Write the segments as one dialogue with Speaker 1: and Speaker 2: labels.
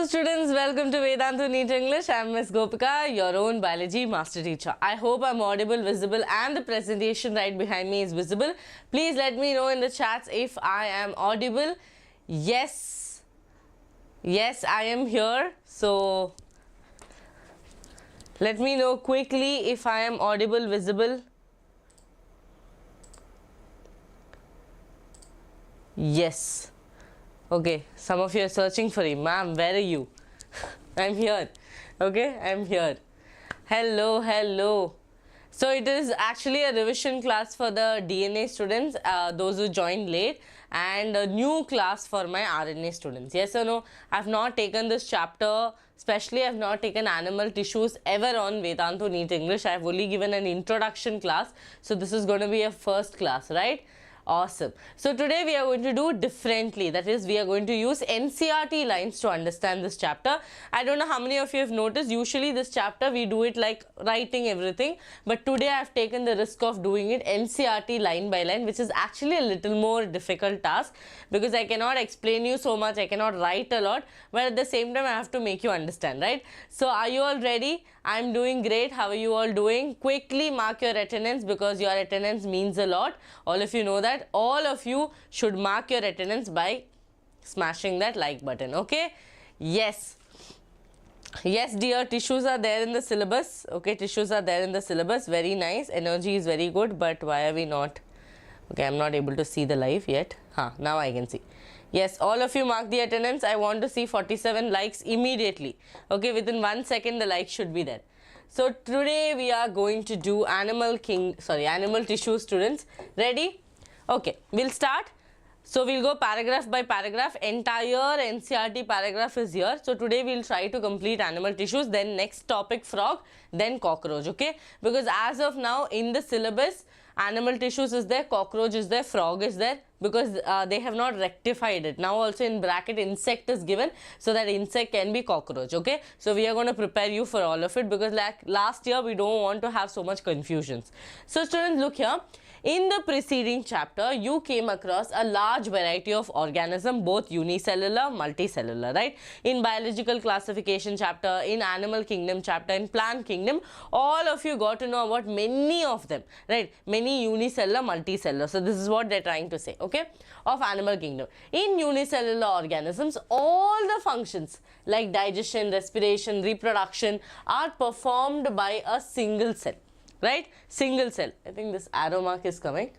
Speaker 1: Hello students, welcome to Vedantu NEET English. I am Miss Gopika, your own biology master teacher. I hope I am audible, visible and the presentation right behind me is visible. Please let me know in the chats if I am audible. Yes, I am here. So let me know quickly if I am audible, visible. Yes. Okay, some of you are searching for him. Ma'am, where are you? I'm here. Okay, I'm here. Hello. So it is actually a revision class for the DNA students, those who joined late, and a new class for my RNA students. Yes or no? I have not taken this chapter, especially I have not taken animal tissues ever on Vedantu NEET English. I have only given an introduction class. So this is going to be a first class, right? Awesome. So today we are going to do differently. That is, we are going to use NCERT lines to understand this chapter. I don't know how many of you have noticed, usually this chapter we do it like writing everything, but today I have taken the risk of doing it NCERT line by line, which is actually a little more difficult task because I cannot explain you so much, I cannot write a lot, but at the same time I have to make you understand, right? So are you all ready? I am doing great. How are you all doing? Quickly mark your attendance because your attendance means a lot. All of you know that. All of you should mark your attendance by smashing that like button. Okay? Yes, dear, tissues are there in the syllabus. Okay, tissues are there in the syllabus. Very nice. Energy is very good, but why are we not? Okay, I'm not able to see the live yet. Now I can see. Yes, all of you mark the attendance. I want to see 47 likes immediately. Okay, within 1 second the like should be there. So today we are going to do animal tissue students. Ready? Okay, we'll start. So we'll go paragraph by paragraph. Entire NCERT paragraph is here. So today we'll try to complete animal tissues, then next topic frog, then cockroach. Okay, because as of now in the syllabus animal tissues is there, cockroach is there, frog is there, because they have not rectified it. Now also in bracket insect is given, so that insect can be cockroach. Okay, so we are going to prepare you for all of it because like last year we don't want to have so much confusions. So students, look here. In the preceding chapter, you came across a large variety of organisms, both unicellular, multicellular, right? In biological classification chapter, in animal kingdom chapter, in plant kingdom, all of you got to know about many of them, right? Many unicellular, multicellular. So this is what they're trying to say, okay? Of animal kingdom. In unicellular organisms, all the functions like digestion, respiration, reproduction are performed by a single cell. Right? Single cell. I think this arrow mark is coming.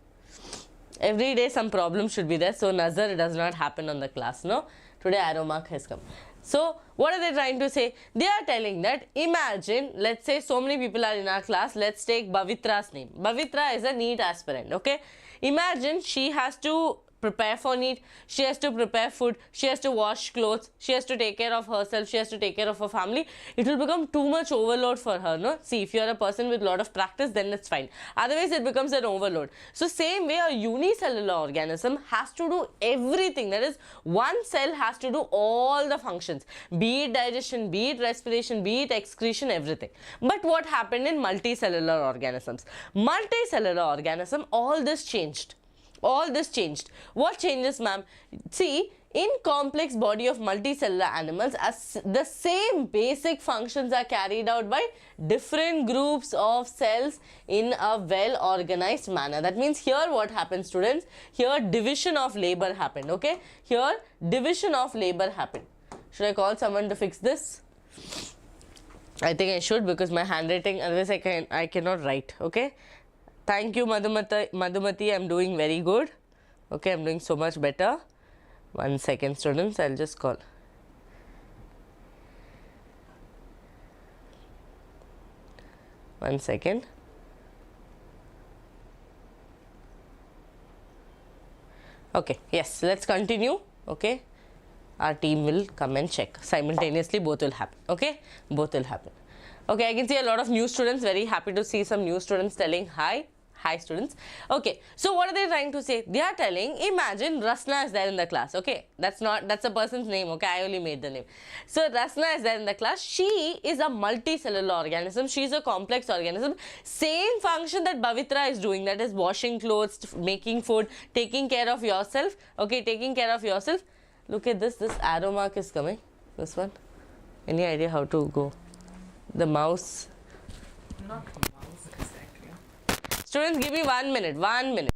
Speaker 1: Every day some problem should be there. So nazar does not happen on the class. No? Today arrow mark has come. So what are they trying to say? They are telling that imagine, let's say so many people are in our class. Let's take Bavitra's name. Bavitra is a NEET aspirant. Okay? Imagine she has to prepare for NEET, she has to prepare food, she has to wash clothes, she has to take care of herself, she has to take care of her family. It will become too much overload for her, no? See, if you are a person with a lot of practice, then it's fine. Otherwise, it becomes an overload. So, same way a unicellular organism has to do everything. That is, one cell has to do all the functions, be it digestion, be it respiration, be it excretion, everything. But what happened in multicellular organisms? Multicellular organism, all this changed. All this changed. What changes, ma'am? See, in complex body of multicellular animals, as the same basic functions are carried out by different groups of cells in a well organized manner. That means here what happens, students? Here division of labor happened. Okay? Here division of labor happened. Should I call someone to fix this? I think I should because my handwriting, otherwise I cannot write. Okay? Thank you, Madhumati. I'm doing very good. Okay, I'm doing so much better. 1 second, students. I'll just call. One second. Okay, yes, let's continue. Okay, our team will come and check. Simultaneously, both will happen. Okay, both will happen. Okay, I can see a lot of new students. Very happy to see some new students telling hi. Hi students. Okay, so what are they trying to say? They are telling, imagine Rasna is there in the class. Okay, that's a person's name. Okay, I only made the name. So Rasna is there in the class. She is a multicellular organism. She is a complex organism. Same function that Bavitra is doing, that is washing clothes, making food, taking care of yourself. Okay, taking care of yourself. Look at this arrow mark is coming. This one. Any idea how to go? The mouse.
Speaker 2: Not mouse exactly.
Speaker 1: Students, give me 1 minute. 1 minute.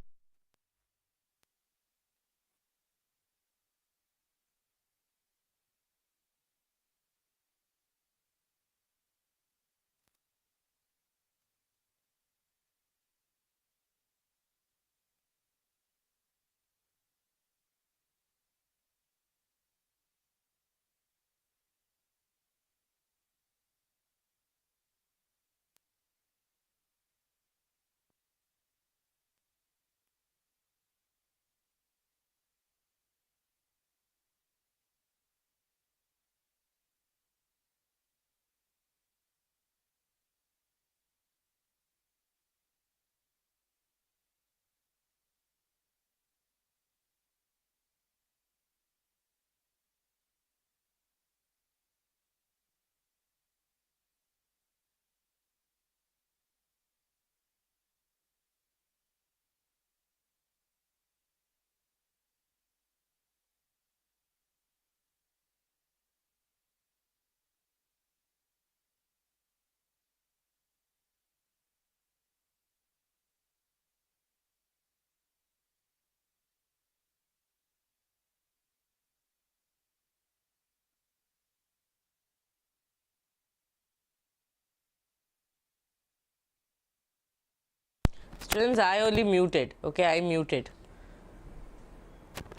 Speaker 1: Students, I only muted. Okay, I muted.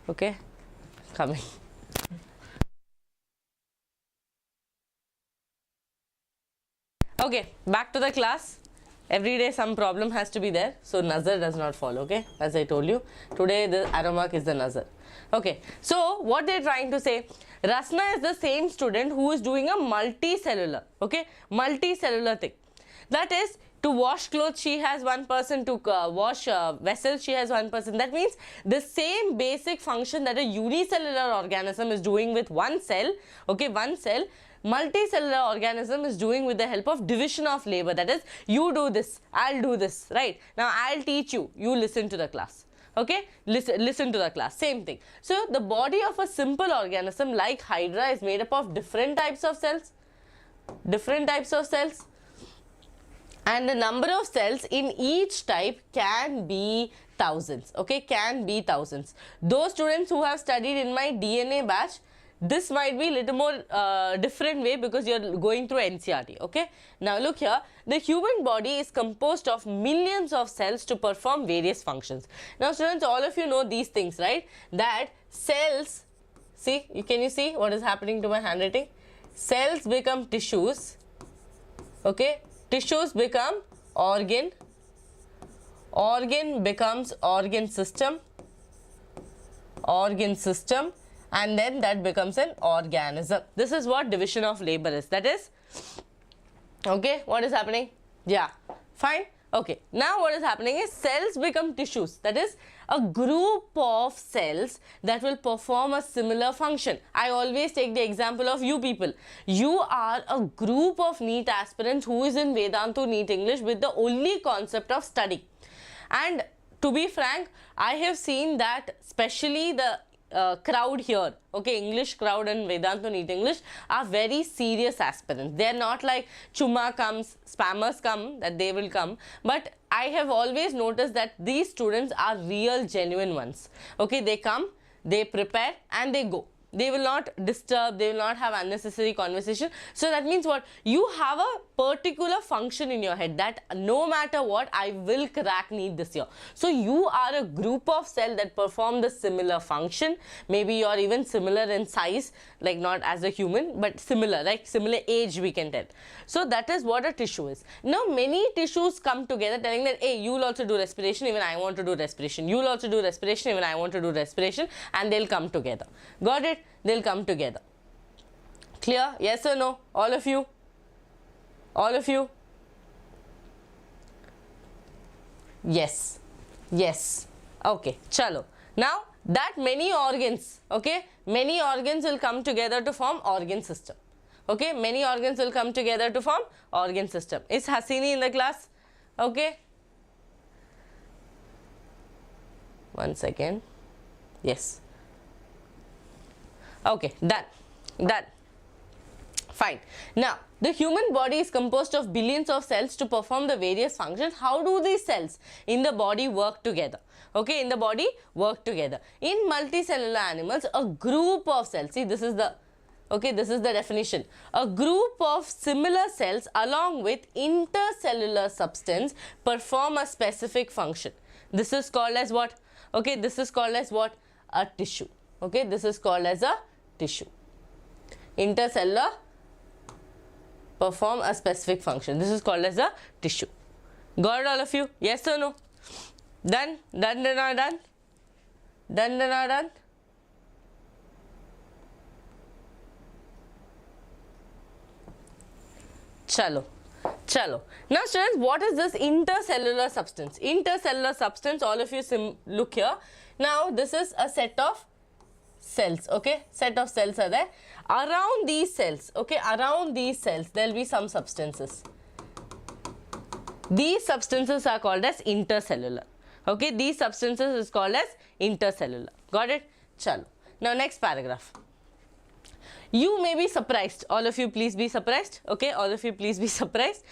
Speaker 1: Okay, coming. Okay, back to the class. Every day some problem has to be there, so nazar does not fall. Okay, as I told you, today the arrow mark is the nazar. Okay, so what they're trying to say, Rasna is the same student who is doing a multicellular, okay, multicellular thing. That is, to wash clothes she has one person, to wash vessels she has one person. That means the same basic function that a unicellular organism is doing with one cell, okay, one cell, multicellular organism is doing with the help of division of labor. That is, you do this, I'll do this, right? Now I'll teach you, you listen to the class. Okay, listen to the class, same thing. So the body of a simple organism like Hydra is made up of different types of cells, and the number of cells in each type can be thousands. Okay, can be thousands. Those students who have studied in my DNA batch, this might be little more different way because you are going through NCERT. Okay, now look here, the human body is composed of millions of cells to perform various functions. Now students, all of you know these things, right? That cells, see, can you see what is happening to my handwriting? Cells become tissues. Okay, tissues become organ becomes organ system, and then that becomes an organism. This is what division of labor is. That is, okay, what is happening? Yeah, fine. Okay, now what is happening is cells become tissues. That is a group of cells that will perform a similar function. I always take the example of you people. You are a group of NEET aspirants who is in Vedantu NEET English with the only concept of study. And to be frank, I have seen that especially the crowd here, okay, English crowd and Vedantu NEET English are very serious aspirants. They are not like chuma comes, spammers come, that they will come, but I have always noticed that these students are real genuine ones. Okay, they come, they prepare and they go. They will not disturb, they will not have unnecessary conversation. So that means what? You have a particular function in your head that no matter what, I will crack NEET this year. So you are a group of cells that perform the similar function. Maybe you are even similar in size, like not as a human, but similar, like similar age we can tell. So that is what a tissue is. Now many tissues come together telling that, hey, you will also do respiration, even I want to do respiration. You will also do respiration, even I want to do respiration, and they'll come together. Got it? They'll come together. Clear? Yes or no? All of you? All of you? Yes. Yes. Okay. Chalo. Now that many organs, okay, many organs will come together to form organ system. Okay, many organs will come together to form organ system. Is Hasini in the class? Okay. One second. Yes. Okay, done. Fine. Now, the human body is composed of billions of cells to perform the various functions. How do these cells in the body work together? Okay, in the body work together. In multicellular animals, a group of cells, see this is the, okay, this is the definition. A group of similar cells along with intercellular substance perform a specific function. This is called as what? Okay, this is called as what? A tissue. Okay, this is called as a tissue. Intercellular perform a specific function. This is called as a tissue. Got it, all of you? Yes or no? Done? Done, done, or done? Done, done, or done? Chalo. Chalo. Now students, what is this intercellular substance? Intercellular substance, all of you look here. Now this is a set of cells, okay? Set of cells are there. Around these cells, okay, around these cells, there will be some substances. These substances are called as intercellular. Okay, these substances is called as intercellular. Got it? Chalo. Now next paragraph. You may be surprised. All of you please be surprised. Okay, all of you please be surprised.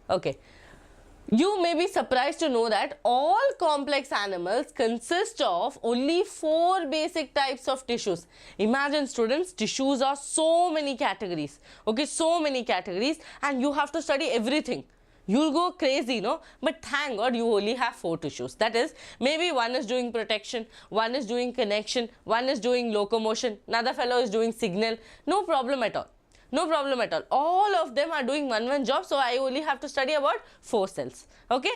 Speaker 1: Okay. You may be surprised to know that all complex animals consist of only 4 basic types of tissues. Imagine students, tissues are so many categories. Okay, so many categories, and you have to study everything. You'll go crazy, no? But thank God you only have 4 tissues. That is, maybe one is doing protection, one is doing connection, one is doing locomotion, another fellow is doing signal. No problem at all. No problem at all. All of them are doing one job, so I only have to study about 4 cells. Okay?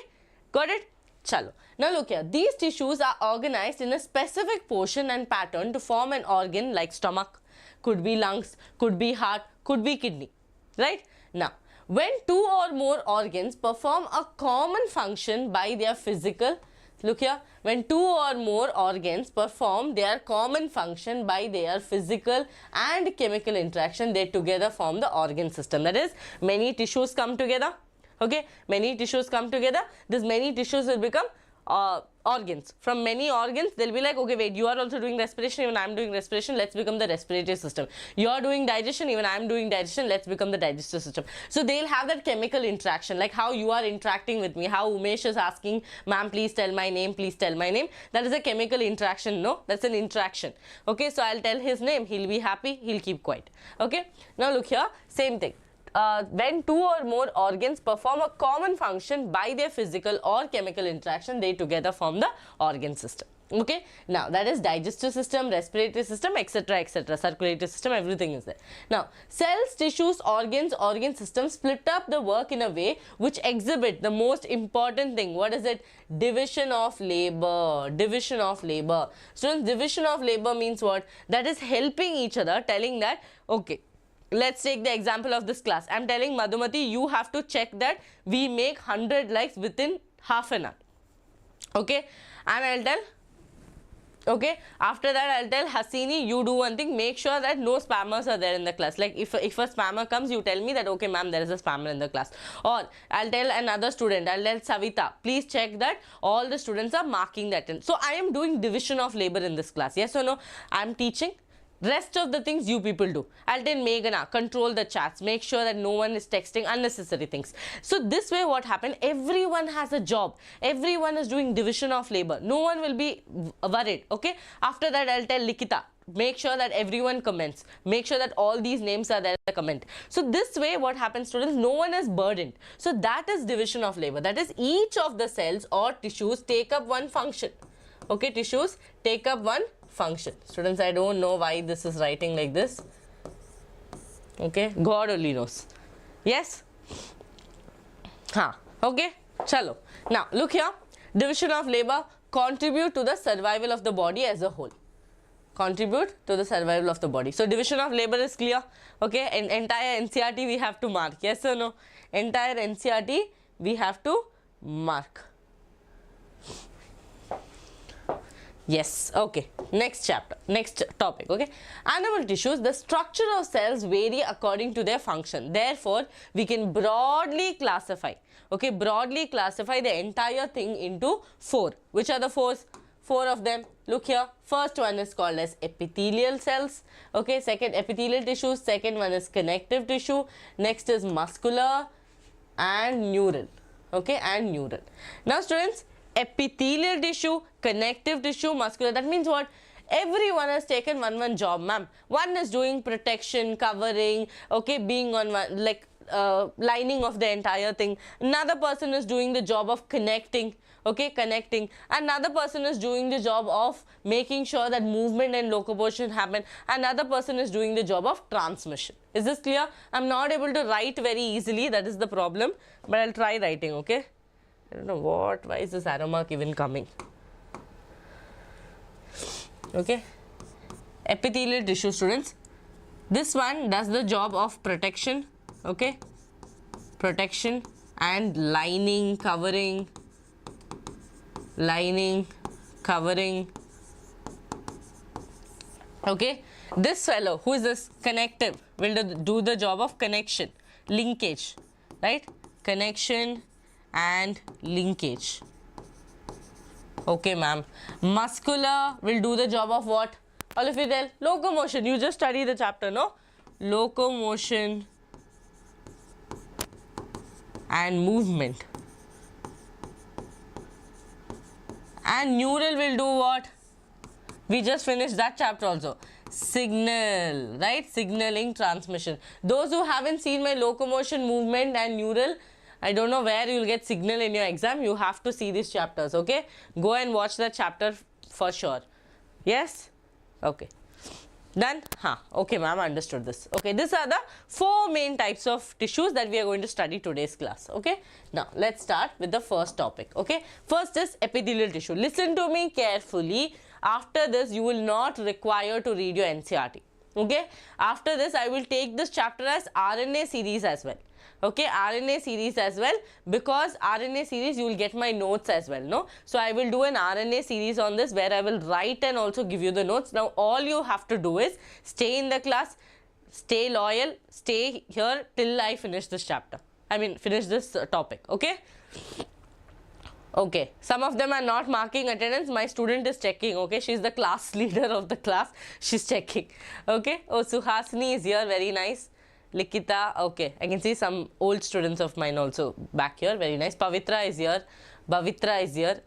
Speaker 1: Got it? Chalo. Now look here. These tissues are organized in a specific portion and pattern to form an organ like stomach, could be lungs, could be heart, could be kidney. Right? Now, when 2 or more organs perform a common function by their physical, look here, when 2 or more organs perform their common function by their physical and chemical interaction, they together form the organ system. That is, many tissues come together. Okay, many tissues come together. These many tissues will become organs. From many organs, they'll be like, okay, wait, you are also doing respiration, even I am doing respiration, let's become the respiratory system. You are doing digestion, even I am doing digestion, let's become the digestive system. So they'll have that chemical interaction, like how you are interacting with me, how Umesh is asking, ma'am, please tell my name, please tell my name. That is a chemical interaction, no? That's an interaction. Okay, so I'll tell his name, he'll be happy, he'll keep quiet. Okay, now look here, same thing. When 2 or more organs perform a common function by their physical or chemical interaction, they together form the organ system. Okay, now that is digestive system, respiratory system, etc., etc., circulatory system, everything is there. Now, cells, tissues, organs, organ systems split up the work in a way which exhibit the most important thing. What is it? Division of labor. Division of labor. Students, division of labor means what? That is helping each other, telling that, okay, let's take the example of this class. I'm telling Madhumati, you have to check that we make 100 likes within half an hour. Okay, and I'll tell, okay, after that I'll tell Hasini, you do one thing, make sure that no spammers are there in the class. Like if a spammer comes, you tell me that, okay ma'am, there is a spammer in the class. Or I'll tell another student, I'll tell Savita, please check that all the students are marking that in. So I am doing division of labor in this class. Yes or no? I'm teaching. Rest of the things you people do. I'll tell Meghana, control the chats, make sure that no one is texting unnecessary things. So this way what happened, everyone has a job, everyone is doing division of labor, no one will be worried. Okay, after that I'll tell Likita, make sure that everyone comments, make sure that all these names are there in the comment. So this way what happens, students, no one is burdened. So that is division of labor. That is, each of the cells or tissues take up one function. Okay, tissues take up one function. Students, I don't know why this is writing like this. Okay, God only knows. Yes? Okay, chalo. Now, look here. Division of labor contribute to the survival of the body as a whole. Contribute to the survival of the body. So, division of labor is clear. Okay, in entire NCERT we have to mark. Yes or no? Entire NCERT we have to mark. Yes, okay. Next chapter, next topic, okay. Animal tissues, the structure of cells vary according to their function. Therefore, we can broadly classify, okay, broadly classify the entire thing into 4. Which are the 4? 4 of them. Look here. First one is called as epithelial cells. Okay, second epithelial tissue. Second one is connective tissue. Next is muscular and neural. Okay, and neural. Now students, epithelial tissue, connective tissue, muscular, that means what? Everyone has taken one job, ma'am. One is doing protection, covering, okay, being on one, like lining of the entire thing. Another person is doing the job of connecting, okay, connecting. Another person is doing the job of making sure that movement and locomotion happen. Another person is doing the job of transmission. Is this clear? I'm not able to write very easily, that is the problem, but I'll try writing, okay? I don't know why is this arrow mark even coming? Okay, epithelial tissue, students. This one does the job of protection, okay, protection and lining, covering, okay. This fellow, who is this? Connective, will do the job of connection, linkage, right? Connection and linkage. Okay, ma'am. Muscular will do the job of what? All of you tell. Locomotion. You just study the chapter, no? Locomotion and movement. And neural will do what? We just finished that chapter also. Signal, right? Signaling, transmission. Those who haven't seen my locomotion, movement and neural, I don't know where you will get signal in your exam. You have to see these chapters, okay? Go and watch that chapter for sure. Yes? Okay. Done? Okay, ma'am, understood this. Okay, these are the 4 main types of tissues that we are going to study today's class. Okay? Now, let's start with the first topic. Okay? First is epithelial tissue. Listen to me carefully. After this, you will not require to read your NCERT. Okay? After this, I will take this chapter as RNA series as well. Okay, RNA series as well, because RNA series you will get my notes as well, no? So I will do an RNA series on this where I will write and also give you the notes. Now all you have to do is stay in the class, stay loyal, stay here till I finish this chapter. I mean finish this topic, okay? Okay, some of them are not marking attendance. My student is checking, okay? She's the class leader of the class. She's checking, okay? Oh, Suhasini is here, very nice. Likita, okay, I can see some old students of mine also back here, very nice. Pavitra is here, Bhavitra is here,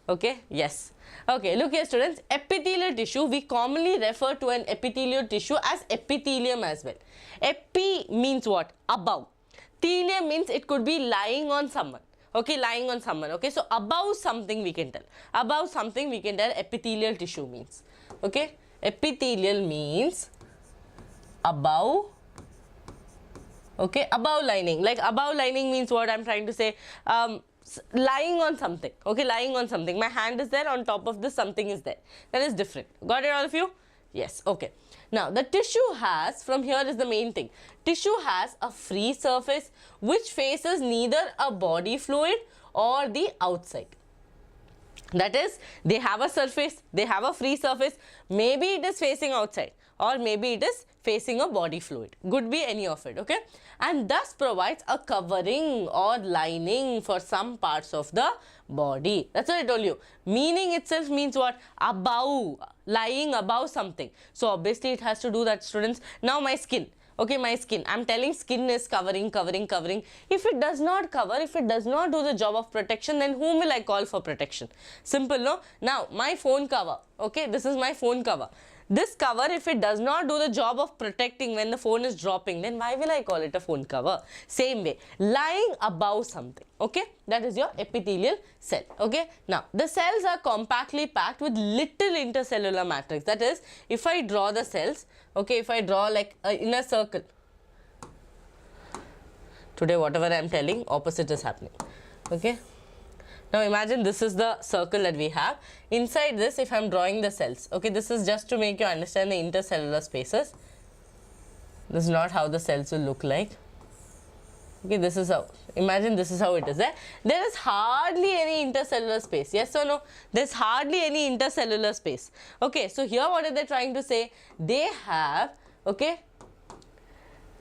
Speaker 1: okay, yes. Okay, look here students, epithelial tissue, we commonly refer to an epithelial tissue as epithelium as well. Epi means what? Above. Thelium means it could be lying on someone, okay, lying on someone, okay. So, above something we can tell, above something we can tell epithelial tissue means, okay. Epithelial means above. Okay, above lining, like above lining means what I'm trying to say, lying on something, okay, lying on something. My hand is there, on top of this something is there. That is different. Got it all of you? Yes, okay. Now, the tissue has, from here is the main thing, tissue has a free surface which faces neither a body fluid or the outside. That is, they have a surface, they have a free surface, maybe it is facing outside or maybe it is facing a body fluid, could be any of it, okay, and thus provides a covering or lining for some parts of the body. That's what I told you. Meaning itself means what? Above, lying above something. So obviously it has to do that, students. Now my skin. Okay, my skin. I'm telling skin is covering. If it does not cover, if it does not do the job of protection, then whom will I call for protection? Simple, no? Now, my phone cover. Okay, this is my phone cover. This cover, if it does not do the job of protecting when the phone is dropping, then why will I call it a phone cover? Same way, lying above something, okay? That is your epithelial cell, okay? Now, the cells are compactly packed with little intercellular matrix. That is, if I draw the cells, okay, if I draw like in a circle, today whatever I am telling, opposite is happening, okay? Now imagine this is the circle that we have. Inside this, if I am drawing the cells, okay, this is just to make you understand the intercellular spaces. This is not how the cells will look like. Okay, this is how, imagine this is how it is. There is hardly any intercellular space. Yes or no? There is hardly any intercellular space. Okay, so here what are they trying to say? They have, okay,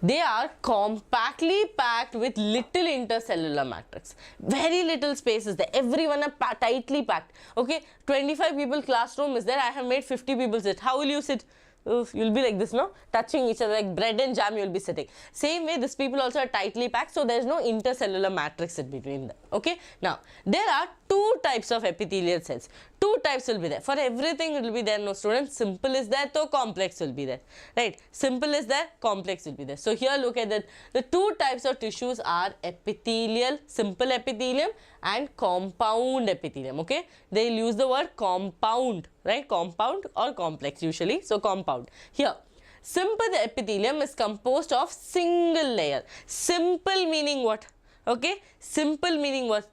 Speaker 1: They are compactly packed with little intercellular matrix. Very little spaces there. Everyone are tightly packed. Okay, 25 people classroom is there. I have made 50 people sit. How will you sit? You'll be like this, no? Touching each other like bread and jam, you'll be sitting. Same way, these people also are tightly packed, so there's no intercellular matrix in between them. Okay? Now, there are two types of epithelial cells. Two types will be there. For everything it will be there, no students. Simple is there, so complex will be there. Right? Simple is there, complex will be there. So, here look at that. The two types of tissues are epithelial, simple epithelium and compound epithelium. Okay? They'll use the word compound, right? Compound or complex usually. So, compound. Here, simple epithelium is composed of single layer. Simple meaning what? Okay? Simple meaning what?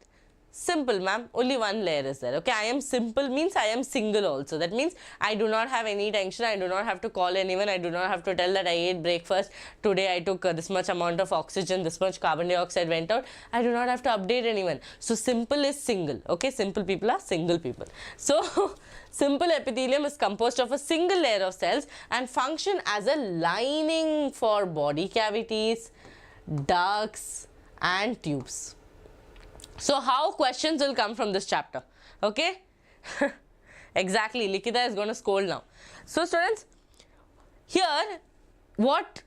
Speaker 1: Simple, ma'am, only one layer is there. Okay, I am simple means I am single also. That means I do not have any tension. I do not have to call anyone. I do not have to tell that I ate breakfast. Today I took this much amount of oxygen, this much carbon dioxide went out. I do not have to update anyone. So, simple is single. Okay, simple people are single people. So, simple epithelium is composed of a single layer of cells and function as a lining for body cavities, ducts and tubes. So, how questions will come from this chapter? Okay? Exactly, Likita is going to scold now. So, students, here, what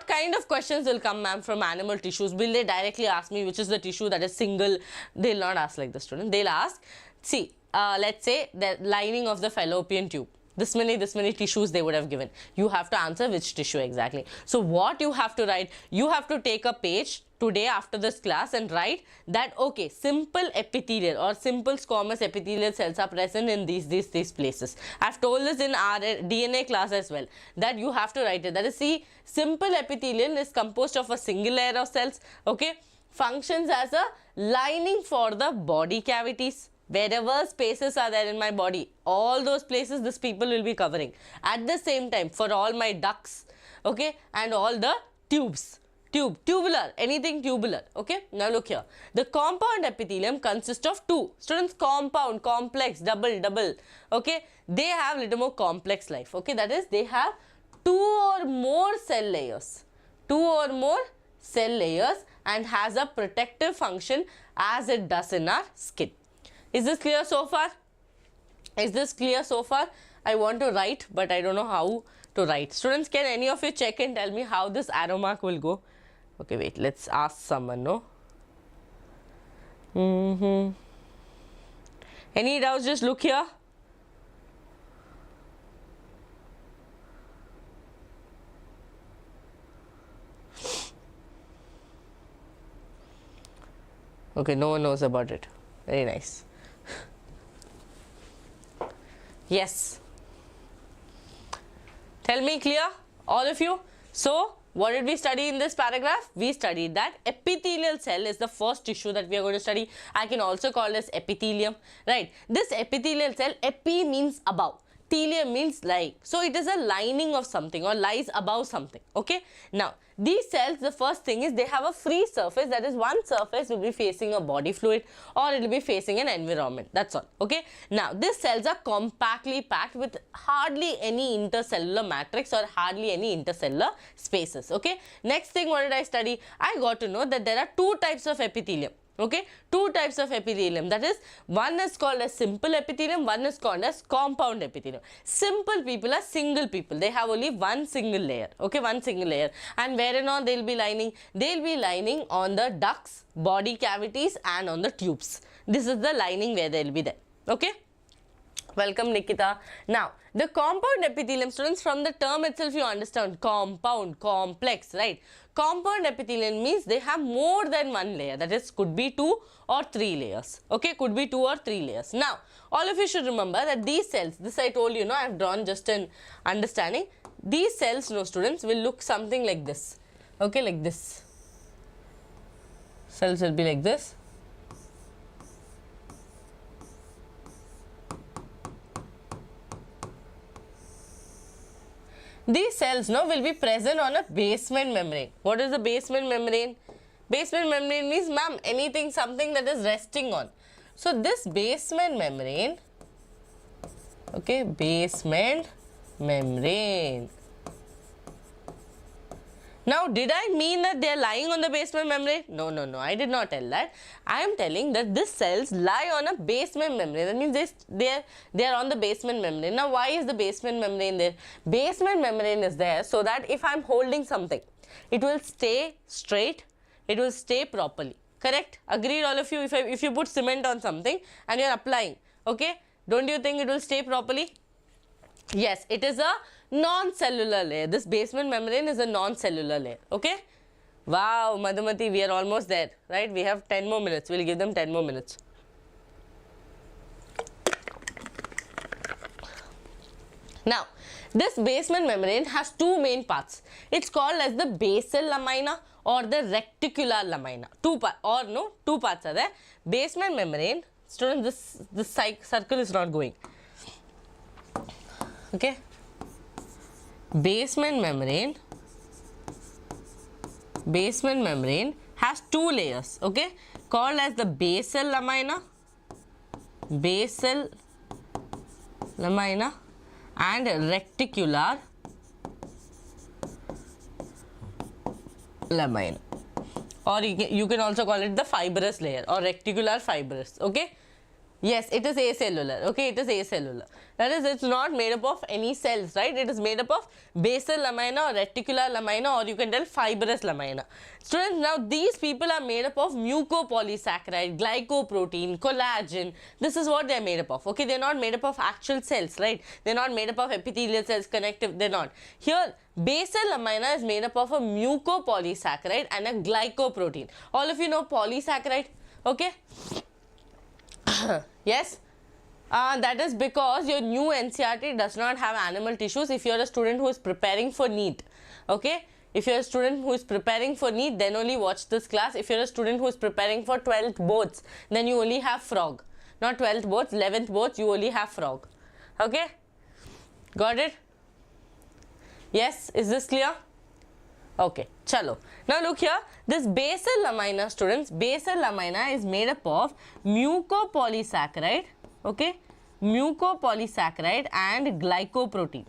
Speaker 1: kind of questions will come, ma'am, from animal tissues? Will they directly ask me which is the tissue that is single? They will not ask like the student. They will ask, see, let's say the lining of the fallopian tube. This many tissues they would have given. You have to answer which tissue exactly. So, what you have to write? You have to take a page today after this class and write that, okay, simple epithelial or simple squamous epithelial cells are present in these places. I have told this in our DNA class as well, that you have to write it. That is, see, simple epithelium is composed of a single layer of cells, okay, functions as a lining for the body cavities. Wherever spaces are there in my body, all those places this people will be covering. At the same time, for all my ducts, okay, and all the tubes. Tubular, anything tubular, okay. Now look here, the compound epithelium consists of two. Students, compound, complex, double, okay. They have little more complex life, okay. That is, they have two or more cell layers and has a protective function as it does in our skin. Is this clear so far? Is this clear so far? I want to write, but I don't know how to write. Students, can any of you check and tell me how this arrow mark will go? Okay, wait, let's ask someone, no? Any doubts? Just look here. Okay, no one knows about it. Very nice. Yes. Tell me clear, all of you. So, what did we study in this paragraph? We studied that epithelial cell is the first tissue that we are going to study. I can also call this epithelium, right? This epithelial cell, epi means above. Thelium means like. So, it is a lining of something or lies above something, okay. Now, these cells, the first thing is they have a free surface, that is one surface will be facing a body fluid or it will be facing an environment, that's all, okay. Now, these cells are compactly packed with hardly any intercellular matrix or hardly any intercellular spaces, okay. Next thing, what did I study? I got to know that there are two types of epithelium. Okay, two types of epithelium, that is, one is called as simple epithelium, one is called as compound epithelium. Simple people are single people, they have only one single layer, okay, one single layer, and wherein all they will be lining? They will be lining on the ducts, body cavities and on the tubes. This is the lining where they will be there, okay. Welcome, Nikita. Now, the compound epithelium, students, from the term itself you understand, compound, complex, right? Compound epithelium means they have more than one layer, that is, could be 2 or 3 layers, okay, could be 2 or 3 layers. Now, all of you should remember that these cells, this I told you, I have drawn just an understanding. These cells, students, will look something like this, okay, like this. Cells will be like this. These cells will be present on a basement membrane. What is the basement membrane? Basement membrane means, ma'am, anything, something that is resting on. So, this basement membrane, okay, basement membrane. Now, did I mean that they are lying on the basement membrane? No, no, no, I did not tell that. I am telling that these cells lie on a basement membrane. That means they are on the basement membrane. Now, why is the basement membrane there? Basement membrane is there so that if I am holding something, it will stay straight, it will stay properly. Correct? Agreed, all of you? If you put cement on something and you are applying, okay, don't you think it will stay properly? Yes, it is a non-cellular layer. This basement membrane is a non-cellular layer. Okay? Wow, Madhumati, we are almost there, right? We have 10 more minutes. We'll give them 10 more minutes. Now, this basement membrane has two main parts. It's called as the basal lamina or the reticular lamina. Two parts are there. Basement membrane, students, this circle is not going. Okay, basement membrane has two layers, okay, called as the basal lamina and reticular lamina, or you can also call it the fibrous layer or reticular fibrous. Okay, yes, it is acellular. Okay, it is acellular. That is, it's not made up of any cells, right? It is made up of basal lamina or reticular lamina, or you can tell fibrous lamina. Students, now these people are made up of mucopolysaccharide, glycoprotein, collagen. This is what they are made up of. Okay, they are not made up of actual cells, right? They are not made up of epithelial cells, connective, they are not. Here, basal lamina is made up of a mucopolysaccharide and a glycoprotein. All of you know polysaccharide, okay? Yes, that is because your new NCERT does not have animal tissues if you are a student who is preparing for NEET. Okay, if you are a student who is preparing for NEET, then only watch this class. If you are a student who is preparing for 12th boards, then you only have frog. Not 12th boards, 11th boards, you only have frog. Okay, got it? Yes, is this clear? Okay, chalo. Now look here, this basal lamina, students, basal lamina is made up of mucopolysaccharide, okay, mucopolysaccharide and glycoprotein.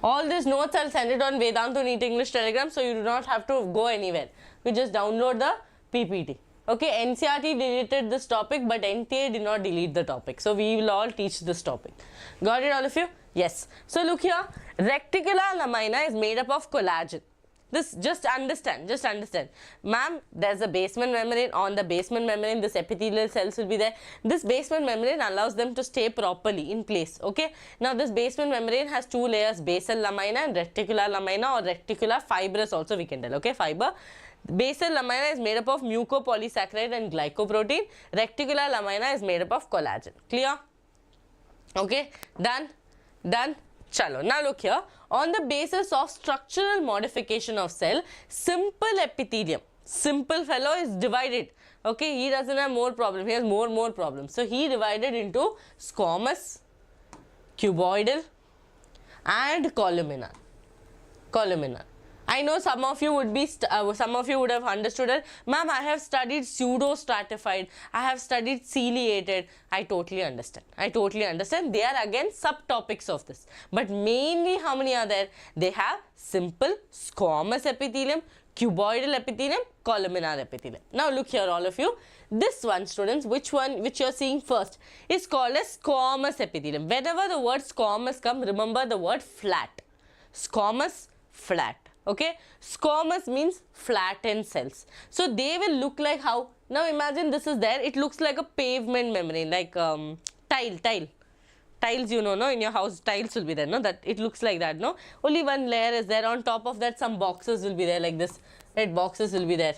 Speaker 1: All these notes I'll send it on Vedantu NEET English Telegram, so you do not have to go anywhere. You just download the PPT. Okay, NCERT deleted this topic, but NTA did not delete the topic. So we will all teach this topic. Got it, all of you? Yes. So look here, reticular lamina is made up of collagen. This, just understand. Ma'am, there's a basement membrane. On the basement membrane, this epithelial cells will be there. This basement membrane allows them to stay properly in place. Okay. Now, this basement membrane has two layers, basal lamina and reticular lamina, or reticular fibrous also we can tell. Okay, fiber. Basal lamina is made up of mucopolysaccharide and glycoprotein. Reticular lamina is made up of collagen. Clear? Okay, done. Chalo. Now look here, on the basis of structural modification of cell, simple epithelium, simple fellow is divided. Okay, he doesn't have more problem, he has more problems. So he divided into squamous, cuboidal and columnar. I know some of you would be, some of you would have understood it. Ma'am, I have studied pseudo-stratified, I have studied ciliated. I totally understand. They are again subtopics of this. But mainly how many are there? They have simple squamous epithelium, cuboidal epithelium, columnar epithelium. Now look here, all of you. This one, students, which you are seeing first, is called as squamous epithelium. Whenever the word squamous comes, remember the word flat. Squamous, flat. Okay, squamous means flattened cells. So they will look like how? Now imagine this is there. It looks like a pavement membrane, like tiles, you know, no, in your house tiles will be there, no, that it looks like that, no. Only one layer is there. On top of that, some boxes will be there like this. Right, boxes will be there.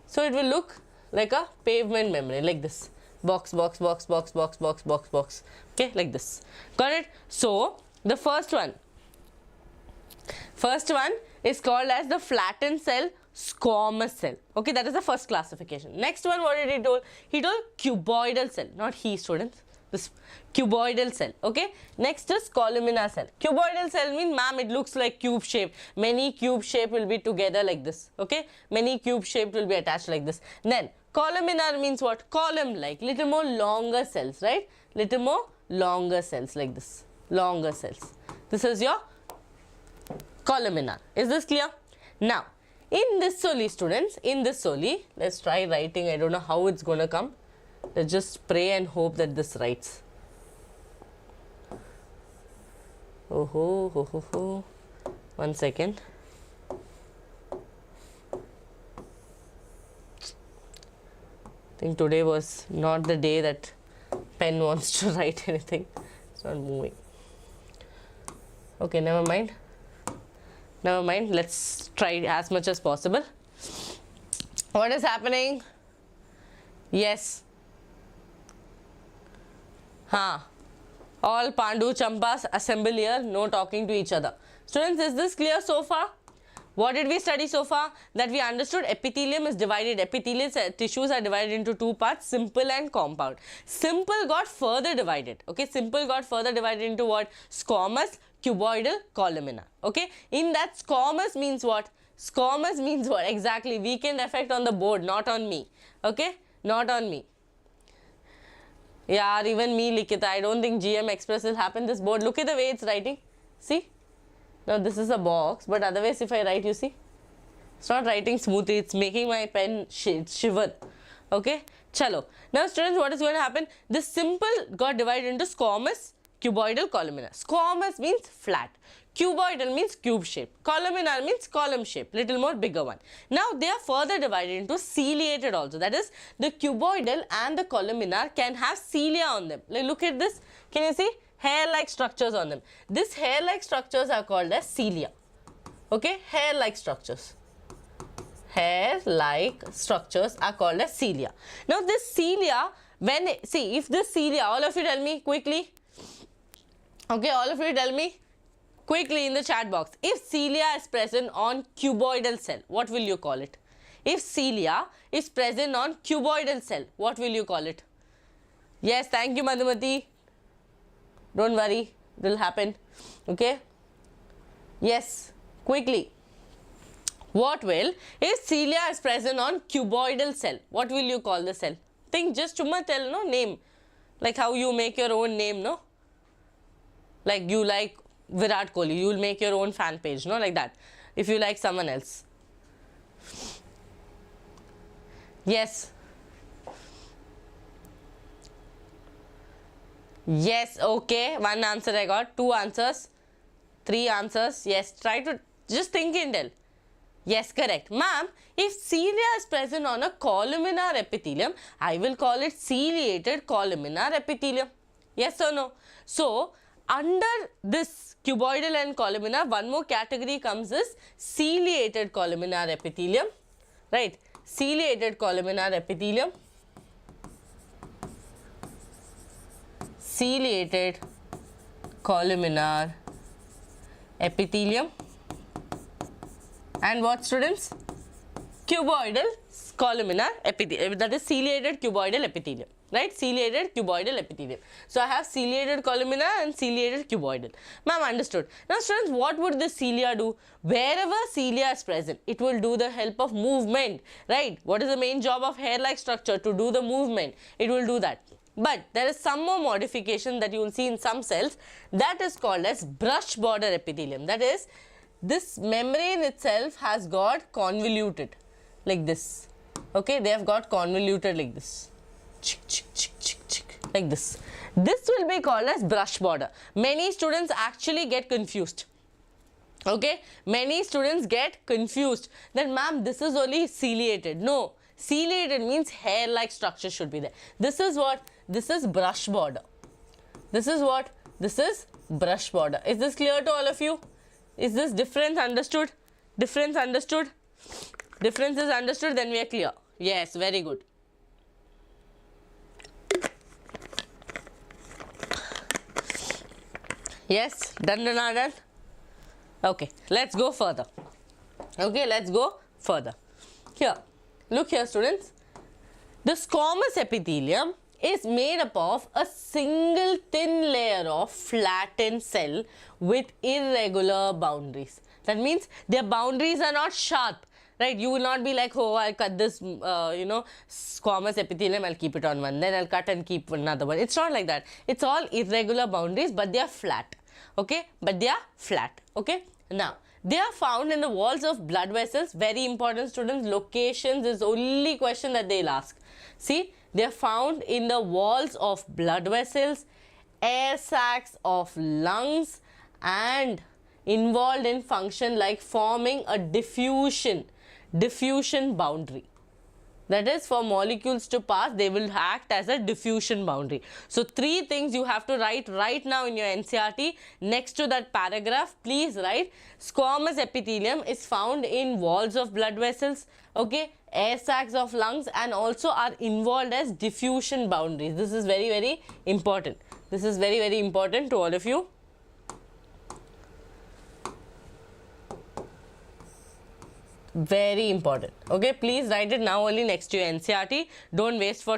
Speaker 1: So it will look like a pavement membrane, like this. Box. Okay, like this. Got it? So the first one is called as the flattened cell, squamous cell. Okay, that is the first classification. Next one, what did he told? He told cuboidal cell, not he, students. This cuboidal cell. Okay, next is columnar cell. Cuboidal cell means, ma'am, it looks like cube shape. Many cube shape will be together like this. Okay, many cube shape will be attached like this. Then columnar means what? Column like, little more longer cells, right? Little more longer cells like this. Longer cells. This is your columnar. Is this clear? Now, in this only students, in this only, let's try writing. I don't know how it's going to come. Let's just pray and hope that this writes. Oh ho ho ho ho. 1 second. I think today was not the day that pen wants to write anything. It's not moving. Okay, never mind. Never mind. Let's try as much as possible. What is happening? Yes. All Pandu Champas assemble here, no talking to each other. Students, is this clear so far? What did we study so far? That we understood epithelium is divided. Epithelial tissues are divided into two parts, simple and compound. Simple got further divided. Okay, simple got further divided into what? Squamous, cuboidal, columnar. Okay, in that squamous means what? Squamous means what? Exactly, weekend effect on the board, not on me. Okay, not on me. Yeah, even me, Likita, I don't think GM Express will happen. This board, look at the way it's writing. See? Now this is a box, but otherwise if I write, you see, it's not writing smoothly, it's making my pen shiver. Okay, chalo. Now students, what is going to happen? This simple got divided into squamous, cuboidal, columnar. Squamous means flat, cuboidal means cube shape, columnar means column shape, little more bigger one. Now they are further divided into ciliated also. That is, the cuboidal and the columnar can have cilia on them. Like, look at this. Can you see? Hair-like structures on them. These hair-like structures are called as cilia. Okay, hair-like structures. Hair-like structures are called as cilia. Now, this cilia, see, if this cilia, all of you tell me quickly. Okay, all of you tell me quickly in the chat box. If cilia is present on cuboidal cell, what will you call it? If cilia is present on cuboidal cell, what will you call it? Yes, thank you, Madhumati. Don't worry, it will happen. Okay? Yes, quickly. What will, if cilia is present on cuboidal cell, what will you call the cell? Think, just chumma tell, no, name. Like how you make your own name, no? Like you like Virat Kohli, you will make your own fan page, no? Like that. If you like someone else. Yes. Yes, okay. One answer I got. 2 answers. 3 answers. Yes, try to just think and tell. Yes, correct. Ma'am, if cilia is present on a columnar epithelium, I will call it ciliated columnar epithelium. Yes or no? So, under this cuboidal and columnar, one more category comes as ciliated columnar epithelium. Right? Ciliated columnar epithelium. Ciliated columnar epithelium. And what, students? Cuboidal columnar epithelium, that is ciliated cuboidal epithelium, right? Ciliated cuboidal epithelium. So, I have ciliated columnar and ciliated cuboidal. Ma'am, understood. Now, students, what would this cilia do? Wherever cilia is present, it will do the help of movement, right? What is the main job of hair-like structure? To do the movement. It will do that. But there is some more modification that you will see in some cells, that is called as brush border epithelium. That is, this membrane itself has got convoluted like this. Okay, they have got convoluted like this. Like this. This will be called as brush border. Many students actually get confused. Okay, many students get confused that, ma'am, this is only ciliated. No, ciliated means hair-like structure should be there. This is what? This is brush border. This is what? This is brush border. Is this clear to all of you? Is this difference understood? Difference understood? Difference is understood, then we are clear. Yes, very good. Yes, done. Okay, let's go further. Okay, let's go further. Here, look here, students. The squamous epithelium is made up of a single thin layer of flattened cell with irregular boundaries. That means their boundaries are not sharp, right? You will not be like, oh, I'll cut this, squamous epithelium, I'll keep it on one, then I'll cut and keep another one. It's not like that. It's all irregular boundaries, but they are flat, okay? But they are flat, okay? Now, They are found in the walls of blood vessels. Very important, students. Locations is only question that they'll ask. See, they are found in the walls of blood vessels, air sacs of lungs, and involved in function like forming a diffusion boundary. That is, for molecules to pass, they will act as a diffusion boundary. So, 3 things you have to write right now in your NCERT. Next to that paragraph, please write squamous epithelium is found in walls of blood vessels, okay, air sacs of lungs, and also are involved as diffusion boundaries. This is very, very important. This is very, very important to all of you. Very important. Okay, please write it now only next to your NCERT. Don't wait for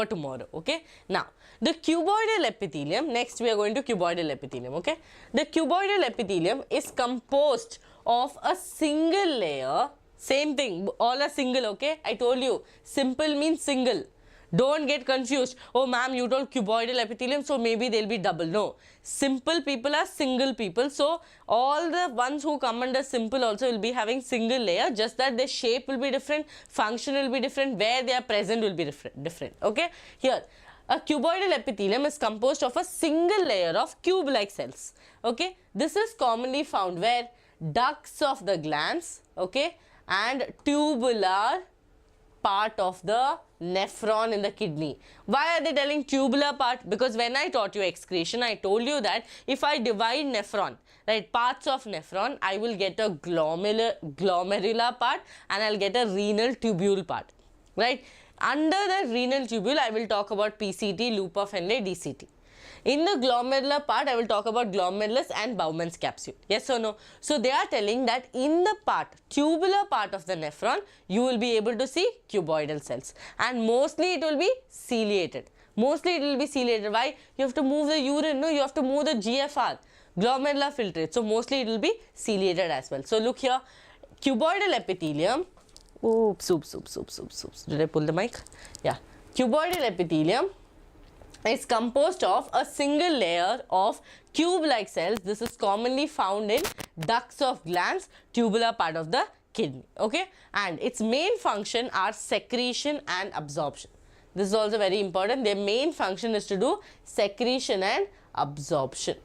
Speaker 1: tomorrow. Okay, now the cuboidal epithelium. Next we are going to cuboidal epithelium. Okay, the cuboidal epithelium is composed of a single layer. Same thing, all are single. Okay, I told you simple means single. Don't get confused. Oh ma'am, you told cuboidal epithelium, so maybe they'll be double. No, simple people are single people. So all the ones who come under simple also will be having single layer, just that their shape will be different, function will be different, where they are present will be different. Okay, here a cuboidal epithelium is composed of a single layer of cube-like cells. Okay, this is commonly found where? Ducts of the glands, okay, and tubular part of the nephron in the kidney. Why are they telling tubular part? Because when I taught you excretion, I told you that if I divide nephron, right, parts of nephron, I will get a glomerular part and I'll get a renal tubule part, right? Under the renal tubule, I will talk about PCT, loop of Henle, DCT. In the glomerular part, I will talk about glomerulus and Bowman's capsule. Yes or no? So, they are telling that in the part, tubular part of the nephron, you will be able to see cuboidal cells. And mostly it will be ciliated. Mostly it will be ciliated. Why? You have to move the urine, no? You have to move the GFR, glomerular filtrate. So, mostly it will be ciliated as well. So, look here, cuboidal epithelium. Oops. Did I pull the mic? Yeah. Cuboidal epithelium is composed of a single layer of cube-like cells. This is commonly found in ducts of glands, tubular part of the kidney. Okay, and its main function are secretion and absorption. This is also very important. Their main function is to do secretion and absorption.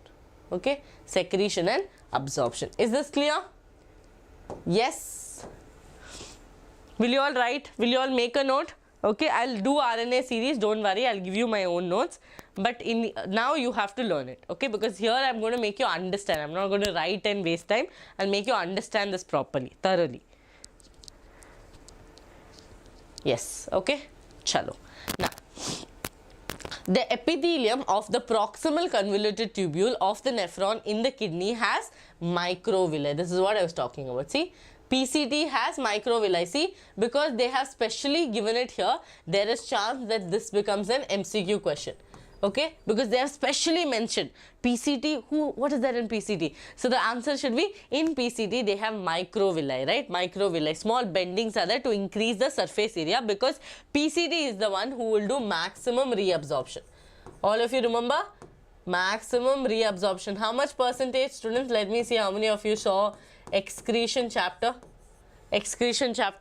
Speaker 1: Okay, secretion and absorption. Is this clear? Yes. Will you all write? Will you all make a note? Okay, I'll do RNA series, don't worry, I'll give you my own notes, but now you have to learn it, okay, because here I'm going to make you understand. I'm not going to write and waste time. I'll make you understand this properly, thoroughly. Yes, okay, chalo. Now, the epithelium of the proximal convoluted tubule of the nephron in the kidney has microvilli. This is what I was talking about, see. PCT has microvilli, see, because they have specially given it here, there is chance that this becomes an MCQ question, okay, because they have specially mentioned PCT, what is that in PCT? So, the answer should be, in PCT they have microvilli, right, microvilli, small bendings are there to increase the surface area, because PCT is the one who will do maximum reabsorption. All of you remember? Maximum reabsorption. How much percentage, students? Let me see how many of you saw excretion chapter,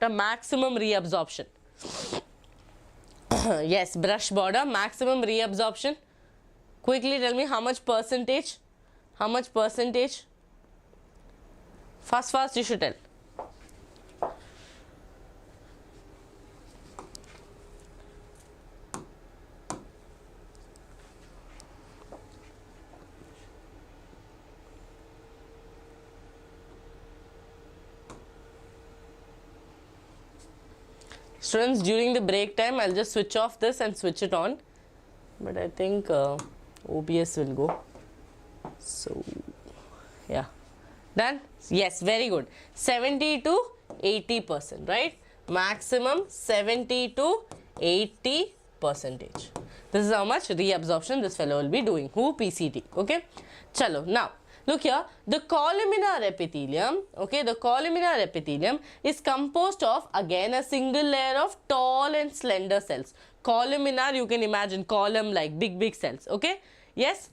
Speaker 1: maximum reabsorption. Yes, brush border, maximum reabsorption. Quickly tell me how much percentage, fast you should tell. Students, during the break time, I'll just switch off this and switch it on. But I think OBS will go. So, yeah. Done? Yes, very good. 70 to 80%, right? Maximum 70 to 80%. This is how much reabsorption this fellow will be doing. Who? PCT. Okay? Chalo. Now, look here, the columnar epithelium, okay, the columnar epithelium is composed of, again, a single layer of tall and slender cells. Columnar, you can imagine, column like big cells, okay, yes.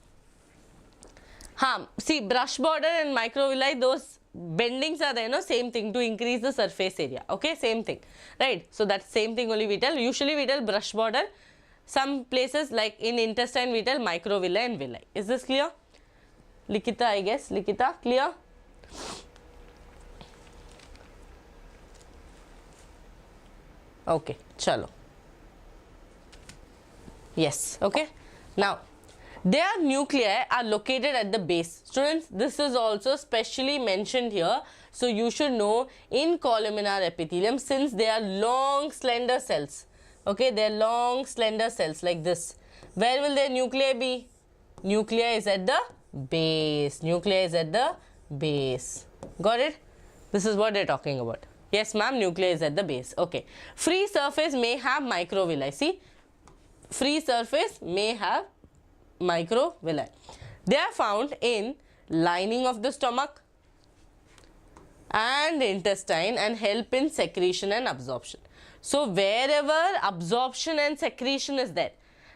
Speaker 1: See, brush border and microvilli, those bendings are there, no, same thing, to increase the surface area, okay, same thing, right? So that same thing only we tell. Usually we tell brush border, some places like in intestine we tell microvilli and villi. Is this clear? Likita, I guess, Likita, clear? Okay, chalo. Yes, okay. Now, their nuclei are located at the base. Students, this is also specially mentioned here. So, you should know in columnar epithelium, since they are long slender cells, okay, they are long slender cells like this. Where will their nuclei be? Nuclei is at the base. Nuclei is at the base. Got it? This is what they are talking about. Yes, ma'am, nuclei is at the base. Okay. Free surface may have microvilli. See, free surface may have microvilli. They are found in lining of the stomach and intestine and help in secretion and absorption. So, wherever absorption and secretion is there,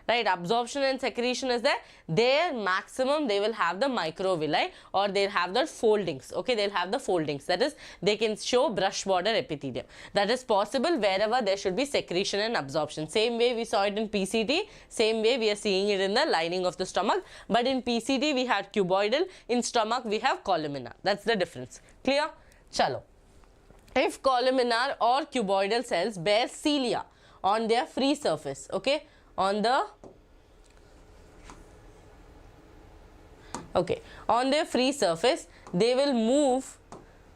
Speaker 1: right, absorption and secretion is there, their maximum they will have the microvilli, or they'll have the foldings, okay, they'll have the foldings, that is they can show brush border epithelium. That is possible wherever there should be secretion and absorption. Same way we saw it in PCT, same way we are seeing it in the lining of the stomach, but in PCT we had cuboidal, in stomach we have columnar. That's the difference. Clear? Chalo. If columnar or cuboidal cells bear cilia on their free surface, okay, on their free surface, they will move,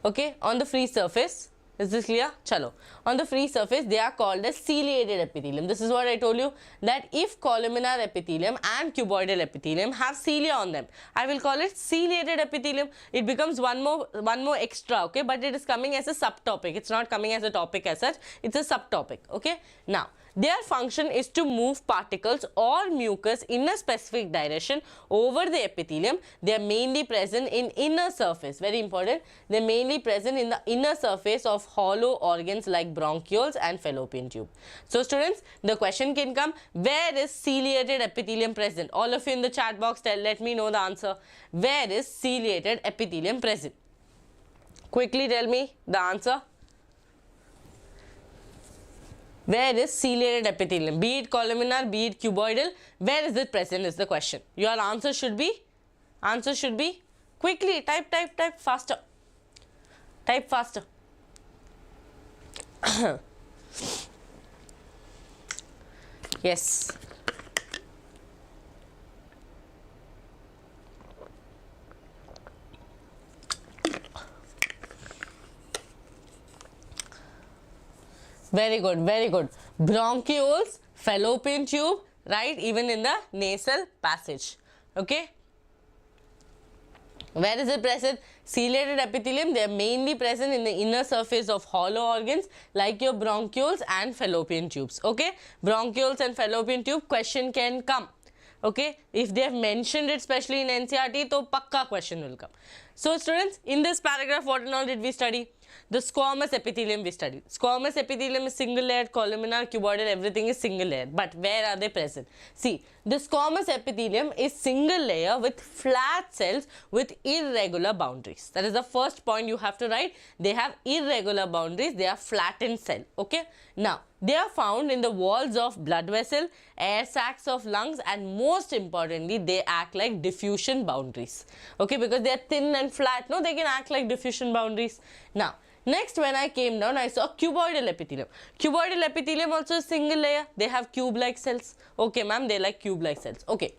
Speaker 1: okay, on the free surface. Is this clear? Chalo. On the free surface, they are called as ciliated epithelium. This is what I told you, that if columnar epithelium and cuboidal epithelium have cilia on them, I will call it ciliated epithelium. It becomes one more extra, okay, but it is coming as a subtopic. It's not coming as a topic as such. It's a subtopic, okay. Now, their function is to move particles or mucus in a specific direction over the epithelium. They are mainly present in inner surface, very important. They are mainly present in the inner surface of hollow organs like bronchioles and fallopian tube. So, students, the question can come, where is ciliated epithelium present? All of you in the chat box, let me know the answer. Where is ciliated epithelium present? Quickly tell me the answer. Where is ciliated epithelium? Be it columnar, be it cuboidal, where is it present is the question. Your answer should be, quickly type faster. Type faster. Yes. Very good, very good. Bronchioles, fallopian tube, right, even in the nasal passage, okay. Where is it present? Ciliated epithelium, they are mainly present in the inner surface of hollow organs like your bronchioles and fallopian tubes, okay. Bronchioles and fallopian tube, question can come, okay. If they have mentioned it especially in NCERT, so pakka question will come. So, students, in this paragraph, what and all did we study? The squamous epithelium we studied. Squamous epithelium is single layered, columnar, cuboidal, everything is single layered. But where are they present? See, the squamous epithelium is single layer with flat cells with irregular boundaries. That is the first point you have to write. They have irregular boundaries, they are flattened cell, okay. Now, they are found in the walls of blood vessel, air sacs of lungs, and most importantly, they act like diffusion boundaries, okay, because they are thin and flat, no, they can act like diffusion boundaries. Now, next, when I came down, I saw cuboidal epithelium. Cuboidal epithelium also is single layer. They have cube-like cells. Okay, ma'am, they like cube-like cells. Okay.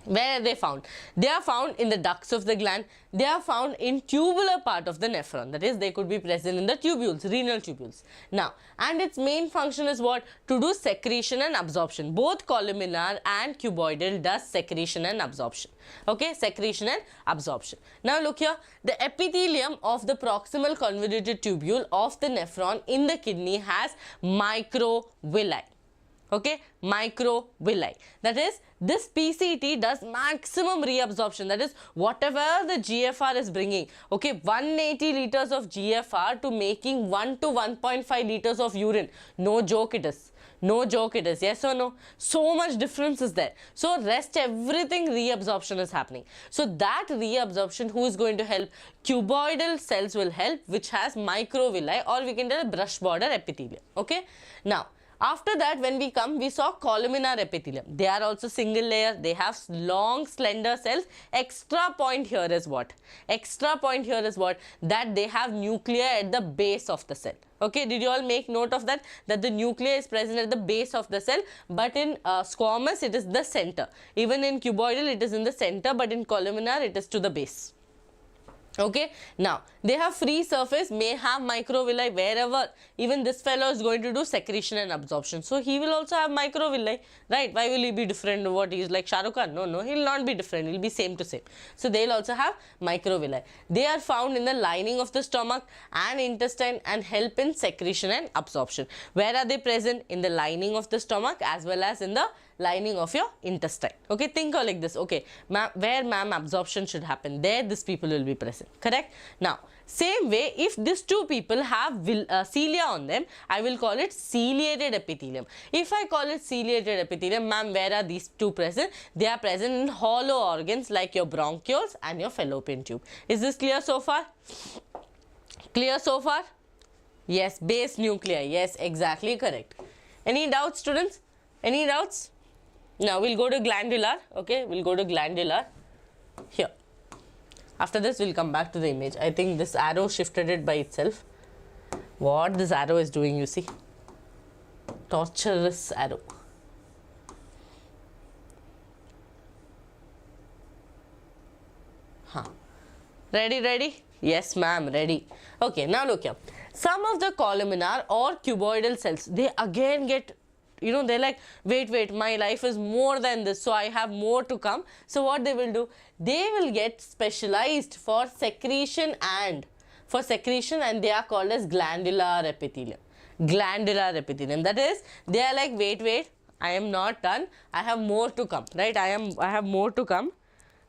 Speaker 1: Where are they found? They are found in the ducts of the gland. They are found in tubular part of the nephron. That is, they could be present in the tubules, renal tubules. Now, and its main function is what? To do secretion and absorption. Both columnar and cuboidal does secretion and absorption. Okay, secretion and absorption. Now, look here. The epithelium of the proximal convoluted tubule of the nephron in the kidney has microvilli. Okay, microvilli. That is, this PCT does maximum reabsorption. That is, whatever the GFR is bringing, okay, 180 liters of GFR to making 1 to 1.5 liters of urine. No joke it is. No joke it is. Yes or no? So much difference is there. So rest everything reabsorption is happening. So that reabsorption, who is going to help? Cuboidal cells will help, which has microvilli, or we can tell brush border epithelium. Okay. Now, after that, when we come, we saw columnar epithelium. They are also single layer. They have long, slender cells. Extra point here is what? Extra point here is what? That they have nuclei at the base of the cell. Okay, did you all make note of that? That the nuclei is present at the base of the cell, but in squamous, it is the center. Even in cuboidal, it is in the center, but in columnar, it is to the base. Okay, now they have free surface, may have microvilli wherever. Even this fellow is going to do secretion and absorption, so he will also have microvilli, right? Why will he be different? What he is like Shah Rukh Khan? No, he will not be different. He will be same to same. So they will also have microvilli. They are found in the lining of the stomach and intestine and help in secretion and absorption. Where are they present? In the lining of the stomach as well as in the lining of your intestine. Okay, think of like this. Okay, where ma'am absorption should happen, there these people will be present. Correct? Now, same way, if these two people have cilia on them, I will call it ciliated epithelium. If I call it ciliated epithelium, ma'am, where are these two present? They are present in hollow organs like your bronchioles and your fallopian tube. Is this clear so far? Clear so far? Yes, base nuclei. Yes, exactly correct. Any doubts, students? Any doubts? Now, we'll go to glandular. Okay, we'll go to glandular here. After this, we'll come back to the image. I think this arrow shifted it by itself. What this arrow is doing, you see? Torturous arrow. Huh. Ready? Yes, ma'am, ready. Okay, now look here. Some of the columnar or cuboidal cells, they again get, you know, they're like, wait, my life is more than this, so I have more to come. So what they will do? They will get specialized for secretion and they are called as glandular epithelium. Glandular epithelium. That is, they are like, wait, I am not done. I have more to come, right? I have more to come.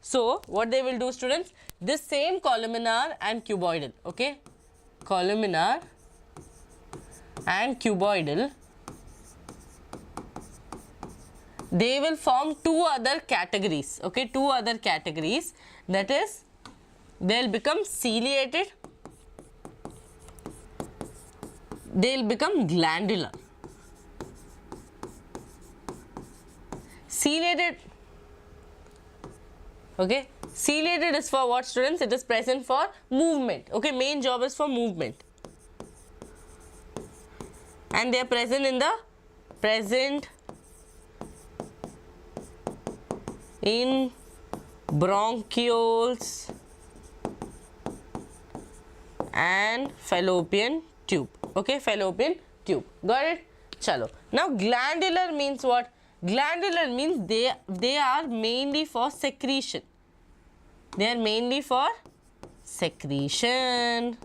Speaker 1: So what they will do, students? This same columnar and cuboidal, okay? Columnar and cuboidal, they will form two other categories, okay? Two other categories, that is, they will become ciliated, they will become glandular. Ciliated, okay? Ciliated is for what, students? It is present for movement, okay? Main job is for movement. And they are present in bronchioles and fallopian tube. Okay, fallopian tube. Got it? Chalo. Now, glandular means what? Glandular means they are mainly for secretion. They are mainly for secretion.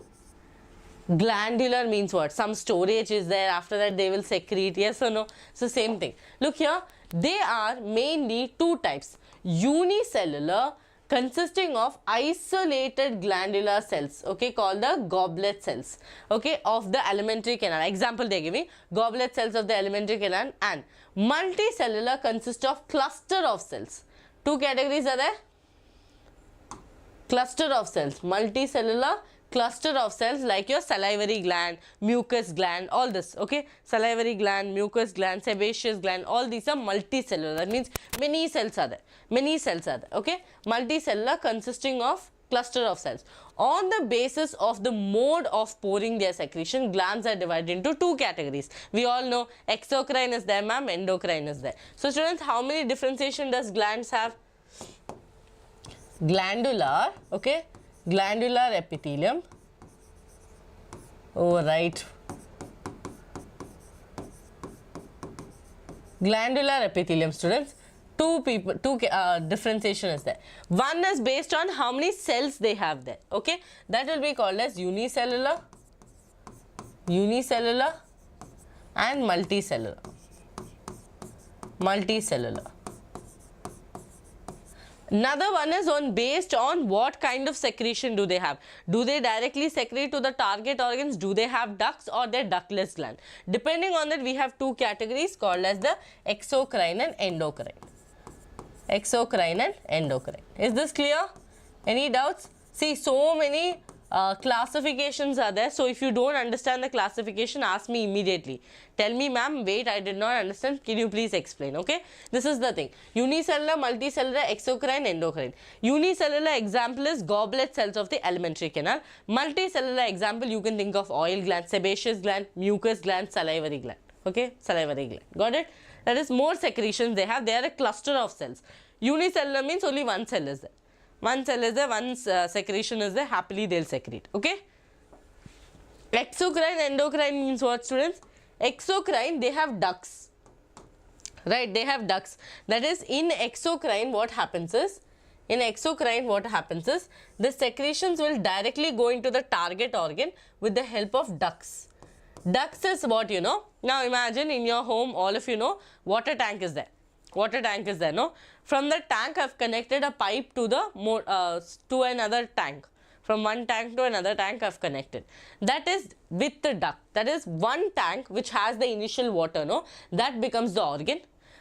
Speaker 1: Glandular means what? Some storage is there. After that, they will secrete. Yes or no? So, same thing. Look here. They are mainly two types. Unicellular, consisting of isolated glandular cells, okay, called the goblet cells, okay, of the alimentary canal. Example they are giving, goblet cells of the alimentary canal. And multicellular consists of cluster of cells. Two categories are there. Cluster of cells, multicellular cluster of cells like your salivary gland, mucus gland, all this, okay? Salivary gland, mucus gland, sebaceous gland, all these are multicellular. That means many cells are there. Many cells are there, okay? Multicellular consisting of cluster of cells. On the basis of the mode of pouring their secretion, glands are divided into two categories. We all know exocrine is there, ma'am, endocrine is there. So, students, how many differentiation does glands have? Glandular, okay? Glandular epithelium. Oh, right. Glandular epithelium, students. Two differentiation is there. One is based on how many cells they have there, okay? That will be called as unicellular and multicellular. Another one is based on what kind of secretion do they have. Do they directly secrete to the target organs? Do they have ducts or they're ductless gland? Depending on that, we have two categories called as the exocrine and endocrine. Exocrine and endocrine. Is this clear? Any doubts? See, so many classifications are there. So if you don't understand the classification, ask me immediately. Tell me, ma'am, wait, I did not understand. Can you please explain? Okay. This is the thing. Unicellular, multicellular, exocrine, endocrine. Unicellular example is goblet cells of the alimentary canal. Multicellular example, you can think of oil gland, sebaceous gland, mucus gland, salivary gland. Okay. Salivary gland. Got it? That is more secretions they have. They are a cluster of cells. Unicellular means only one cell is there. One cell is there, one secretion is there, happily they will secrete. Okay. Exocrine, endocrine means what, students? Exocrine, they have ducts. Right, they have ducts. That is, in exocrine, what happens is, the secretions will directly go into the target organ with the help of ducts. Ducts is what you know. Now imagine in your home, all of you know, water tank is there. Water tank is there, no? From the tank, I have connected a pipe to the to another tank. From one tank to another tank, I have connected. That is with the duct. That is one tank which has the initial water, no? That becomes the organ.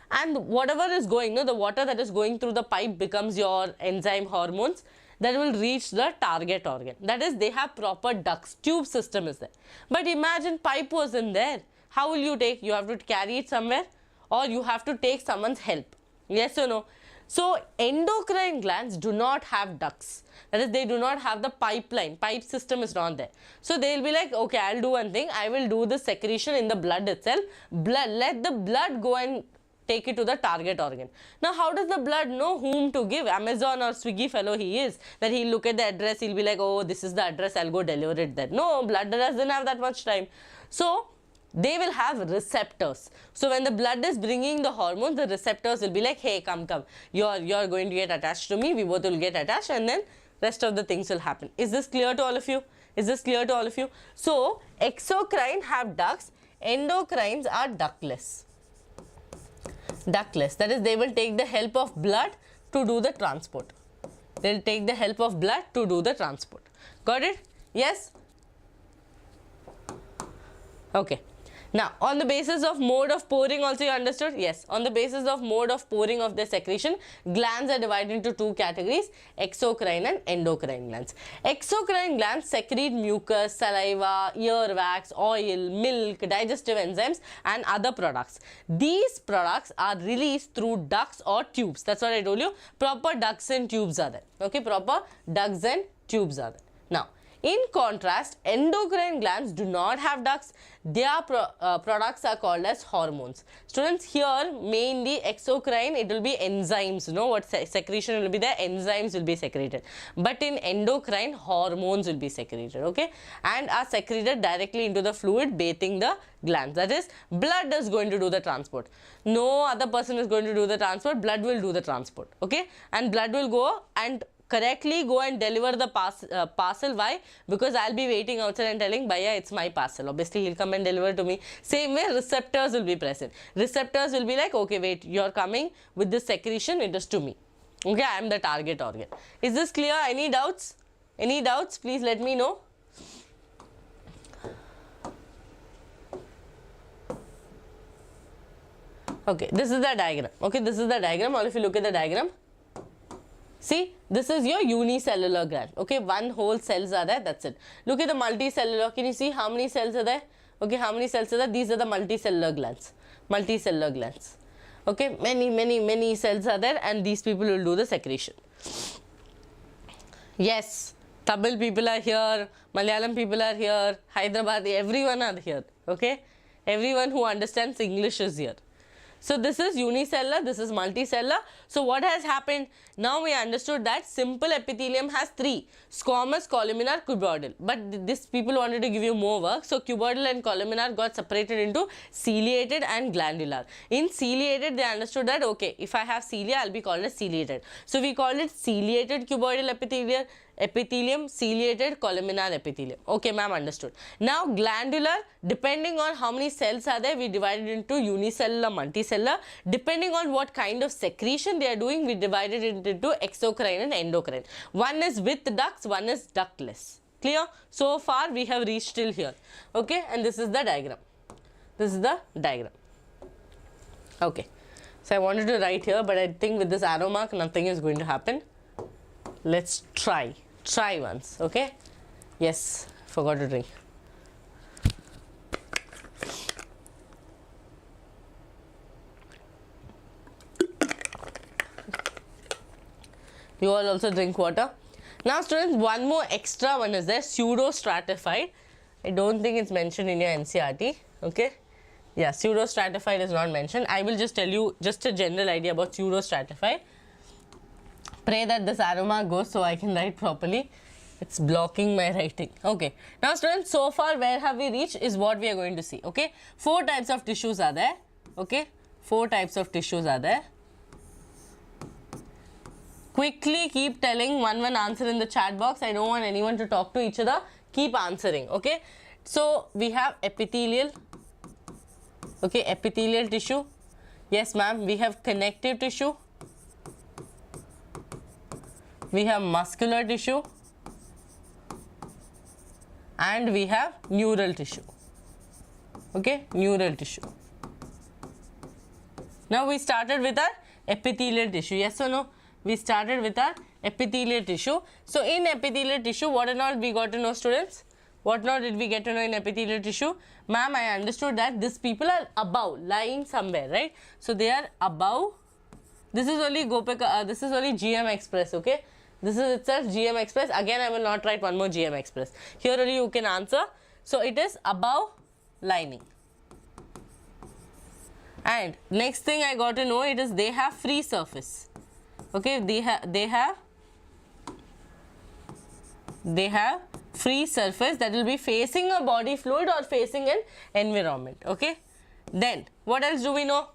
Speaker 1: And whatever is going, no? The water that is going through the pipe becomes your enzyme hormones that will reach the target organ. That is, they have proper ducts. Tube system is there. But imagine pipe wasn't there. How will you take? You have to carry it somewhere, or you have to take someone's help. Yes or no? So, endocrine glands do not have ducts. That is, they do not have the pipeline. Pipe system is not there. So, they will be like, okay, I will do one thing. I will do the secretion in the blood itself. Let the blood go and take it to the target organ. Now, how does the blood know whom to give? Amazon or Swiggy fellow he is. That he'll look at the address, he'll be like, oh, this is the address, I'll go deliver it there. No, blood doesn't have that much time. So, they will have receptors. So when the blood is bringing the hormones, the receptors will be like, hey, come, you're going to get attached to me, we both will get attached, and then rest of the things will happen. Is this clear to all of you? Is this clear to all of you? So exocrine have ducts, endocrines are ductless. Ductless, that is, they will take the help of blood to do the transport. They will take the help of blood to do the transport. Got it? Yes? Okay. Now, on the basis of mode of pouring also you understood? Yes. On the basis of mode of pouring of the secretion, glands are divided into two categories, exocrine and endocrine glands. Exocrine glands secrete mucus, saliva, earwax, oil, milk, digestive enzymes and other products. These products are released through ducts or tubes. That's what I told you. Proper ducts and tubes are there. Okay, proper ducts and tubes are there. Now, in contrast, endocrine glands do not have ducts. Their products are called as hormones. Students, here mainly exocrine, it will be enzymes. You know what secretion will be there? Enzymes will be secreted. But in endocrine, hormones will be secreted. Okay, and are secreted directly into the fluid bathing the glands. That is, blood is going to do the transport. No other person is going to do the transport. Blood will do the transport. Okay, and blood will go and correctly go and deliver the parcel. Why? Because I'll be waiting outside and telling, Bhaiya, it's my parcel. Obviously, he'll come and deliver to me. Same way, receptors will be present. Receptors will be like, okay, wait, you're coming with this secretion, it is to me. Okay, I am the target organ. Is this clear? Any doubts? Any doubts? Please let me know. Okay, this is the diagram. Okay, this is the diagram. All of you look at the diagram. See, this is your unicellular gland. Okay, one whole cells are there, that's it. Look at the multicellular. Can you see how many cells are there? Okay, how many cells are there? These are the multicellular glands. Multicellular glands. Okay, many cells are there, and these people will do the secretion. Yes, Tamil people are here, Malayalam people are here, Hyderabadi, everyone are here. Okay, everyone who understands English is here. So this is unicellular, this is multicellular. So what has happened? Now we understood that simple epithelium has three: squamous, columnar, cuboidal. But this people wanted to give you more work. So cuboidal and columnar got separated into ciliated and glandular. In ciliated, they understood that, okay, if I have cilia, I'll be called as ciliated. So we called it ciliated cuboidal epithelium. epithelium, ciliated, columnar epithelium. Okay, ma'am, understood. Now, glandular, depending on how many cells are there, we divide it into unicellular, multicellular. Depending on what kind of secretion they are doing, we divide it into exocrine and endocrine. One is with ducts, one is ductless. Clear? So far, we have reached till here. Okay, and this is the diagram. This is the diagram. Okay. So I wanted to write here, but I think with this arrow mark, nothing is going to happen. Let's try once. Okay. Yes, forgot to drink. You all also drink water. Now students, one more extra one is there, pseudo stratified. I don't think it's mentioned in your NCERT. Okay. Yeah, pseudo stratified is not mentioned. I will just tell you just a general idea about pseudo stratified. Pray that this arrow mark goes so I can write properly. It's blocking my writing. Okay. Now students, so far where have we reached is what we are going to see. Okay. 4 types of tissues are there. Okay. 4 types of tissues are there. Quickly keep telling one answer in the chat box. I don't want anyone to talk to each other. Keep answering. Okay. So we have epithelial. Okay, epithelial tissue. Yes, ma'am. We have connective tissue. We have muscular tissue. And we have neural tissue. Okay, neural tissue. Now we started with our epithelial tissue. Yes or no? We started with our epithelial tissue. So in epithelial tissue, what and all we got to know, students? What not did we get to know in epithelial tissue? Ma'am, I understood that these people are above, lying somewhere, right? So they are above. This is only Gopika, this is only GM Express, okay? This is itself GM Express. Again, I will not write one more GM Express. Here only you can answer. So it is above lining. And next thing I got to know, it is they have free surface. Okay, they have free surface that will be facing a body fluid or facing an environment. Okay, then what else do we know?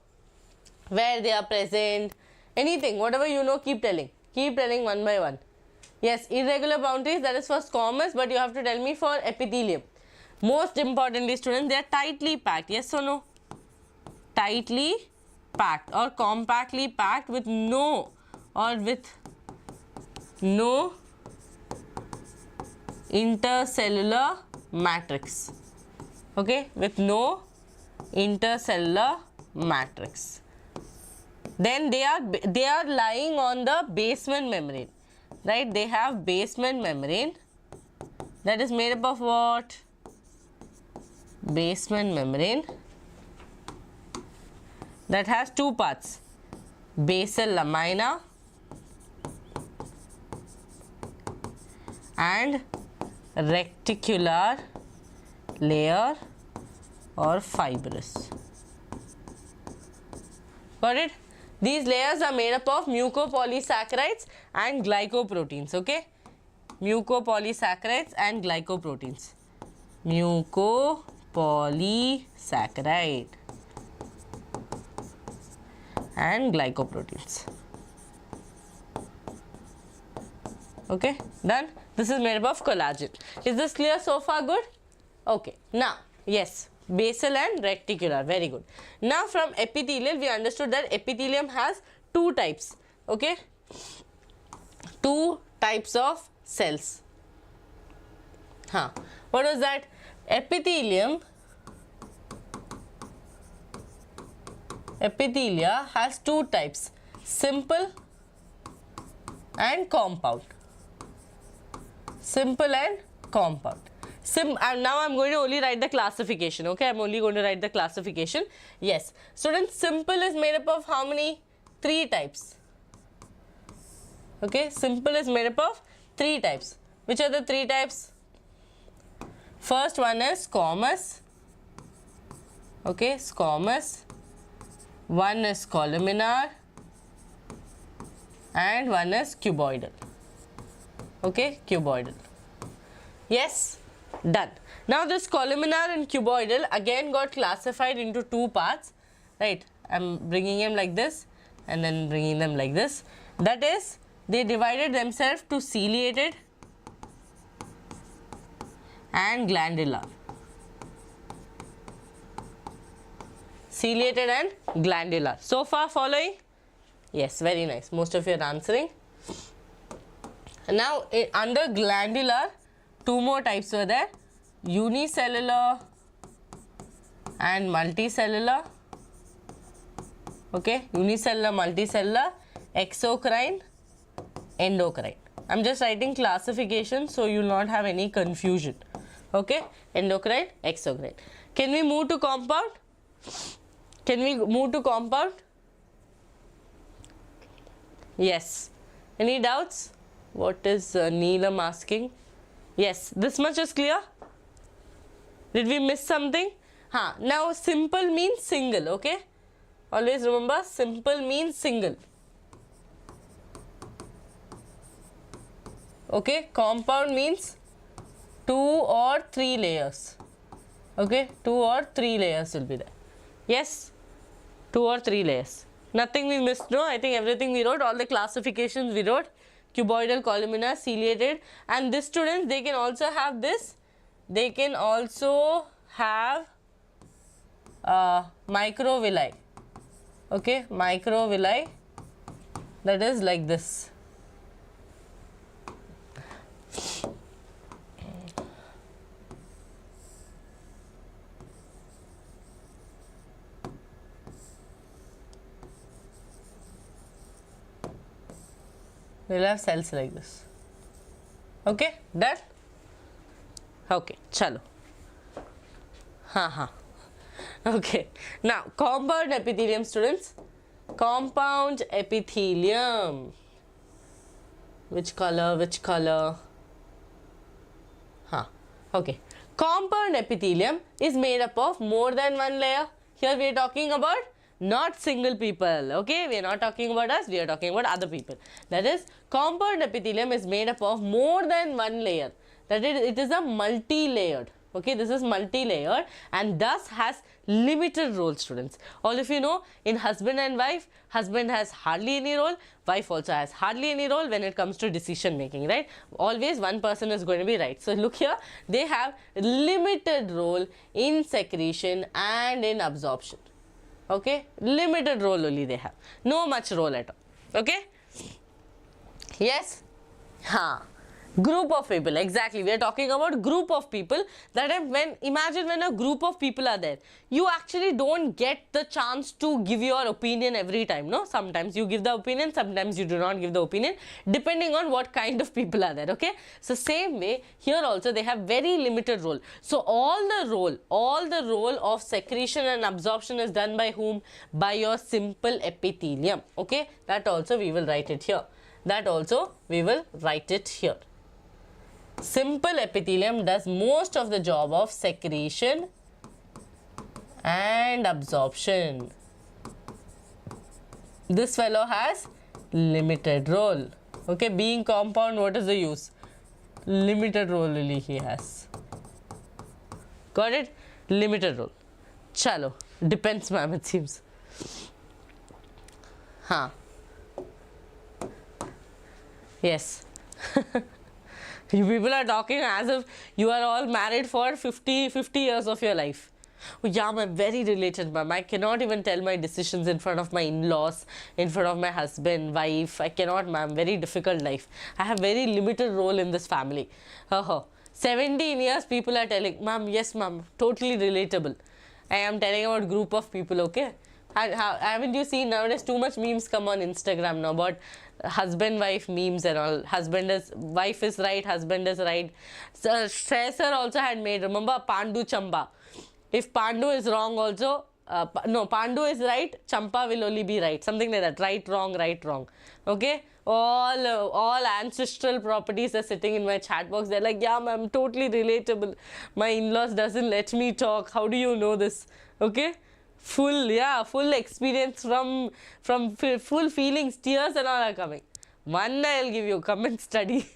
Speaker 1: Where they are present, anything, whatever you know, keep telling one by one. Yes, irregular boundaries, that is for squamous, but you have to tell me for epithelium. Most importantly, students, they are tightly packed. Yes or no? Tightly packed or compactly packed with no intercellular matrix. Okay, with no intercellular matrix. Then they are lying on the basement membrane, right? They have basement membrane that is made up of what? Basement membrane that has 2 parts, basal lamina and reticular layer or fibrous. Got it? These layers are made up of mucopolysaccharides and glycoproteins. Okay, mucopolysaccharides and glycoproteins. Mucopolysaccharide and glycoproteins. Okay, done. This is made up of collagen. Is this clear so far? Good. Okay, now yes, basal and reticular, very good. Now from epithelial we understood that epithelium has 2 types. Okay, 2 types of cells. What was that? Epithelia has 2 types, simple and compound. Simple and compound. And now I am going to only write the classification. Okay, I am only going to write the classification. Yes, students, simple is made up of how many? 3 types. Okay, simple is made up of 3 types. Which are the 3 types? First one is squamous. Okay, squamous. One is columnar and one is cuboidal. Okay, cuboidal. Yes, done. Now this columnar and cuboidal again got classified into 2 parts, right? I am bringing them like this and then bringing them like this. That is, they divided themselves to ciliated and glandular. Ciliated and glandular. So far following? Yes, very nice. Most of you are answering. Now, under glandular, two more types were there. Unicellular and multicellular. Okay, unicellular, multicellular, exocrine, endocrine. I'm just writing classification so you will not have any confusion. Okay, endocrine, exocrine. Can we move to compound? Can we move to compound? Yes. Any doubts? What is Neelam asking? Yes, this much is clear. Did we miss something? Now simple means single, okay? Always remember, simple means single. Okay, compound means 2 or 3 layers. Okay, 2 or 3 layers will be there. Yes, 2 or 3 layers. Nothing we missed, no? I think everything we wrote, all the classifications we wrote. Cuboidal, columnar, ciliated, and this students, they can also have this. They can also have microvilli. Okay, microvilli, that is like this. We'll have cells like this. Okay, done? Okay, chalo. Okay, now compound epithelium, students. Compound epithelium. Which color? Which color? Okay. Compound epithelium is made up of more than one layer. Here we are talking about not single people. Okay, we are not talking about us, we are talking about other people. That is, compound epithelium is made up of more than one layer. That is, it is a multi-layered. Okay, this is multi-layered and thus has limited role, students. All of you know, in husband and wife, husband has hardly any role, wife also has hardly any role when it comes to decision making, right? Always one person is going to be right. So look here, they have limited role in secretion and in absorption. Okay, limited role only they have, no much role at all. Okay, yes, group of people, exactly, we are talking about group of people. That is, imagine when a group of people are there, you actually don't get the chance to give your opinion every time, no? Sometimes you give the opinion, sometimes you do not give the opinion, depending on what kind of people are there. Okay, so same way here also they have very limited role. So all the role of secretion and absorption is done by whom? By your simple epithelium. Okay, that also we will write it here. That also we will write it here. Simple epithelium does most of the job of secretion and absorption. This fellow has limited role. Okay, being compound, what is the use? Limited role only he has. Got it? Limited role. Chalo, depends, ma'am, it seems. Yes. You people are talking as if you are all married for 50 years of your life. Oh, yeah, I'm very related, ma'am. I cannot even tell my decisions in front of my in-laws, in front of my husband, wife. I cannot, ma'am. Very difficult life. I have very limited role in this family. 17 years people are telling, ma'am, yes, ma'am, totally relatable. I am telling about group of people, okay? Haven't you seen nowadays too much memes come on Instagram now about husband-wife memes and all. Wife is right, husband is right. So, Sir also had made, remember, Pandu Chamba. If Pandu is wrong also, no, Pandu is right, Champa will only be right. Something like that. Right, wrong. Okay? All ancestral properties are sitting in my chat box. They're like, yeah, ma'am, totally relatable. My in-laws doesn't let me talk. How do you know this? Okay? Full experience from full feelings, tears and all are coming. One day I'll give you, come and study.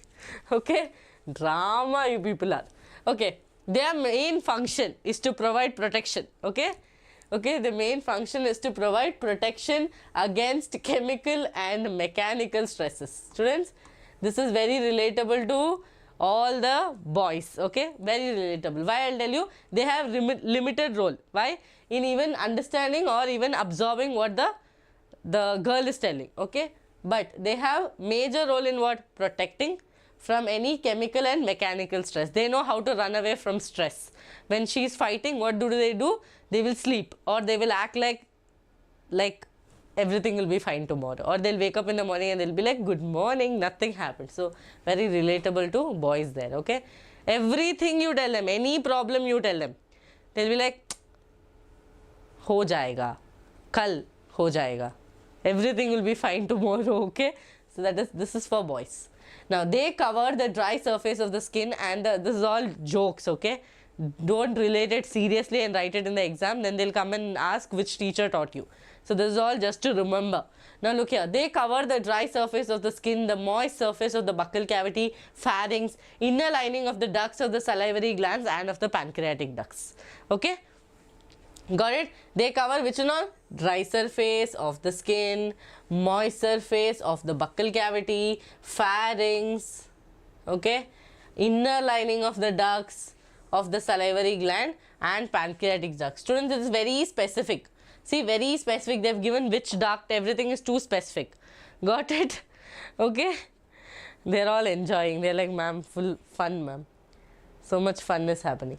Speaker 1: Okay? Drama you people are. Okay? Their main function is to provide protection. Okay? Okay, the main function is to provide protection against chemical and mechanical stresses. Students, this is very relatable to all the boys. Okay, very relatable. Why? I'll tell you, they have limited role. Why? In even understanding or even absorbing what the girl is telling. Okay, but they have major role in what? Protecting from any chemical and mechanical stress. They know how to run away from stress. When she is fighting, what do? They will sleep, or they will act like everything will be fine tomorrow, or they'll wake up in the morning and they'll be like, good morning, nothing happened. So very relatable to boys there. Okay, everything you tell them, any problem you tell them, they'll be like, ho jayega, kal ho jayega, everything will be fine tomorrow. Okay, so this is for boys. Now they cover the dry surface of the skin, and this is all jokes. Okay, don't relate it seriously and write it in the exam, then they'll come and ask which teacher taught you. So this is all just to remember. Now look here, they cover the dry surface of the skin, the moist surface of the buccal cavity, pharynx, inner lining of the ducts of the salivary glands and of the pancreatic ducts. Okay, got it? They cover which and all? Dry surface of the skin, moist surface of the buccal cavity, pharynx, okay, inner lining of the ducts of the salivary gland and pancreatic duct. Students, it is very specific. See, very specific. They have given which duct, everything is too specific. Got it? Okay. They are all enjoying. They are like, ma'am, full fun, ma'am. So much fun is happening.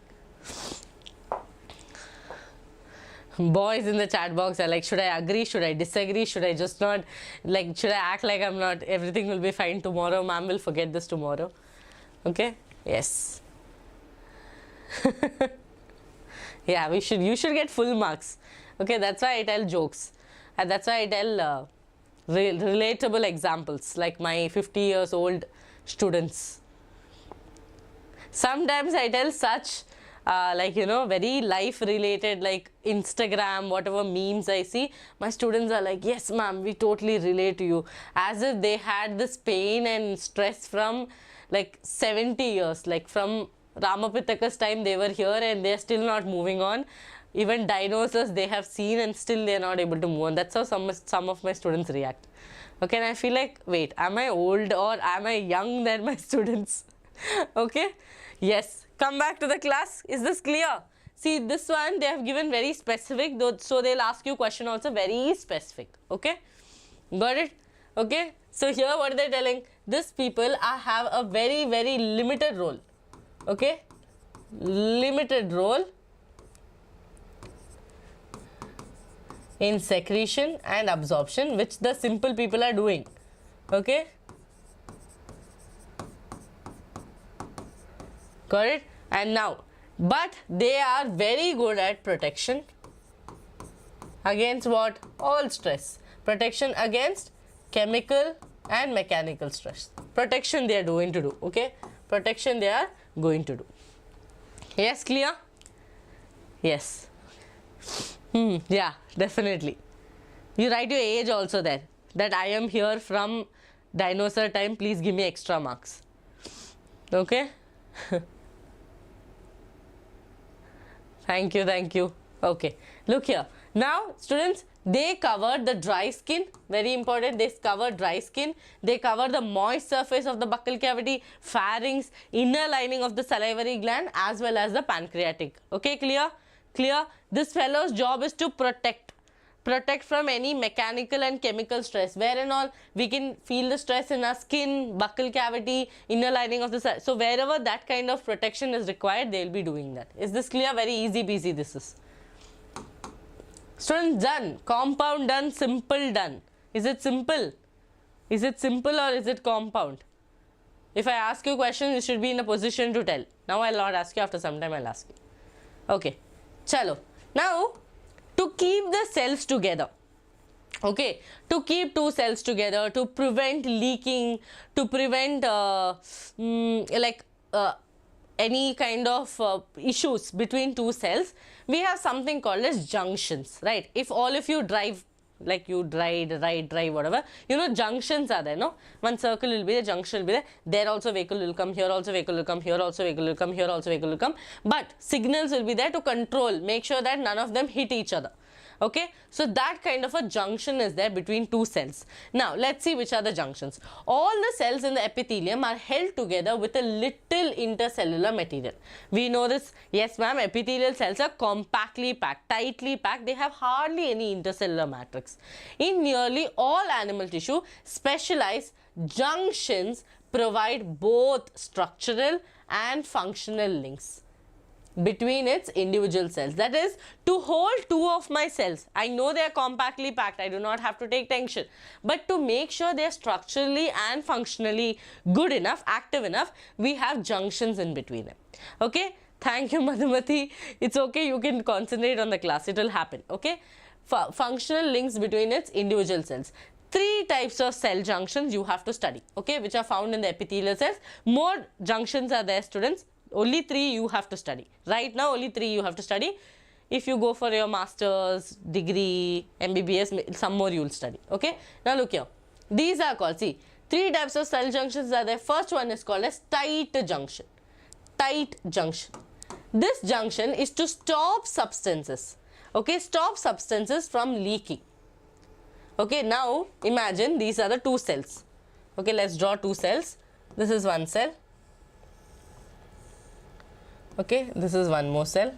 Speaker 1: Boys in the chat box are like, should I agree? Should I disagree? Should I just not? Like, should I act like I'm not? Everything will be fine tomorrow. Ma'am will forget this tomorrow. Okay? Yes. Yeah, you should get full marks. Okay, that's why I tell jokes, and that's why I tell relatable examples, like my 50 years old students. Sometimes I tell such like, you know, very life related, like Instagram, whatever memes I see, my students are like, yes ma'am, we totally relate to you, as if they had this pain and stress from like 70 years, like from Ramapithaka's time they were here and they are still not moving on. Even dinosaurs they have seen and still they are not able to move on. That's how some of my students react. Okay, and I feel like, wait, am I old or am I young than my students? Okay, yes, come back to the class. Is this clear? See, this one they have given very specific, so they'll ask you question also very specific. Okay, got it? Okay, so here what are they telling? These people have a very, very limited role. Okay, limited role in secretion and absorption, which the simple people are doing. Okay, got it? And now, but they are very good at protection against what? All stress. Protection against chemical and mechanical stress. Protection they are going to do. Okay, protection they are going to do. Yes, clear? Yes. Yeah, definitely. You write your age also there, that I am here from dinosaur time, please give me extra marks. Okay. Thank you, thank you. Okay, look here. Now students, they cover the dry skin, very important, they cover dry skin, they cover the moist surface of the buccal cavity, pharynx, inner lining of the salivary gland as well as the pancreatic. Okay, clear? Clear? This fellow's job is to protect from any mechanical and chemical stress, where and all we can feel the stress in our skin, buccal cavity, inner lining of the cell. So wherever that kind of protection is required, they will be doing that. Is this clear? Very easy peasy this is. Students, done. Compound done, simple done. Is it simple? Is it simple or is it compound? If I ask you questions, you should be in a position to tell. Now I will not ask you, after some time I will ask you. Okay, chalo. Now, to keep the cells together, okay, to keep two cells together, to prevent leaking, to prevent any kind of issues between two cells, we have something called as junctions, right? If all of you drive, like you drive, whatever, you know, junctions are there, no? One circle will be there, junction will be there, there also vehicle will come, here also vehicle will come, here also vehicle will come, here also vehicle will come, but signals will be there to control, make sure that none of them hit each other. Okay, so that kind of a junction is there between two cells. Now let's see which are the junctions. All the cells in the epithelium are held together with a little intercellular material. We know this. Yes ma'am, epithelial cells are compactly packed, tightly packed. They have hardly any intercellular matrix. In nearly all animal tissue, specialized junctions provide both structural and functional links between its individual cells. That is, to hold two of my cells, I know they are compactly packed, I do not have to take tension, but to make sure they are structurally and functionally good enough, active enough, we have junctions in between them. Okay, thank you Madhumati. It's okay, you can concentrate on the class, it will happen. Okay, functional links between its individual cells. Three types of cell junctions you have to study, okay, which are found in the epithelial cells. More junctions are there, students. Only three you have to study. Right now, only three you have to study. If you go for your master's degree, MBBS, some more you will study. Okay. Now look here. These are called, see, three types of cell junctions are there. First one is called as tight junction. Tight junction. This junction is to stop substances. Okay. Stop substances from leaking. Okay. Now imagine these are the two cells. Okay. Let's draw two cells. This is one cell. Okay, this is one more cell.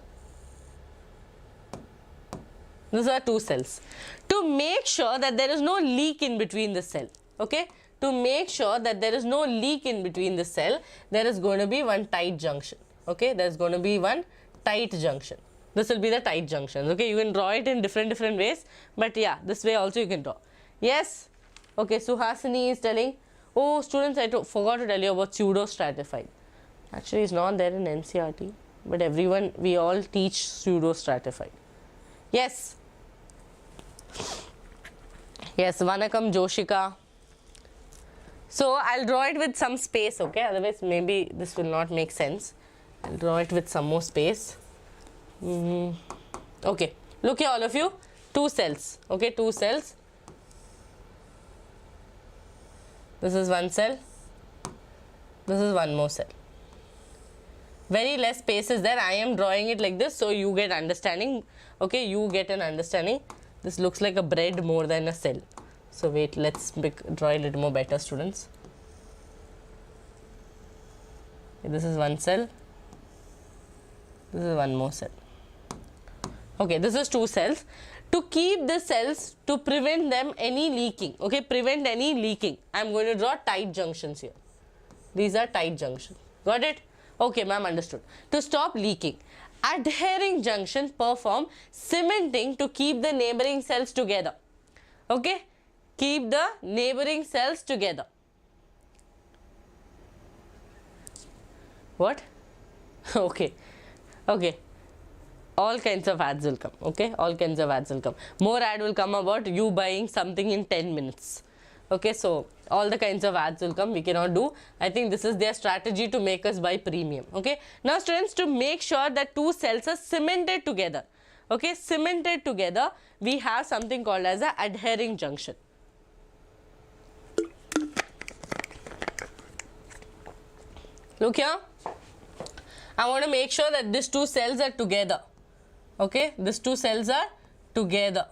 Speaker 1: These are two cells. To make sure that there is no leak in between the cell, okay, to make sure that there is no leak in between the cell, there is going to be one tight junction. Okay, there is going to be one tight junction. This will be the tight junction. Okay, you can draw it in different ways, but yeah, this way also you can draw. Yes. Okay, Suhasini is telling, oh students, I forgot to tell you about pseudo stratified. Actually, it's not there in NCERT, but everyone, we all teach pseudo-stratified. Yes. Yes, Vanakam Joshika. So, I'll draw it with some space, okay? Otherwise, maybe this will not make sense. I'll draw it with some more space. Okay. Look here, all of you. Two cells. Okay, two cells. This is one cell. This is one more cell. Very less space is there. I am drawing it like this so you get understanding. Okay, you get an understanding. This looks like a bread more than a cell. So wait, let's draw a little more better, students. Okay, this is one cell. This is one more cell. Okay, this is two cells. To keep the cells, to prevent them any leaking. Okay, prevent any leaking. I am going to draw tight junctions here. These are tight junctions. Got it? Okay, ma'am, understood. To stop leaking, adhering junctions perform cementing to keep the neighboring cells together. Okay, keep the neighboring cells together. What? Okay, okay. All kinds of ads will come. Okay, all kinds of ads will come. More ad will come about you buying something in 10 minutes. Okay, so all the kinds of ads will come. We cannot do. I think this is their strategy to make us buy premium. Okay. Now students, to make sure that two cells are cemented together. Okay, cemented together, we have something called as a adhering junction. Look here. I want to make sure that these two cells are together. Okay, these two cells are together.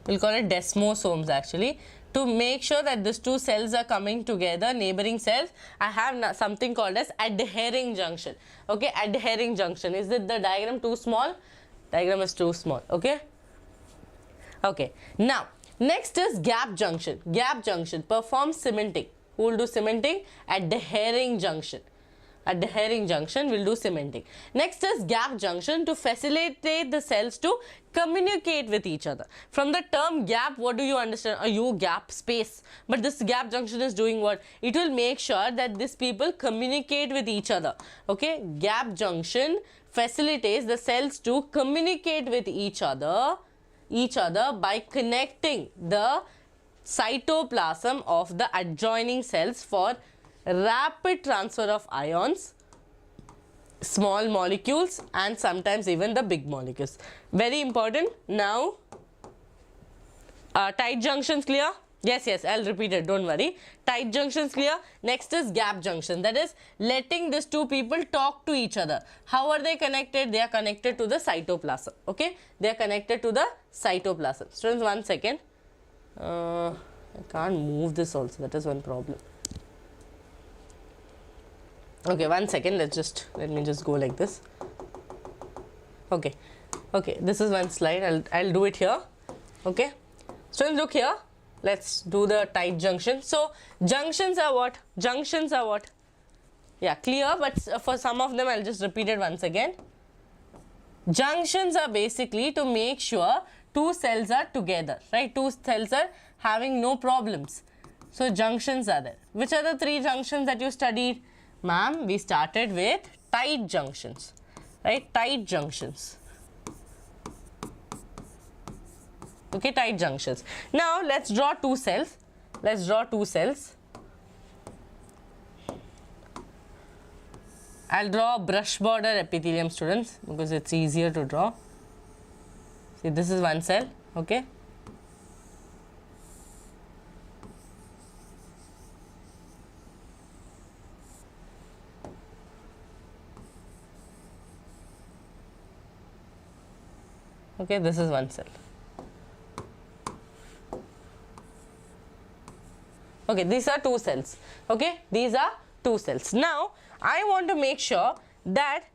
Speaker 1: We'll call it desmosomes actually. To make sure that these two cells are coming together, neighboring cells, I have something called as adhering junction. Okay, adhering junction. Is it the diagram too small? Diagram is too small. Okay. Okay. Now, next is gap junction. Gap junction performs cementing. Who will do cementing? Adhering junction. Adhering junction will do cementing. Next is gap junction to facilitate the cells to communicate with each other. From the term gap, what do you understand? You gap space. But this gap junction is doing what? It will make sure that these people communicate with each other. Okay, gap junction facilitates the cells to communicate with each other by connecting the cytoplasm of the adjoining cells for rapid transfer of ions, small molecules, and sometimes even the big molecules. Very important. Now, tight junctions clear? Yes, yes, I'll repeat it, don't worry. Tight junctions clear. Next is gap junction. That is letting these two people talk to each other. How are they connected? They are connected to the cytoplasm. Okay, they are connected to the cytoplasm. Students, 1 second. I can't move this also. That is one problem. Okay, 1 second. Let me just go like this. Okay, okay. This is one slide. I'll do it here. Okay, students, look here. Let's do the tight junction. So junctions are what? Junctions are what? Yeah, clear, but for some of them I'll just repeat it once again. Junctions are basically to make sure two cells are together, right? Two cells are having no problems. So junctions are there. Which are the three junctions that you studied? Ma'am, we started with tight junctions, right? Tight junctions. Okay, tight junctions. Now let's draw two cells. Let's draw two cells. I'll draw a brush border epithelium, students, because it's easier to draw. See, this is one cell. Okay. Okay, this is one cell. Okay, these are two cells. Okay, these are two cells. Now, I want to make sure that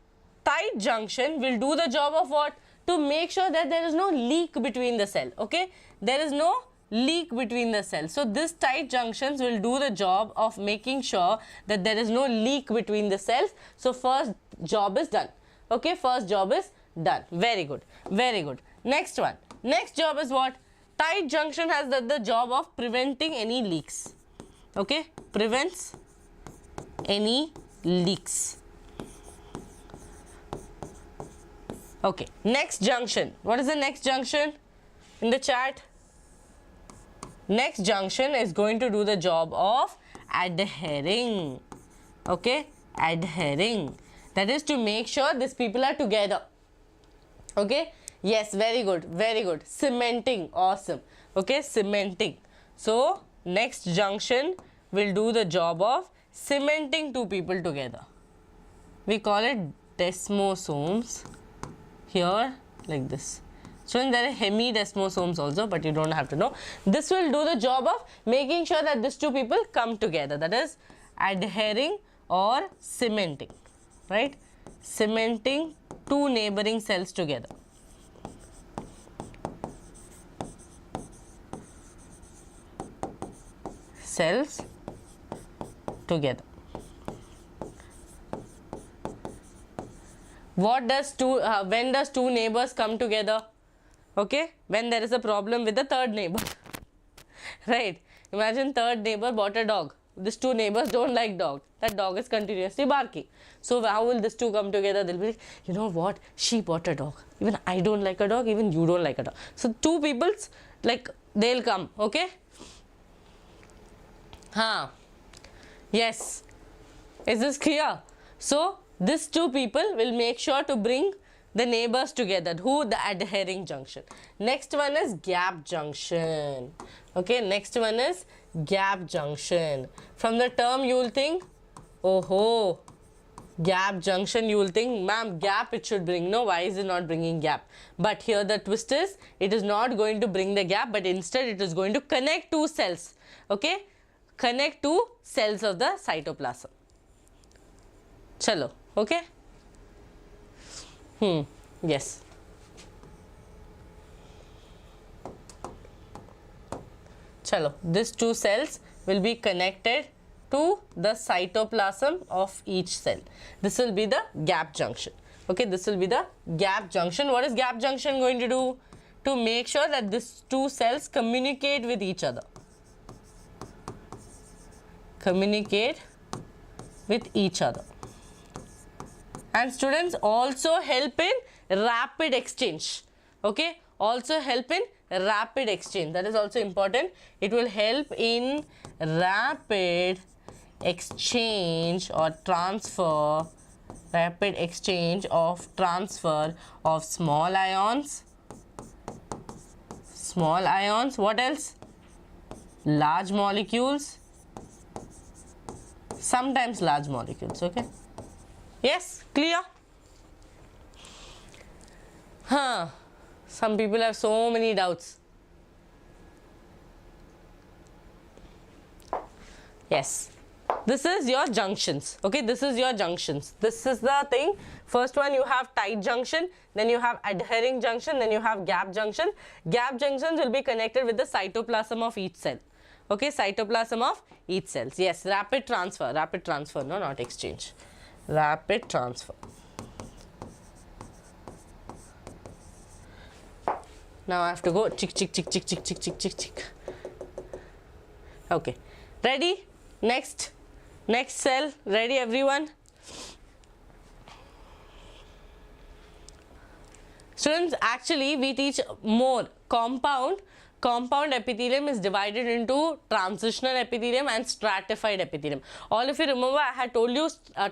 Speaker 1: tight junction will do the job of what? To make sure that there is no leak between the cell. Okay, there is no leak between the cells. So, this tight junctions will do the job of making sure that there is no leak between the cells. So, first job is done. Okay, first job is done. Very good. Very good. Next one. Next job is what? Tight junction has the job of preventing any leaks. Okay, prevents any leaks. Okay, next junction. What is the next junction in the chat? Next junction is going to do the job of adhering. Okay, adhering. That is to make sure these people are together. Okay, yes, very good, very good. Cementing, awesome. Okay, cementing. So, next junction will do the job of cementing two people together. We call it desmosomes here, like this. So, there are hemidesmosomes also, but you don't have to know. This will do the job of making sure that these two people come together. That is adhering or cementing, right? Cementing two neighboring cells together. Cells together. What does when does two neighbors come together? Okay, when there is a problem with the third neighbor. Right, imagine third neighbor bought a dog. These two neighbors don't like dog. That dog is continuously barking. So how will these two come together? They'll be like, you know what, she bought a dog. Even I don't like a dog, even you don't like a dog. So two people's, like, they'll come. Okay. Yes, is this clear? So these two people will make sure to bring the neighbors together. Who? The adhering junction. Next one is gap junction. Okay, next one is gap junction. From the term you will think, oh ho, gap junction, you will think, ma'am, gap it should bring. No, why is it not bringing gap? But here the twist is, it is not going to bring the gap, but instead it is going to connect two cells. Okay, connect two cells of the cytoplasm. Chalo, okay? Yes. Chalo, these two cells will be connected to the cytoplasm of each cell. This will be the gap junction. Okay, this will be the gap junction. What is gap junction going to do? To make sure that these two cells communicate with each other. Communicate with each other. And students, also help in rapid exchange. Okay, also help in rapid exchange. That is also important. It will help in rapid exchange or transfer, rapid exchange of transfer of small ions. Small ions. What else? large molecules, sometimes large molecules. Okay, yes, clear? Some people have so many doubts. Yes, this is your junctions. Okay, this is your junctions. This is the thing. First one, you have tight junction, then you have adhering junction, then you have gap junction. Gap junctions will be connected with the cytoplasm of each cell. Okay, cytoplasm of each cells. Yes, rapid transfer, no, not exchange. Rapid transfer. Now I have to go chick. Okay, ready? Next cell, ready everyone? Students, actually we teach more compound epithelium is divided into transitional epithelium and stratified epithelium. All of you remember I had told you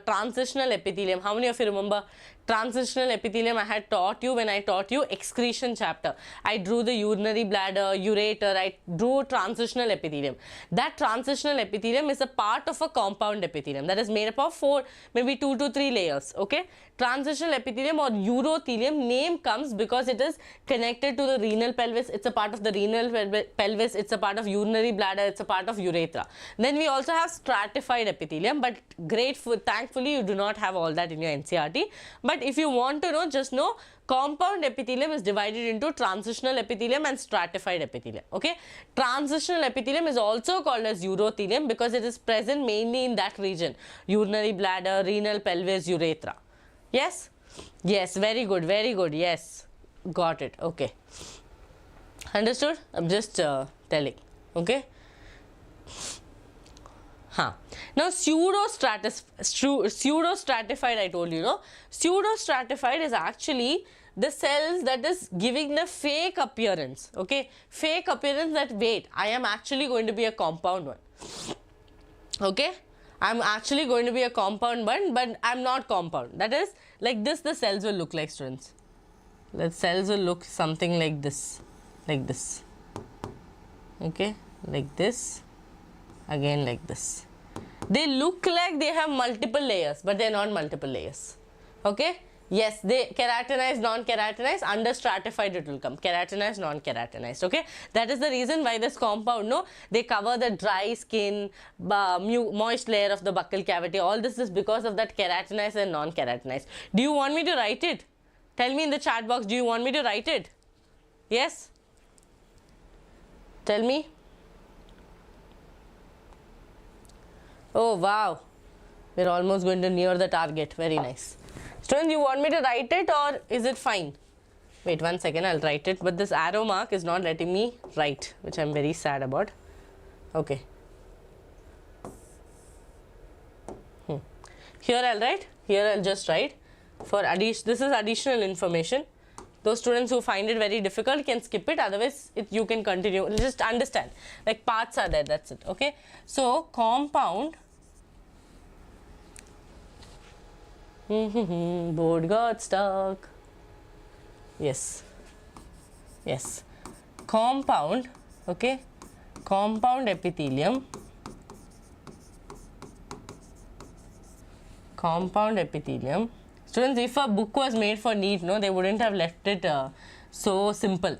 Speaker 1: transitional epithelium. How many of you remember transitional epithelium? I had taught you when I taught you excretion chapter. I drew the urinary bladder, ureter, I drew transitional epithelium. That transitional epithelium is a part of a compound epithelium that is made up of 4, maybe 2 to 3 layers. Okay, transitional epithelium or urothelium name comes because it is connected to the renal pelvis. It's a part of the renal pelvis, it's a part of urinary bladder, it's a part of urethra. Then we also have stratified epithelium, but thankfully you do not have all that in your NCERT. But if you want to know, just know compound epithelium is divided into transitional epithelium and stratified epithelium. Okay, transitional epithelium is also called as urothelium because it is present mainly in that region, urinary bladder, renal pelvis, urethra. Yes, yes, very good, yes, got it. Okay, understood? I'm just telling. Okay. Now pseudo-stratified, I told you, no? Pseudo-stratified is actually the cells that is giving the fake appearance. Okay, fake appearance that wait, I am actually going to be a compound one. Okay, I'm actually going to be a compound one, but I'm not compound. That is like this. The cells will look like, students. The cells will look something like this, Okay, like this. Again like this. They look like they have multiple layers, but they are not multiple layers. Okay, yes, they keratinized, non-keratinized, under stratified it will come, keratinized, non-keratinized. Okay, that is the reason why this compound, no, they cover the dry skin, moist layer of the buccal cavity. All this is because of that keratinized and non-keratinized. Do you want me to write it? Tell me in the chat box, do you want me to write it? Yes, tell me. Oh wow, we're almost going to near the target. Very nice. Students, you want me to write it or is it fine? Wait 1 second, I'll write it, but this arrow mark is not letting me write, which I'm very sad about. Okay. Here I'll write, here I'll just write. For this is additional information. Those students who find it very difficult can skip it, otherwise you can continue. Just understand, like parts are there, that's it. Okay, so compound board got stuck. Yes, compound. Okay, compound epithelium, Students, if a book was made for NEET, no, they wouldn't have left it so simple.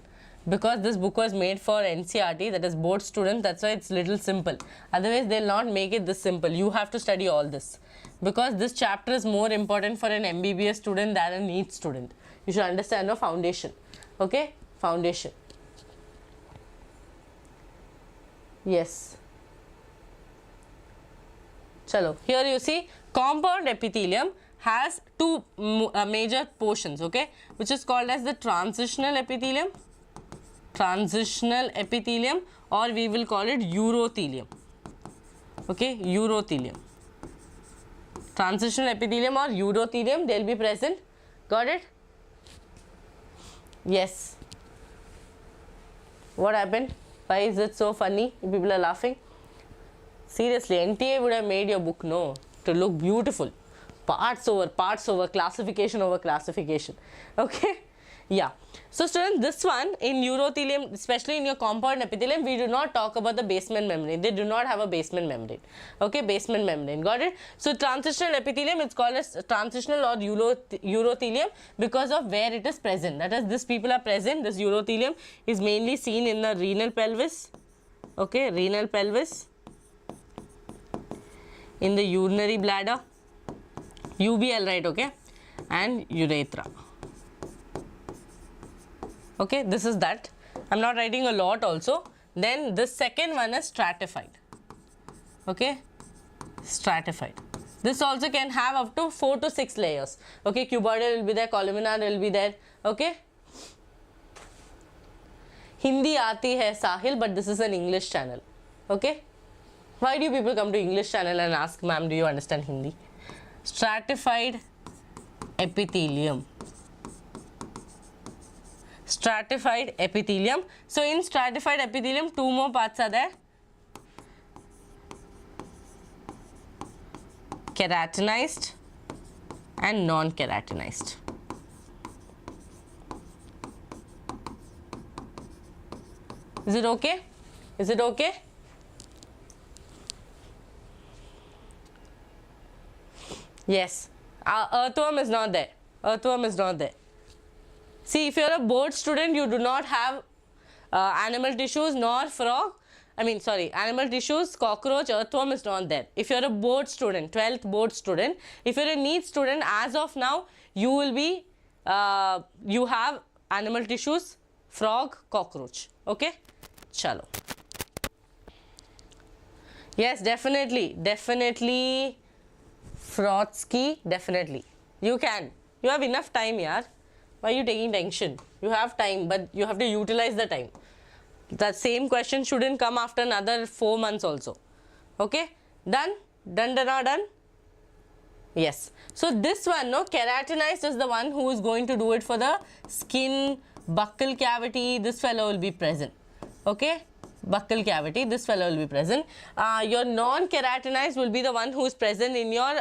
Speaker 1: Because this book was made for NCERT, that is board students, that's why it's little simple. Otherwise, they'll not make it this simple. You have to study all this. Because this chapter is more important for an MBBS student than a NEET student. You should understand the foundation. Okay? Foundation. Yes. Chalo. Here you see, compound epithelium has two major portions, okay, which is called as the transitional epithelium, or we will call it urothelium. Okay, urothelium. Transitional epithelium or urothelium, they will be present. Got it? Yes. What happened? Why is it so funny? People are laughing. Seriously, NTA would have made your book, no, to look beautiful. Parts over, classification over classification. Okay? Yeah. So students, this one in urothelium, especially in your compound epithelium, we do not talk about the basement membrane. They do not have a basement membrane. Okay, basement membrane. Got it? So transitional epithelium, it's called as transitional or urothelium because of where it is present. That is, these people are present. This urothelium is mainly seen in the renal pelvis. Okay, renal pelvis, in the urinary bladder, UBL, right? Okay, and urethra. Okay, this is that. I'm not writing a lot also. Then the second one is stratified. Okay, stratified. This also can have up to 4 to 6 layers. Okay, cuboidal will be there, columnar will be there. Okay. Hindi aati hai Sahil, but this is an English channel. Okay. Why do people come to English channel and ask, ma'am, do you understand Hindi? Stratified epithelium. Stratified epithelium. So in stratified epithelium, 2 more parts are there. Keratinized and non-keratinized. Is it okay? Is it okay? Yes. Earthworm is not there. Earthworm is not there. See, if you are a board student, you do not have animal tissues nor frog. Animal tissues, cockroach, earthworm is not there. If you are a board student, 12th board student, if you are a NEET student, as of now, you will be, you have animal tissues, frog, cockroach. Okay? Chalo. Yes, definitely. Definitely. Frotsky, definitely. You can. You have enough time, yaar. Why are you taking tension? You have time, but you have to utilize the time. The same question shouldn't come after another 4 months also. Okay? Done? Done, done? Yes. So this one, no, keratinized is the one who is going to do it for the skin, buccal cavity. This fellow will be present. Okay? Buccal cavity, this fellow will be present. Your non-keratinized will be the one who is present in your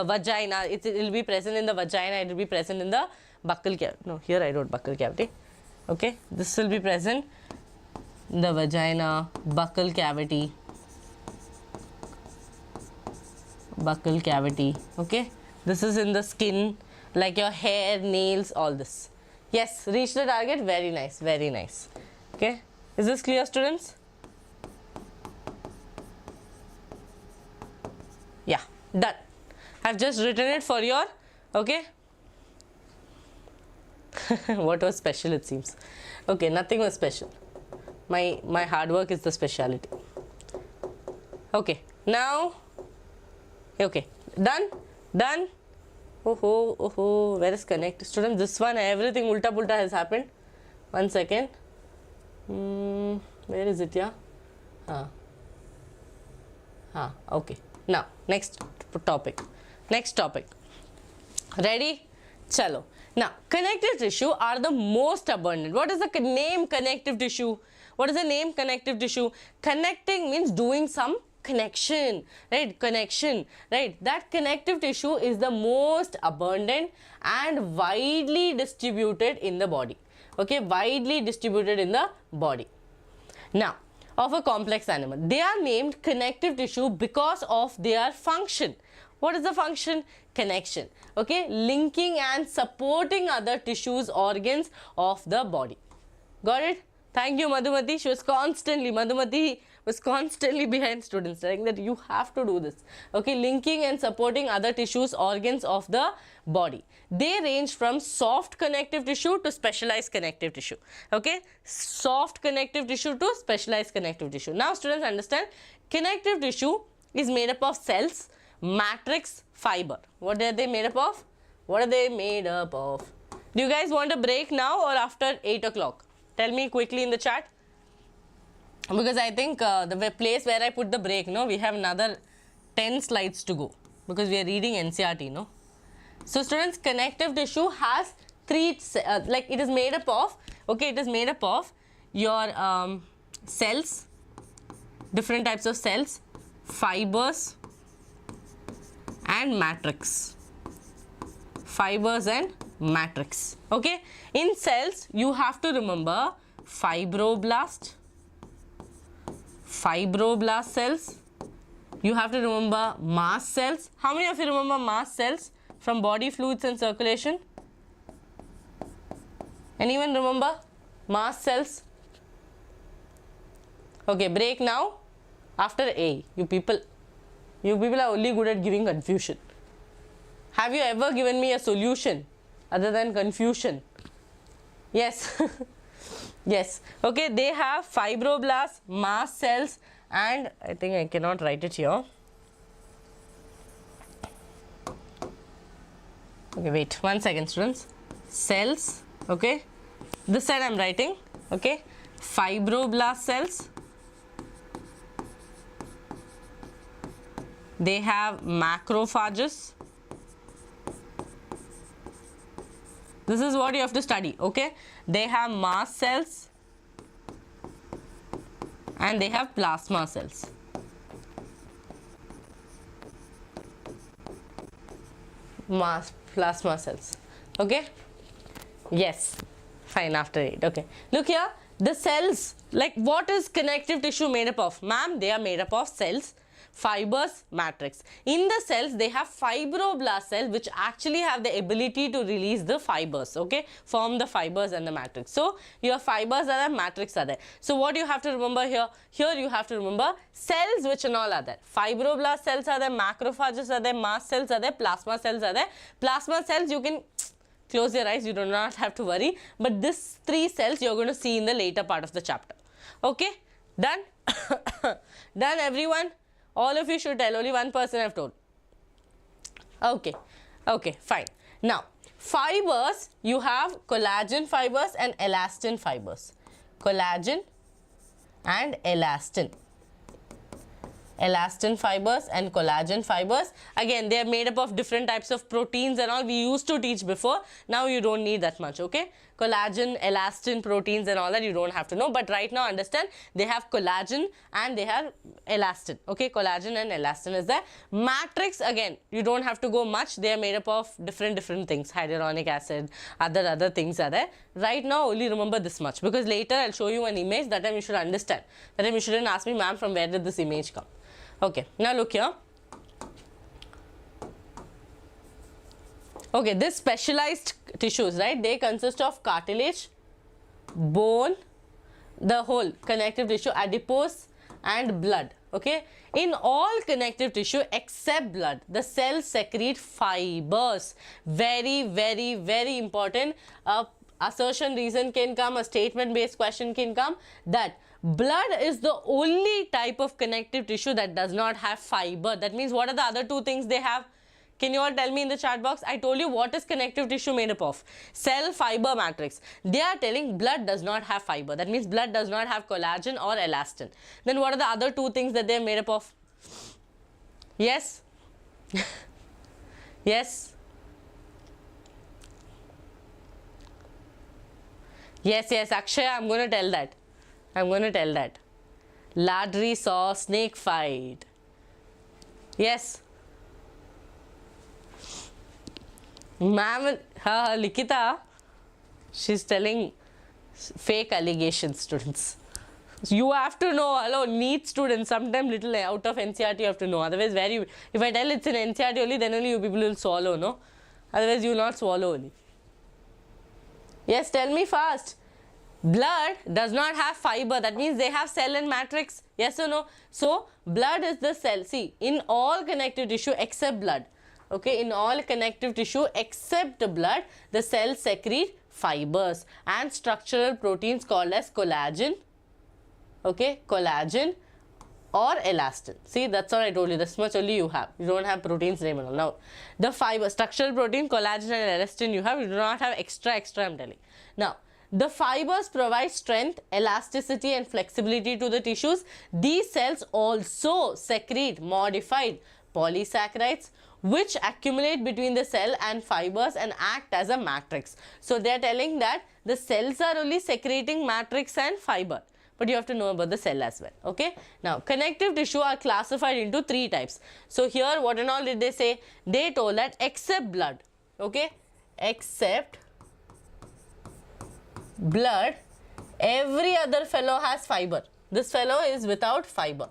Speaker 1: vagina. It will be present in the vagina. It will be present in the buccal cavity. No, here I wrote buccal cavity. Okay, this will be present in the vagina, buccal cavity. Buccal cavity. Okay, this is in the skin, like your hair, nails, all this. Yes, reach the target. Very nice, very nice. Okay. Is this clear, students? Yeah, done. I've just written it for your, okay. What was special, it seems. Okay, nothing was special. My hard work is the speciality. Okay, now, okay, done, done. Oh, where is connect? Students, this one, everything ulta pulta has happened. 1 second. Where is it? Yeah. Okay. Now, next topic. Next topic. Ready? Chalo. Now, connective tissue are the most abundant. What is the name connective tissue? What is the name connective tissue? Connecting means doing some connection, right? Connection, right? That connective tissue is the most abundant and widely distributed in the body. Okay, widely distributed in the body. Now, of a complex animal, they are named connective tissue because of their function. What is the function? Connection. Okay, linking and supporting other tissues, organs of the body. Got it? Thank you, Madhumati. Madhumati was constantly behind students, saying that you have to do this. Okay, linking and supporting other tissues, organs of the body. They range from soft connective tissue to specialized connective tissue. Okay, soft connective tissue to specialized connective tissue. Now, students understand, connective tissue is made up of cells, matrix, fiber. What are they made up of? What are they made up of? Do you guys want a break now or after 8 o'clock? Tell me quickly in the chat. Because I think the place where I put the break, no, we have another 10 slides to go. Because we are reading NCERT, no. So students, connective tissue has it is made up of, okay, it is made up of your cells, different types of cells, fibers and matrix. Fibers and matrix. Okay, in cells you have to remember fibroblast cells. You have to remember mast cells. How many of you remember mast cells from body fluids and circulation? Anyone remember mast cells? Okay, break now. After A, you people are only good at giving confusion. Have you ever given me a solution other than confusion? Yes. Yes. Okay, they have fibroblasts, mast cells, and I think I cannot write it here. Okay, wait 1 second, students. Cells. Okay, this side I am writing. Okay, fibroblast cells. They have macrophages. This is what you have to study. Okay, they have mast cells and they have plasma cells. Plasma cells. Okay, yes, fine, after it. Okay, look here, the cells, like what is connective tissue made up of? Ma'am, they are made up of cells, fibers, matrix. In the cells they have fibroblast cells which actually have the ability to release the fibers, okay, form the fibers and the matrix. So your fibers are there, matrix are there. So what you have to remember here you have to remember cells which and all are there. Fibroblast cells are there, macrophages are there, mast cells are there, plasma cells are there. Plasma cells, you can close your eyes, you do not have to worry, but these 3 cells you are going to see in the later part of the chapter. Okay, done? Done everyone? All of you should tell, only one person I have told. Okay, okay, fine. Now, fibers, you have collagen fibers and elastin fibers. Collagen and elastin. Elastin fibers and collagen fibers. Again, they are made up of different types of proteins and all. We used to teach before. Now you don't need that much, okay? Collagen, elastin, proteins and all that you don't have to know. But right now understand, they have collagen and they have elastin, okay? Collagen and elastin is there. Matrix, again, you don't have to go much. They are made up of different things. Hyaluronic acid, other things are there. Right now, only remember this much. Because later I'll show you an image. That time you should understand. That time you shouldn't ask me, ma'am, from where did this image come? Okay, now look here. Okay, this specialized tissues, right? They consist of cartilage, bone, the whole connective tissue, adipose and blood. Okay, in all connective tissue except blood, the cells secrete fibers. Very important. Assertion reason can come, a statement based question can come, that blood is the only type of connective tissue that does not have fiber. That means what are the other 2 things they have? Can you all tell me in the chat box? I told you what is connective tissue made up of. Cell, fiber, matrix. They are telling blood does not have fiber. That means blood does not have collagen or elastin. Then what are the other 2 things that they are made up of? Yes? Yes? Yes, Akshaya, I'm going to tell that. Ladri saw snake fight. Yes. Ma'am, Likita, she's telling fake allegations, students. You have to know, hello, NEET students, sometimes little out of NCERT you have to know. Otherwise, if I tell it's in NCERT only, then only you people will swallow, no? Otherwise, you will not swallow only. Yes, tell me fast. Blood does not have fiber. That means they have cell and matrix. Yes or no? So, blood is the cell. See, in all connective tissue except blood. Okay, in all connective tissue except blood, the cells secrete fibers and structural proteins called as collagen. Okay, collagen or elastin. See, that's what I told you. This much only you have. You don't have proteins name and all. Now, the fiber, structural protein, collagen and elastin you have. You do not have extra I'm telling. Now, the fibers provide strength, elasticity and flexibility to the tissues. These cells also secrete modified polysaccharides which accumulate between the cell and fibers and act as a matrix. So, they are telling that the cells are only secreting matrix and fiber. But you have to know about the cell as well. Okay. Now, connective tissue are classified into 3 types. So, here what and all did they say? They told that except blood. Okay. except blood, every other fellow has fiber. This fellow is without fiber.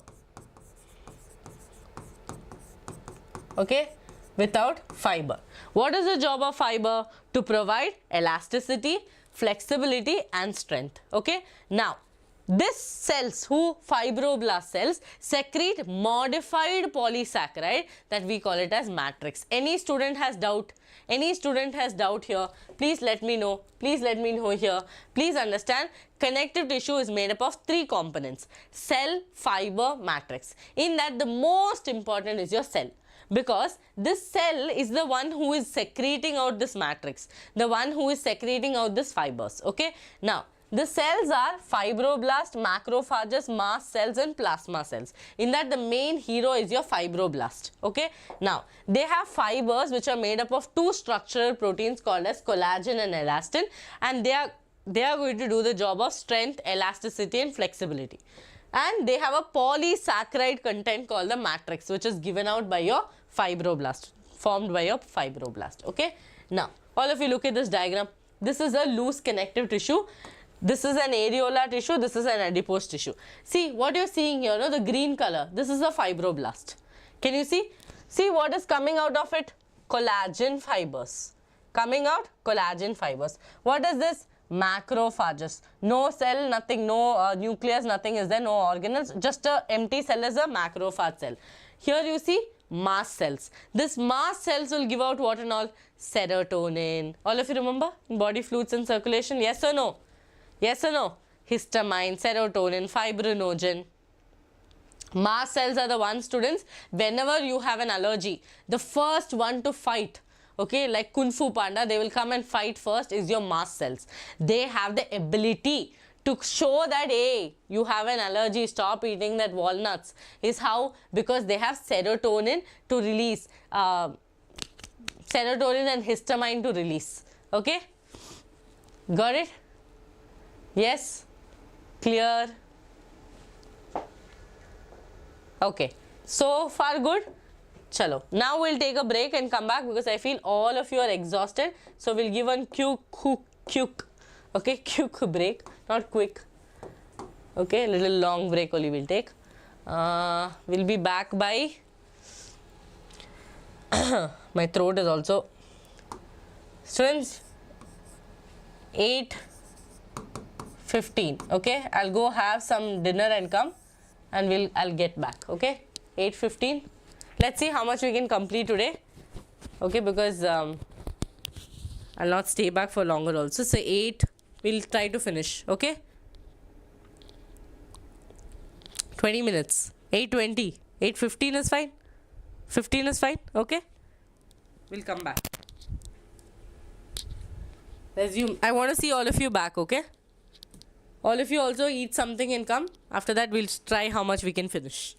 Speaker 1: Okay, without fiber. What is the job of fiber? To provide elasticity, flexibility and strength. Okay, now this cells, fibroblast cells, secrete modified polysaccharide that we call it as matrix. Any student has doubt? Any student has doubt here? Please let me know. Please let me know here. Please understand, connective tissue is made up of 3 components: cell, fiber, matrix. In that, the most important is your cell, because this cell is the one who is secreting out this matrix, the one who is secreting out this fibers. Okay, now the cells are fibroblast, macrophages, mast cells and plasma cells. In that, the main hero is your fibroblast. Okay, now they have fibers which are made up of 2 structural proteins called as collagen and elastin, and they are going to do the job of strength, elasticity and flexibility. And they have a polysaccharide content called the matrix, which is given out by your fibroblast, formed by your fibroblast. Okay, now all of you look at this diagram. This is a loose connective tissue. This is an areolar tissue. This is an adipose tissue. See what you're seeing here, no? The green color. This is a fibroblast. Can you see? See what is coming out of it? Collagen fibers. Coming out, collagen fibers. What is this? Macrophages. No cell, nothing, no nucleus, nothing is there, no organelles, just a empty cell is a macrophage cell. Here you see mast cells. This mast cells will give out what and all? Serotonin. All of you remember in body fluids and circulation? Yes or no? Yes or no? Histamine, serotonin, fibrinogen. Mast cells are the ones, students, whenever you have an allergy, the first one to fight, okay, like Kung Fu Panda, they will come and fight first, is your mast cells. They have the ability to show that, hey, you have an allergy, stop eating that walnuts. Is how? Because they have serotonin to release, serotonin and histamine to release. Okay, got it? Yes, clear? Okay, so far good. Chalo, now we'll take a break and come back because I feel all of you are exhausted. So we'll give one quick, okay, quick break, not quick. Okay, little long break only we'll take. We'll be back by, my throat is also, students, 8:15. Okay, I'll go have some dinner and come, and I'll get back. Okay, 8:15. Let's see how much we can complete today. Okay, because I'll not stay back for longer also. So 8, we'll try to finish. Okay, 20 minutes. 8:20. 8:15 is fine. 15 is fine. Okay, we'll come back. Resume. I want to see all of you back. Okay, all of you also eat something and come. After that, we'll try how much we can finish.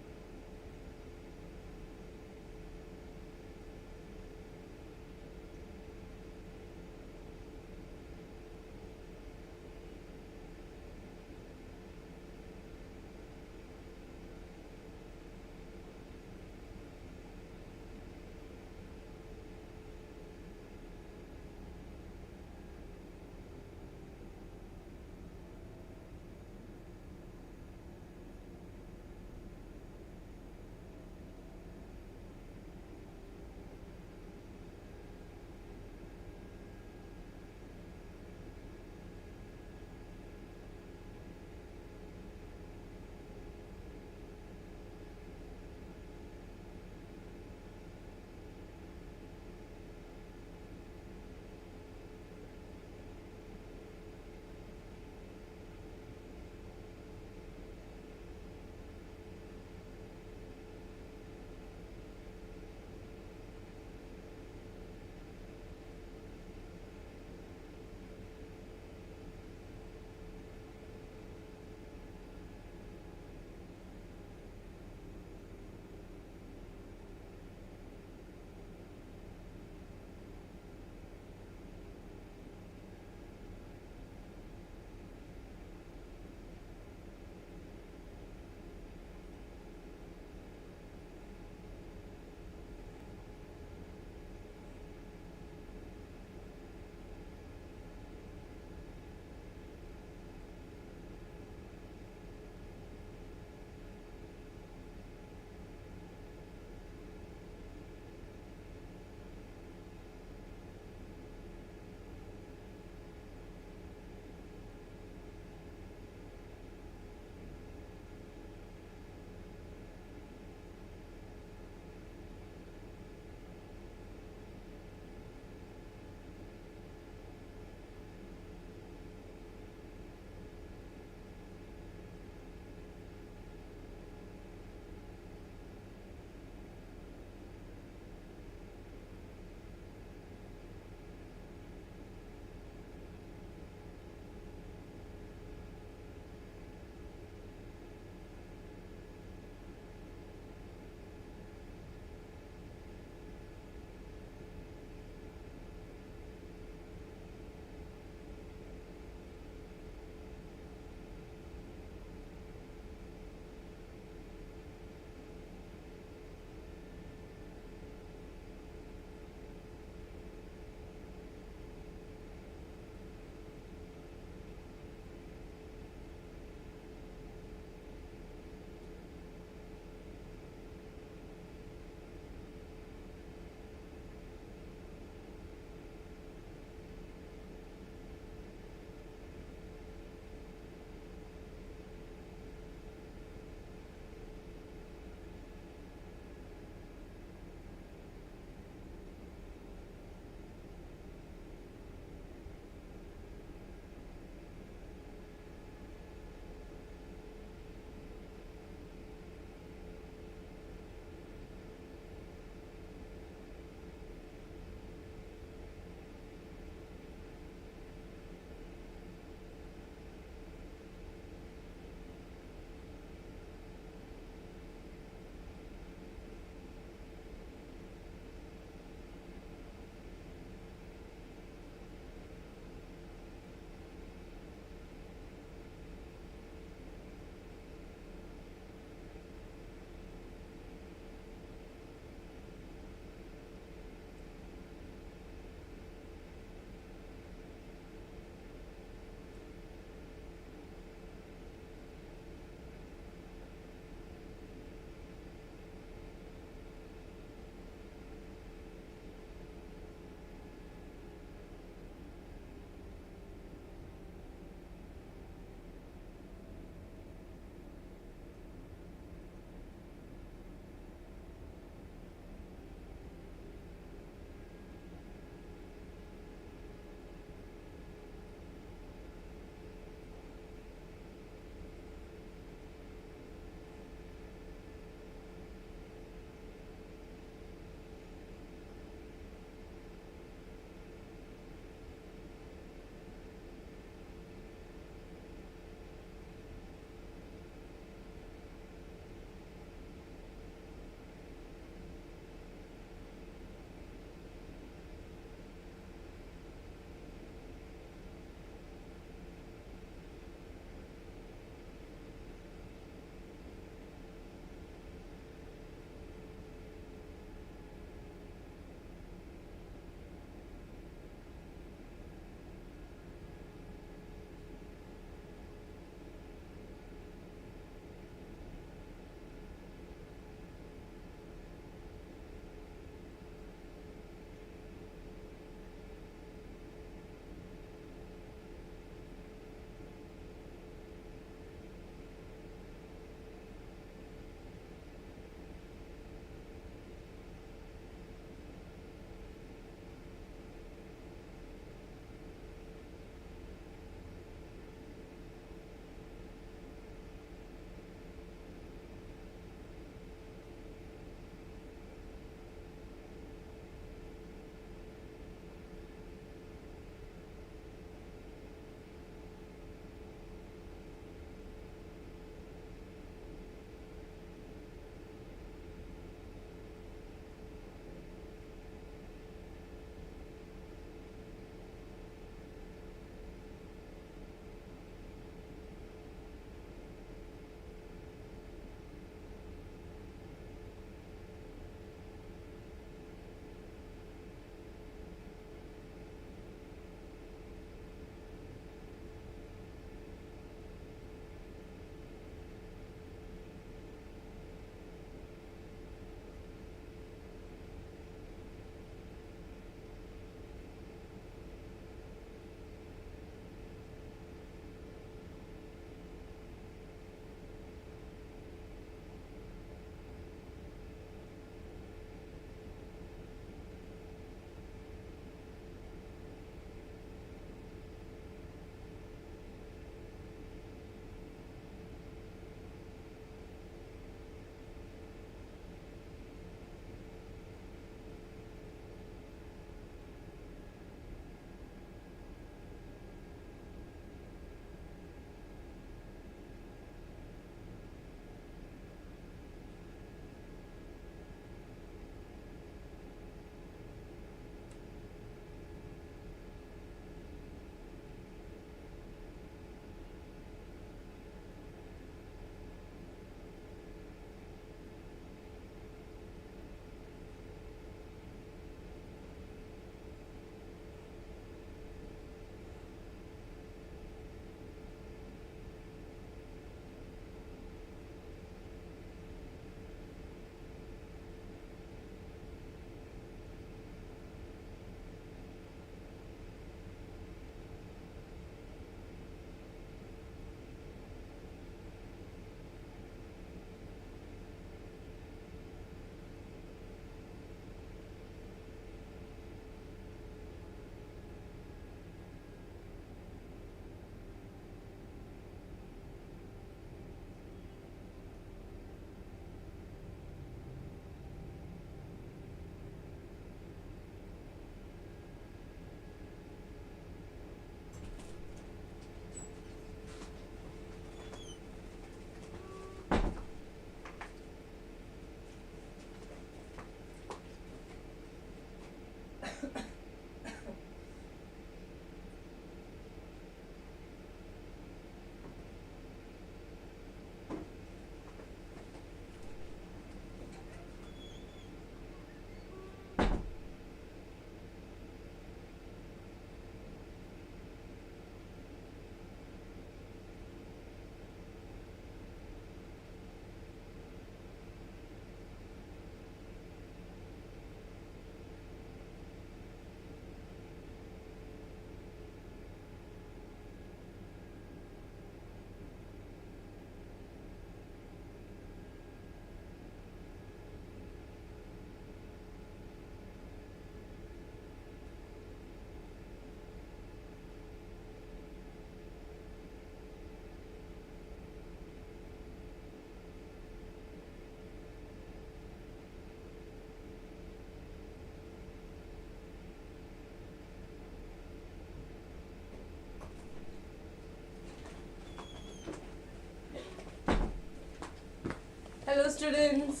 Speaker 1: students.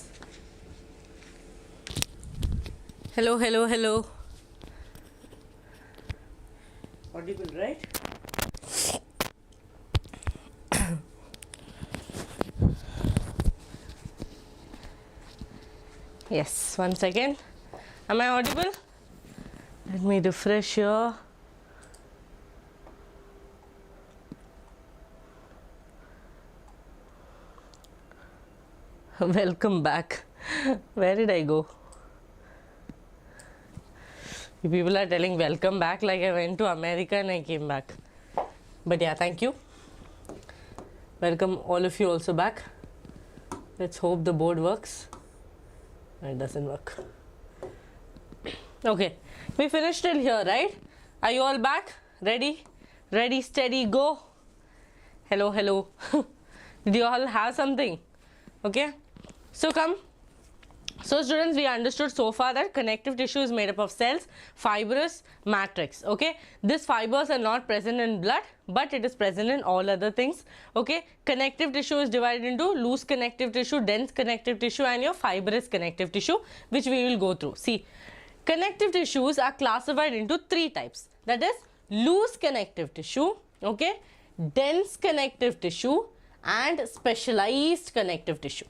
Speaker 1: Hello, hello, hello. Audible, right? Yes, 1 second. Am I audible? Let me refresh here. Welcome back. Where did I go? You people are telling welcome back like I went to America and I came back. But yeah, thank you. Welcome all of you also back. Let's hope the board works. It doesn't work. Okay, we finished till here, right? Are you all back? Ready? Ready, steady, go. Hello, hello. Did you all have something? Okay. So come. So students, we understood so far that connective tissue is made up of cells, fibrous, matrix. Okay. These fibers are not present in blood, but it is present in all other things. Okay. Connective tissue is divided into loose connective tissue, dense connective tissue and your fibrous connective tissue, which we will go through. See, connective tissues are classified into 3 types. That is loose connective tissue, okay, dense connective tissue and specialized connective tissue.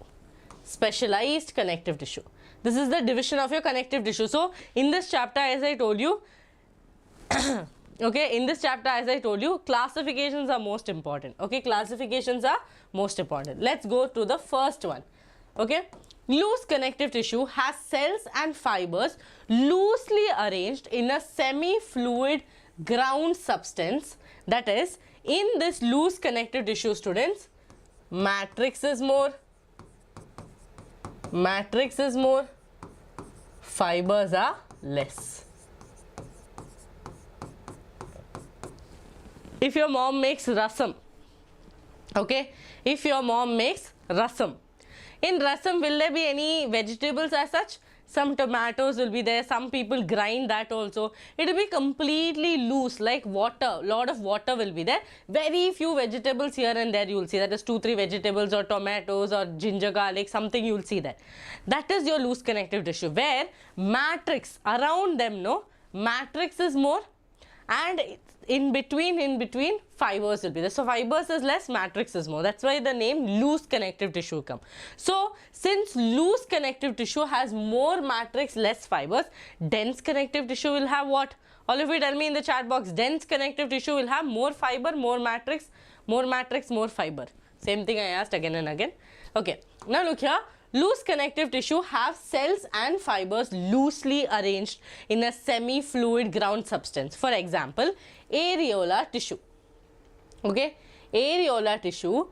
Speaker 1: Specialized connective tissue. This is the division of your connective tissue. So in this chapter, as I told you, okay, in this chapter, as I told you, classifications are most important. Okay, classifications are most important. Let's go to the first one. Okay, loose connective tissue has cells and fibers loosely arranged in a semi-fluid ground substance. That is, in this loose connective tissue, students, matrix is more, fibers are less. If your mom makes rasam, okay, if your mom makes rasam, in rasam will there be any vegetables as such? Some tomatoes will be there, some people grind that also. It will be completely loose like water, lot of water will be there. Very few vegetables here and there you will see, that is 2-3 vegetables or tomatoes or ginger garlic, something you will see there. That is your loose connective tissue, where matrix around them, no, matrix is more and in between fibers will be there. So fibers is less, matrix is more. That's why the name loose connective tissue come. So since loose connective tissue has more matrix, less fibers, dense connective tissue will have what? All of you tell me in the chat box. Dense connective tissue will have more fiber, more matrix, more fiber. Same thing I asked again and again. Okay, now look here. Loose connective tissue have cells and fibers loosely arranged in a semi-fluid ground substance. For example, areolar tissue. Okay, areolar tissue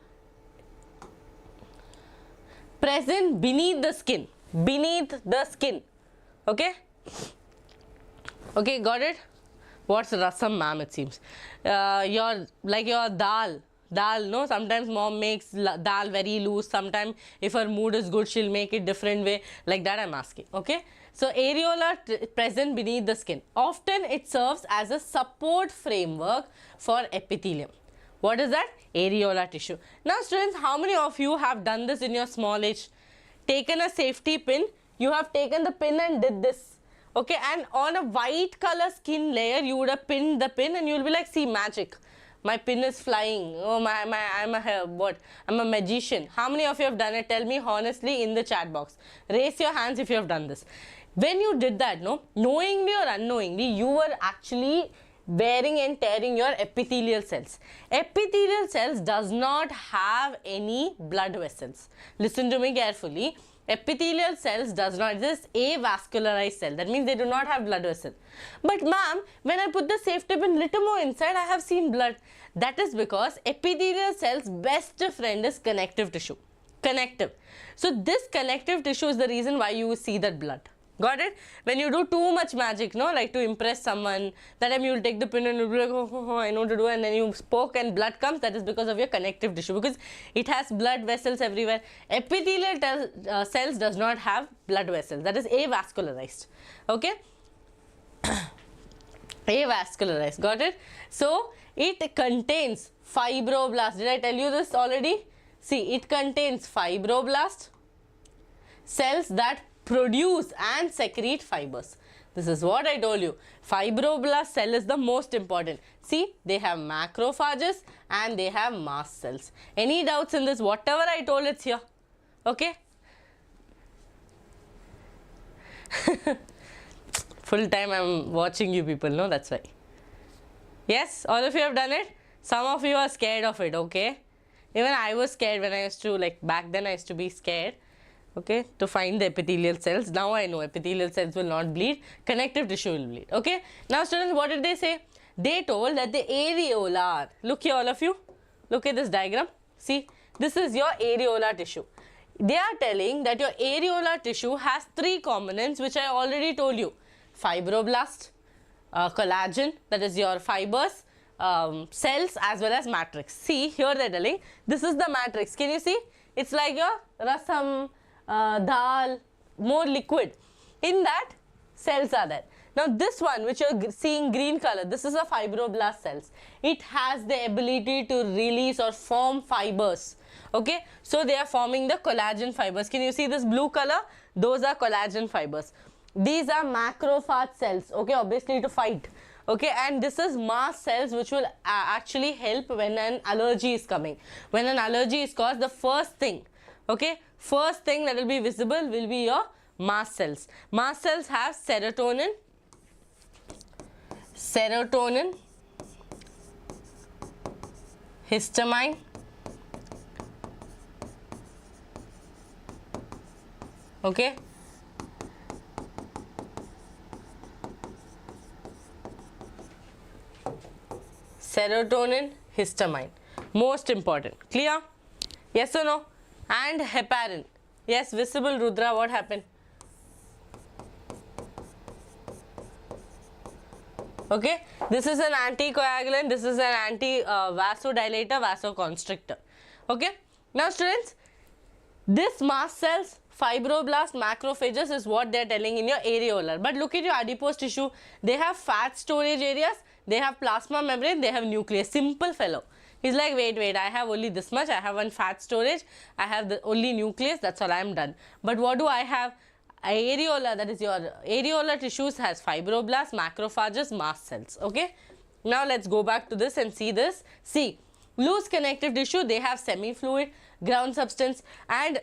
Speaker 1: present beneath the skin. Okay, okay, got it? What's rasam, ma'am? It seems your dal, no, sometimes mom makes dal very loose, sometimes if her mood is good she'll make it different way, like that I'm asking. Okay, so areola present beneath the skin, often it serves as a support framework for epithelium. What is that? Areolar tissue. Now students, how many of you have done this in your small age? Taken a safety pin, you have taken the pin and did this. Okay, and on a white color skin layer you would have pinned the pin and you will be like, see, magic, my pin is flying. Oh I'm a magician. How many of you have done it? Tell me honestly in the chat box. Raise your hands if you have done this. When you did that, no, knowingly or unknowingly, you were actually wearing and tearing your epithelial cells. Epithelial cells does not have any blood vessels. Listen to me carefully. Epithelial cells does not, this is avascularized cell. That means they do not have blood vessel. But ma'am, when I put the safety pin little more inside, I have seen blood. That is because epithelial cells' best friend is connective tissue. Connective. So this connective tissue is the reason why you see that blood. Got it? When you do too much magic, no, like to impress someone, that time you will take the pin and you'll be like, oh, I know what to do, and then you poke and blood comes. That is because of your connective tissue, because it has blood vessels everywhere. Epithelial cells does not have blood vessels. That is avascularized. Okay? Avascularized. Got it? So it contains fibroblast. Did I tell you this already? See, it contains fibroblast. cells that produce and secrete fibers. This is what I told you. Fibroblast cell is the most important. See, they have macrophages and they have mast cells. Any doubts in this? Whatever I told, it's here. Okay? Full time I'm watching you people, no? That's why. Yes, all of you have done it. Some of you are scared of it, okay? Even I was scared when I used to, like back then I used to be scared, okay, to find the epithelial cells. Now I know epithelial cells will not bleed, connective tissue will bleed, okay? Now students, what did they say? They told that the areolar, look here all of you, look at this diagram, see, this is your areolar tissue. They are telling that your areolar tissue has three components which I already told you. Fibroblast, collagen, that is your fibers, cells as well as matrix. See, here they are telling, this is the matrix. Can you see? It's like your rasam, dal, more liquid. In that, cells are there. Now, this one which you are seeing green color, this is a fibroblast cells. It has the ability to release or form fibers. Okay, so they are forming the collagen fibers. Can you see this blue color? Those are collagen fibers. These are macrophage cells, okay, obviously to fight, okay, and this is mast cells which will actually help when an allergy is coming. When an allergy is caused, the first thing, okay, first thing that will be visible will be your mast cells. Mast cells have serotonin, histamine, okay, serotonin, histamine, most important. Clear? Yes or no? And heparin. Yes, visible. Rudra, what happened? Okay, this is an anticoagulant, this is an anti-vasodilator, vasoconstrictor. Okay, now students, this mast cells, fibroblast, macrophages is what they are telling in your areolar. But look at your adipose tissue, they have fat storage areas, they have plasma membrane, they have nucleus. Simple fellow. He's like, wait, I have only this much, I have one fat storage, I have the only nucleus, that's all, I am done. But what do I have? Areola, that is your areolar tissues has fibroblasts, macrophages, mast cells. Okay, now let's go back to this and see this. See, loose connective tissue, they have semi-fluid, ground substance, and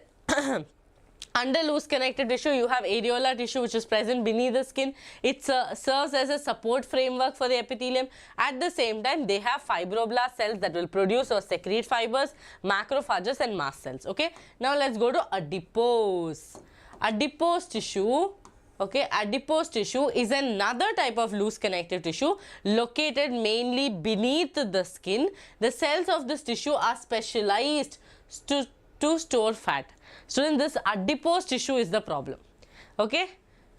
Speaker 1: under loose connective tissue you have areolar tissue which is present beneath the skin. It serves as a support framework for the epithelium. At the same time, they have fibroblast cells that will produce or secrete fibers, macrophages and mast cells. Okay, now let's go to adipose. Adipose tissue, okay, adipose tissue is another type of loose connective tissue located mainly beneath the skin. The cells of this tissue are specialized to store fat. Students, this adipose tissue is the problem. Okay,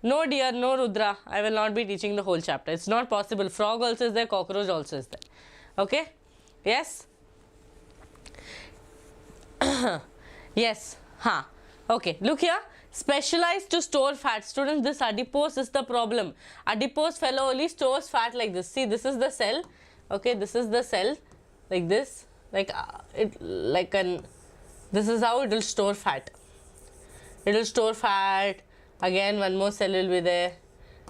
Speaker 1: no dear, no Rudra, I will not be teaching the whole chapter. It's not possible. Frog also is there, cockroach also is there. Okay, yes, yes, okay, look here. Specialized to store fat. Students, this adipose is the problem. Adipose fellow only stores fat like this. See, this is the cell. Okay, this is the cell like this. Like this is how it will store fat. It will store fat. Again, one more cell will be there.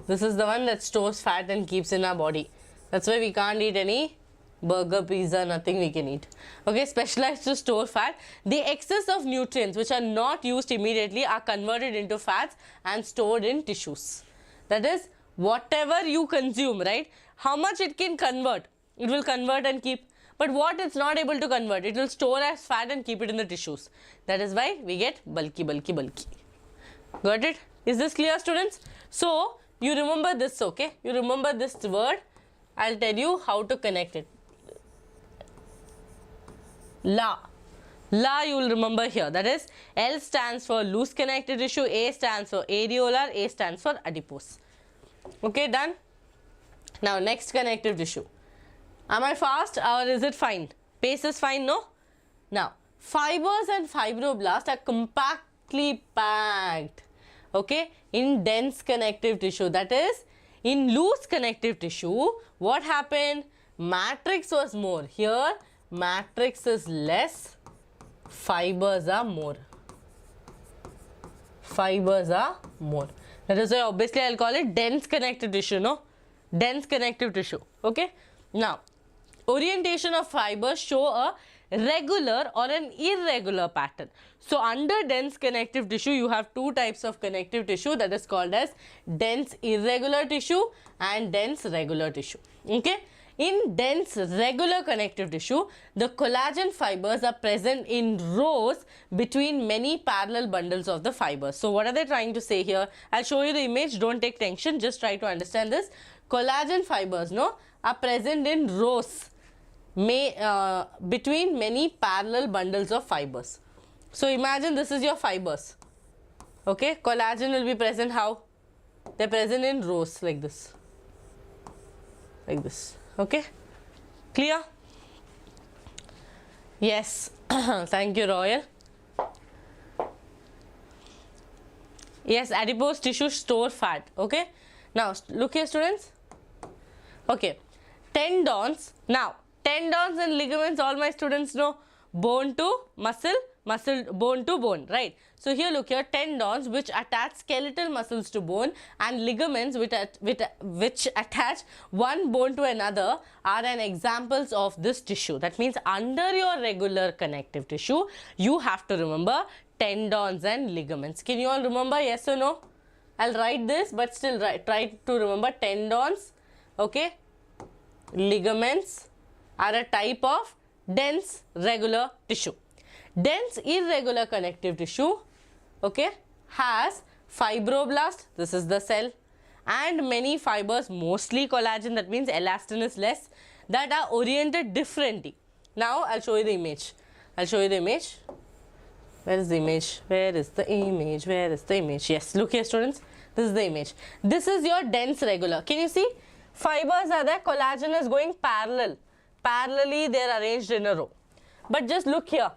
Speaker 1: This is the one that stores fat and keeps in our body. That's why we can't eat any burger, pizza, nothing we can eat. Okay, specialized to store fat. The excess of nutrients which are not used immediately are converted into fats and stored in tissues. That is, whatever you consume, right, how much it can convert, it will convert and keep. But what it's not able to convert, it will store as fat and keep it in the tissues. That is why we get bulky. Got it? Is this clear, students? So, you remember this, okay? You remember this word. I'll tell you how to connect it. La you will remember here, that is L stands for loose connective tissue, A stands for areolar, A stands for adipose. Okay, done. Now next connective tissue. Am I fast or is it fine? Pace is fine, no? Now fibers and fibroblasts are compactly packed, okay, in dense connective tissue. That is, in loose connective tissue, what happened? Matrix was more. Here matrix is less, fibers are more. fibers are more. That is why obviously I'll call it dense connective tissue, no? Dense connective tissue, okay? Now, orientation of fibers show a regular or an irregular pattern. So, under dense connective tissue, you have two types of connective tissue, that is called as dense irregular tissue and dense regular tissue, okay? In dense regular connective tissue, the collagen fibers are present in rows between many parallel bundles of the fibers. So, what are they trying to say here? I'll show you the image, don't take tension, just try to understand this. Collagen fibers, no, are present in rows between many parallel bundles of fibers. So, imagine this is your fibers, okay? Collagen will be present how? They are present in rows like this, okay? Clear? Yes. Thank you, Royal. Yes, adipose tissue store fat, okay? Now, look here, students. Okay, tendons. Now, tendons and ligaments, all my students know, bone to muscle, bone to bone, right? So, here look here, tendons which attach skeletal muscles to bone and ligaments which attach one bone to another are an examples of this tissue. That means, under your regular connective tissue, you have to remember tendons and ligaments. Can you all remember, yes or no? I'll write this, but still try to remember tendons, okay? Ligaments are a type of dense regular tissue. Dense irregular connective tissue, okay, has fibroblast, this is the cell, and many fibers, mostly collagen, that means elastin is less, that are oriented differently. Now, I'll show you the image. Where is the image? Yes, look here, students. This is the image. This is your dense regular. Can you see? Fibers are there, collagen is going parallel. Parallelly, they are arranged in a row. But just look here.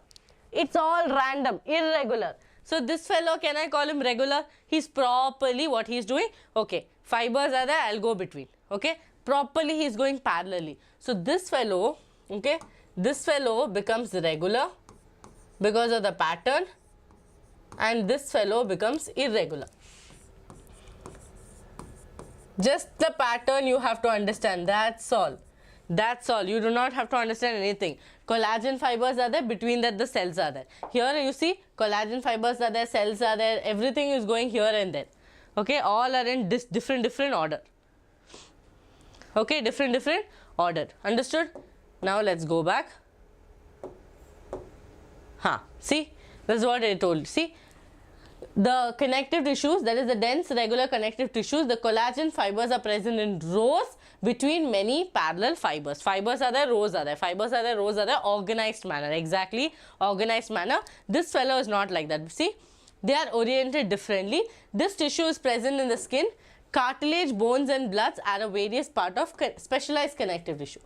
Speaker 1: It's all random, irregular. So, this fellow, can I call him regular? He's properly what he's doing. Okay, fibers are there, I'll go between. Okay, properly he's going parallelly. So, this fellow, okay, this fellow becomes regular because of the pattern, and this fellow becomes irregular. Just the pattern you have to understand, that's all. That's all. You do not have to understand anything. Collagen fibers are there, between that the cells are there. Here you see collagen fibers are there, cells are there, everything is going here and there. Okay, all are in different order. Okay, different order. Understood? Now let's go back. See, this is what I told. See, the connective tissues, that is the dense regular connective tissues, the collagen fibers are present in rows between many parallel fibers. Fibers are there, rows are there. Fibers are there, rows are there, organized manner. Exactly, organized manner. This fellow is not like that. See, they are oriented differently. This tissue is present in the skin. Cartilage, bones and bloods are a various part of specialized connective tissue.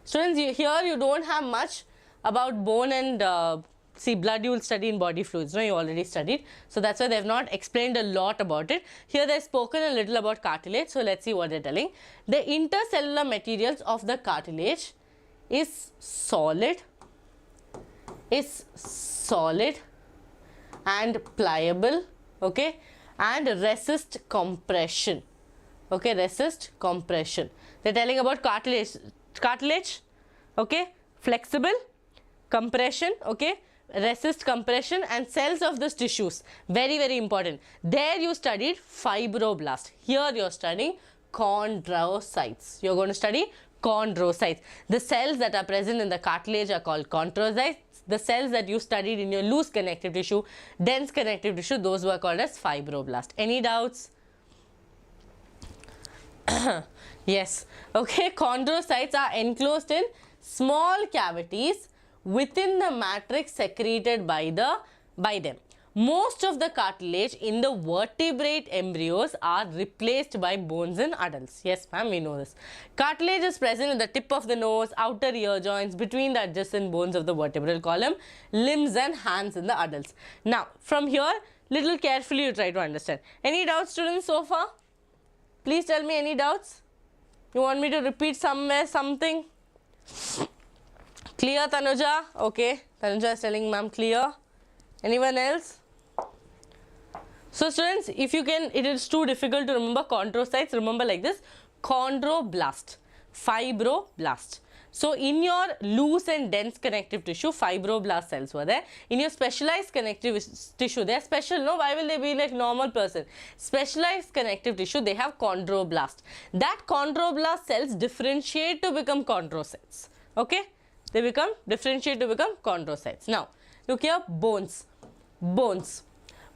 Speaker 1: Students, here you don't have much about bone and see, blood you will study in body fluids, no, you already studied. So, that's why they have not explained a lot about it. Here they have spoken a little about cartilage. So, let's see what they are telling. The intercellular materials of the cartilage is solid and pliable, okay, and resist compression. Okay, resist compression. They are telling about cartilage, okay, flexible, compression, okay, resist compression, and cells of these tissues, very important. There you studied fibroblast. Here you are studying chondrocytes. You are going to study chondrocytes. The cells that are present in the cartilage are called chondrocytes. The cells that you studied in your loose connective tissue, dense connective tissue, those were called as fibroblast. Any doubts? Yes. Okay, chondrocytes are enclosed in small cavities within the matrix secreted by them. Most of the cartilage in the vertebrate embryos are replaced by bones in adults. Yes, ma'am, we know this. Cartilage is present in the tip of the nose, outer ear joints, between the adjacent bones of the vertebral column, limbs and hands in the adults. Now, from here, little carefully you try to understand. Any doubts, students, so far? Please tell me any doubts. You want me to repeat somewhere something? Clear, Tanuja? Okay, Tanuja is telling ma'am clear. Anyone else? So students, if you can, it is too difficult to remember chondrocytes, remember like this: chondroblast, fibroblast. So in your loose and dense connective tissue, fibroblast cells were there. In your specialized connective tissue, they are special, no? Why will they be like normal person? Specialized connective tissue, they have chondroblast. That chondroblast cells differentiate to become chondrocytes. Okay? They become, differentiate to become chondrocytes. Now, look here, bones. Bones.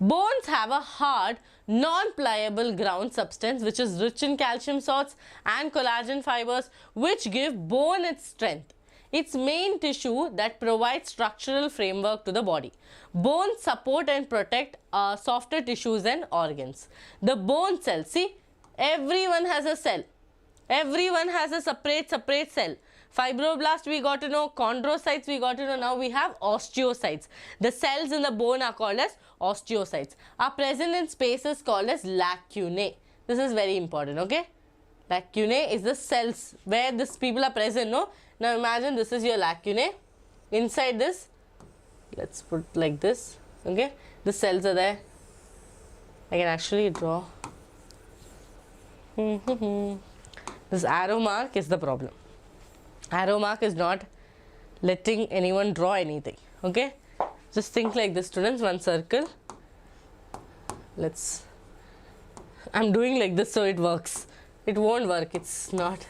Speaker 1: Bones have a hard, non-pliable ground substance which is rich in calcium salts and collagen fibers, which give bone its strength. Its main tissue that provides structural framework to the body. Bones support and protect softer tissues and organs. The bone cell, see, everyone has a cell. Everyone has a separate cell. Fibroblast we got to know, chondrocytes we got to know, now we have osteocytes. The cells in the bone are called as osteocytes, are present in spaces called as lacunae. This is very important, okay? Lacunae is the cells where these people are present, no? Now imagine this is your lacunae. Inside this, let's put like this, okay? The cells are there. I can actually draw. This arrow mark is the problem. Arrow mark is not letting anyone draw anything, okay? Just think like this, students, one circle. I'm doing like this so it works. It won't work, it's not.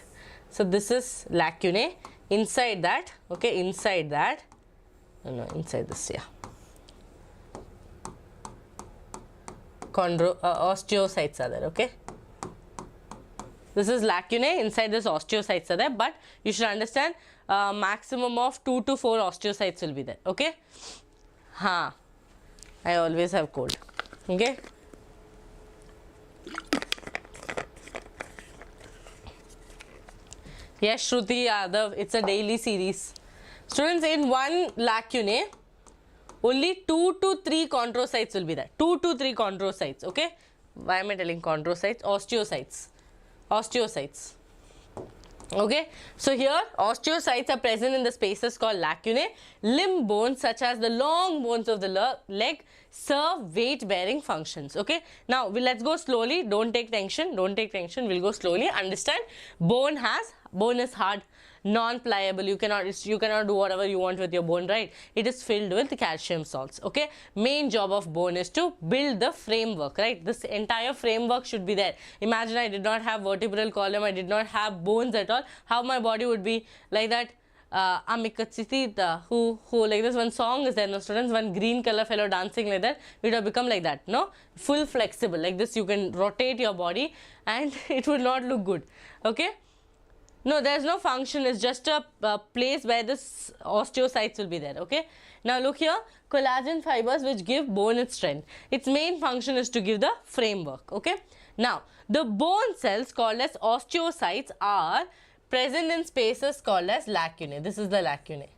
Speaker 1: So this is lacunae. Inside that, okay, inside that, no, inside this, yeah. Osteocytes are there, okay? This is lacunae, inside this osteocytes are there, but you should understand maximum of 2 to 4 osteocytes will be there, okay? I always have cold, okay? Yes, Shruti Yadav, it's a daily series. Students, in one lacunae, only 2 to 3 chondrocytes will be there. 2 to 3 chondrocytes, okay? Why am I telling chondrocytes? Osteocytes. Osteocytes. Okay, so here osteocytes are present in the spaces called lacunae. Limb bones such as the long bones of the leg serve weight bearing functions. Okay, now let's go slowly, don't take tension, we'll go slowly. Understand, bone is hard, non-pliable, you cannot do whatever you want with your bone, right? It is filled with calcium salts. Okay, main job of bone is to build the framework, right? This entire framework should be there. Imagine I did not have vertebral column, I did not have bones at all, how my body would be like that. Amikatsitita, who like this, one song is there, no students, one green color fellow dancing like that, it would have become like that, no? Full flexible, like this, you can rotate your body and it would not look good. Okay, no, there's no function, it's just a place where this osteocytes will be there. Okay, now look here, collagen fibers which give bone its strength. Its main function is to give the framework. Okay, now the bone cells called as osteocytes are present in spaces called as lacunae. This is the lacunae.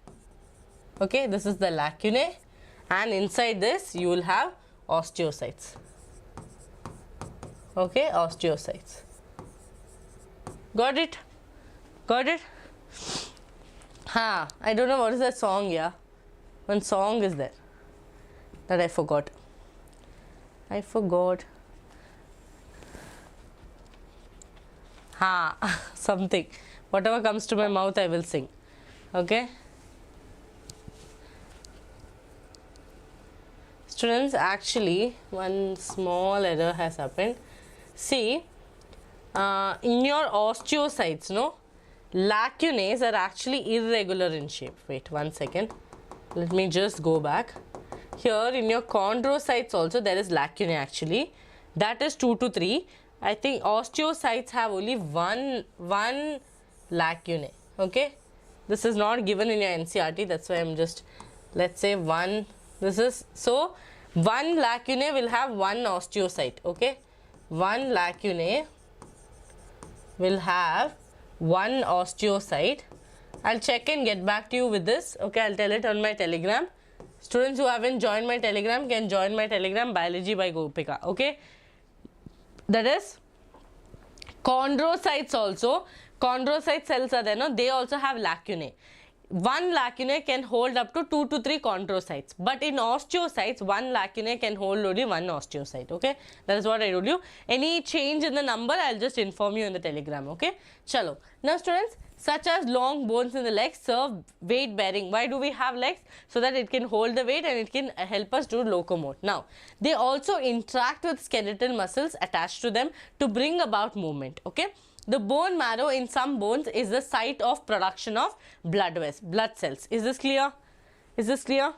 Speaker 1: Okay, this is the lacunae, and inside this you will have osteocytes. Okay, osteocytes. Got it? Got it? I don't know what is that song, yeah. One song is there that I forgot. Something. Whatever comes to my mouth, I will sing. Okay? Students, actually, one small error has happened. See, in your osteocytes, no? Lacunae are actually irregular in shape. Wait, 1 second. Let me just go back. Here in your chondrocytes also there is lacunae actually. That is 2 to 3. I think osteocytes have only one lacunae. Okay. This is not given in your NCERT. That's why I'm just, let's say 1. This is, so 1 lacunae will have 1 osteocyte. Okay. 1 lacunae will have 1 osteocyte. I'll check and get back to you with this. Okay, I'll tell it on my Telegram. Students who haven't joined my Telegram can join my Telegram, Biology by Gopika. Okay, that is chondrocytes also. Chondrocyte cells are there, no? They also have lacunae. one lacunae can hold up to 2 to 3 chondrocytes, but in osteocytes, one lacunae can hold only one osteocyte. Okay, that is what I told you. Any change in the number, I'll just inform you in the telegram. Okay, chalo. Now, students, such as long bones in the legs serve weight bearing. Why do we have legs? So that it can hold the weight and it can help us to locomote. Now, they also interact with skeletal muscles attached to them to bring about movement. Okay. The bone marrow in some bones is the site of production of blood cells. Is this clear? Is this clear?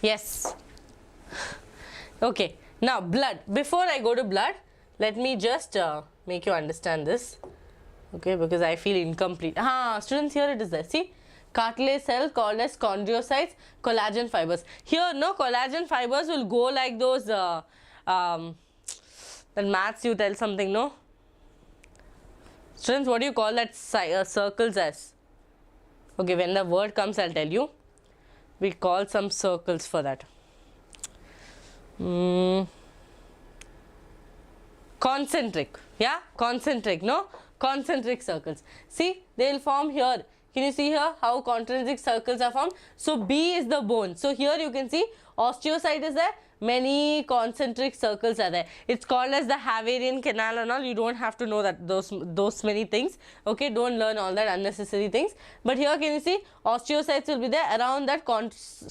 Speaker 1: Yes. Okay. Now, blood. Before I go to blood, let me just make you understand this. Okay, because I feel incomplete. Students, here it is there. See, cartilage cell called as chondrocytes, collagen fibers. Here, no, collagen fibers will go like those, that maths you tell something, no? Students, what do you call that circles as? Okay, when the word comes, I'll tell you. We call some circles for that. Concentric, yeah, concentric, no? Concentric circles. See, they will form here. Can you see here how concentric circles are formed? So, B is the bone. So, here you can see osteocyte is there. Many concentric circles are there. It's called as the Haverian canal and all. You don't have to know that those many things. Okay, don't learn all that unnecessary things. But here can you see osteocytes will be there. Around that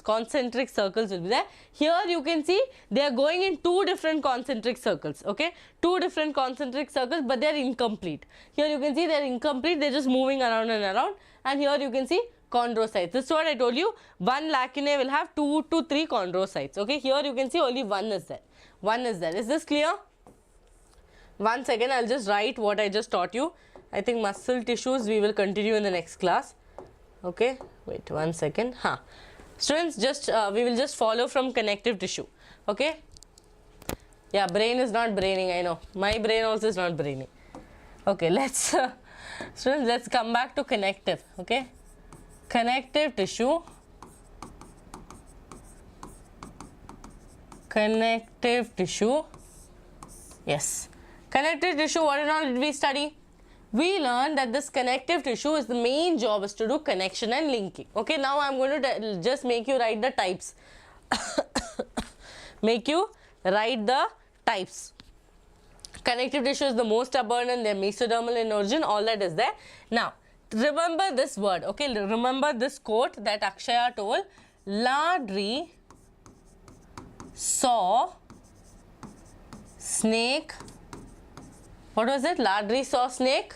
Speaker 1: concentric circles will be there. Here you can see they are going in two different concentric circles. Okay, two different concentric circles, but they are incomplete. Here you can see they are incomplete. They are just moving around and around. And here you can see chondrocytes. This is what I told you. One lacunae will have 2 to 3 chondrocytes. Okay, here you can see only one is there. One is there. Is this clear? Once again, I'll just write what I just taught you. I think muscle tissues we will continue in the next class. Okay, wait 1 second. Students, just we will just follow from connective tissue. Okay. Yeah, brain is not braining. I know. My brain also is not braining. Okay, let's students, let's come back to connective. Okay. Connective tissue, yes, connective tissue, what and all did we study? We learned that this connective tissue is the main job is to do connection and linking. Okay, now I am going to just make you write the types. Make you write the types. Connective tissue is the most abundant, they are mesodermal in origin, all that is there. Now, remember this word, okay, remember this quote that Akshaya told. Ladri saw snake, what was it? Ladri saw snake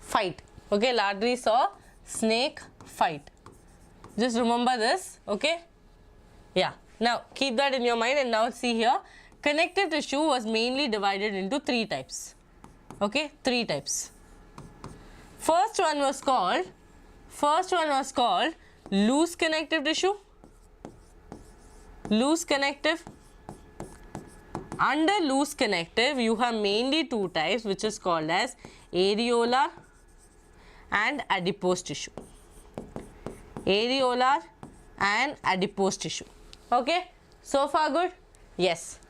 Speaker 1: fight. Okay, Ladri saw snake fight. Just remember this, okay? Yeah, now keep that in your mind and now see here. Connective tissue was mainly divided into 3 types. Okay, 3 types. First one was called loose connective tissue. Loose connective. Under loose connective, you have mainly 2 types, which is called as areolar and adipose tissue. Areolar and adipose tissue. Okay, so far good? Yes.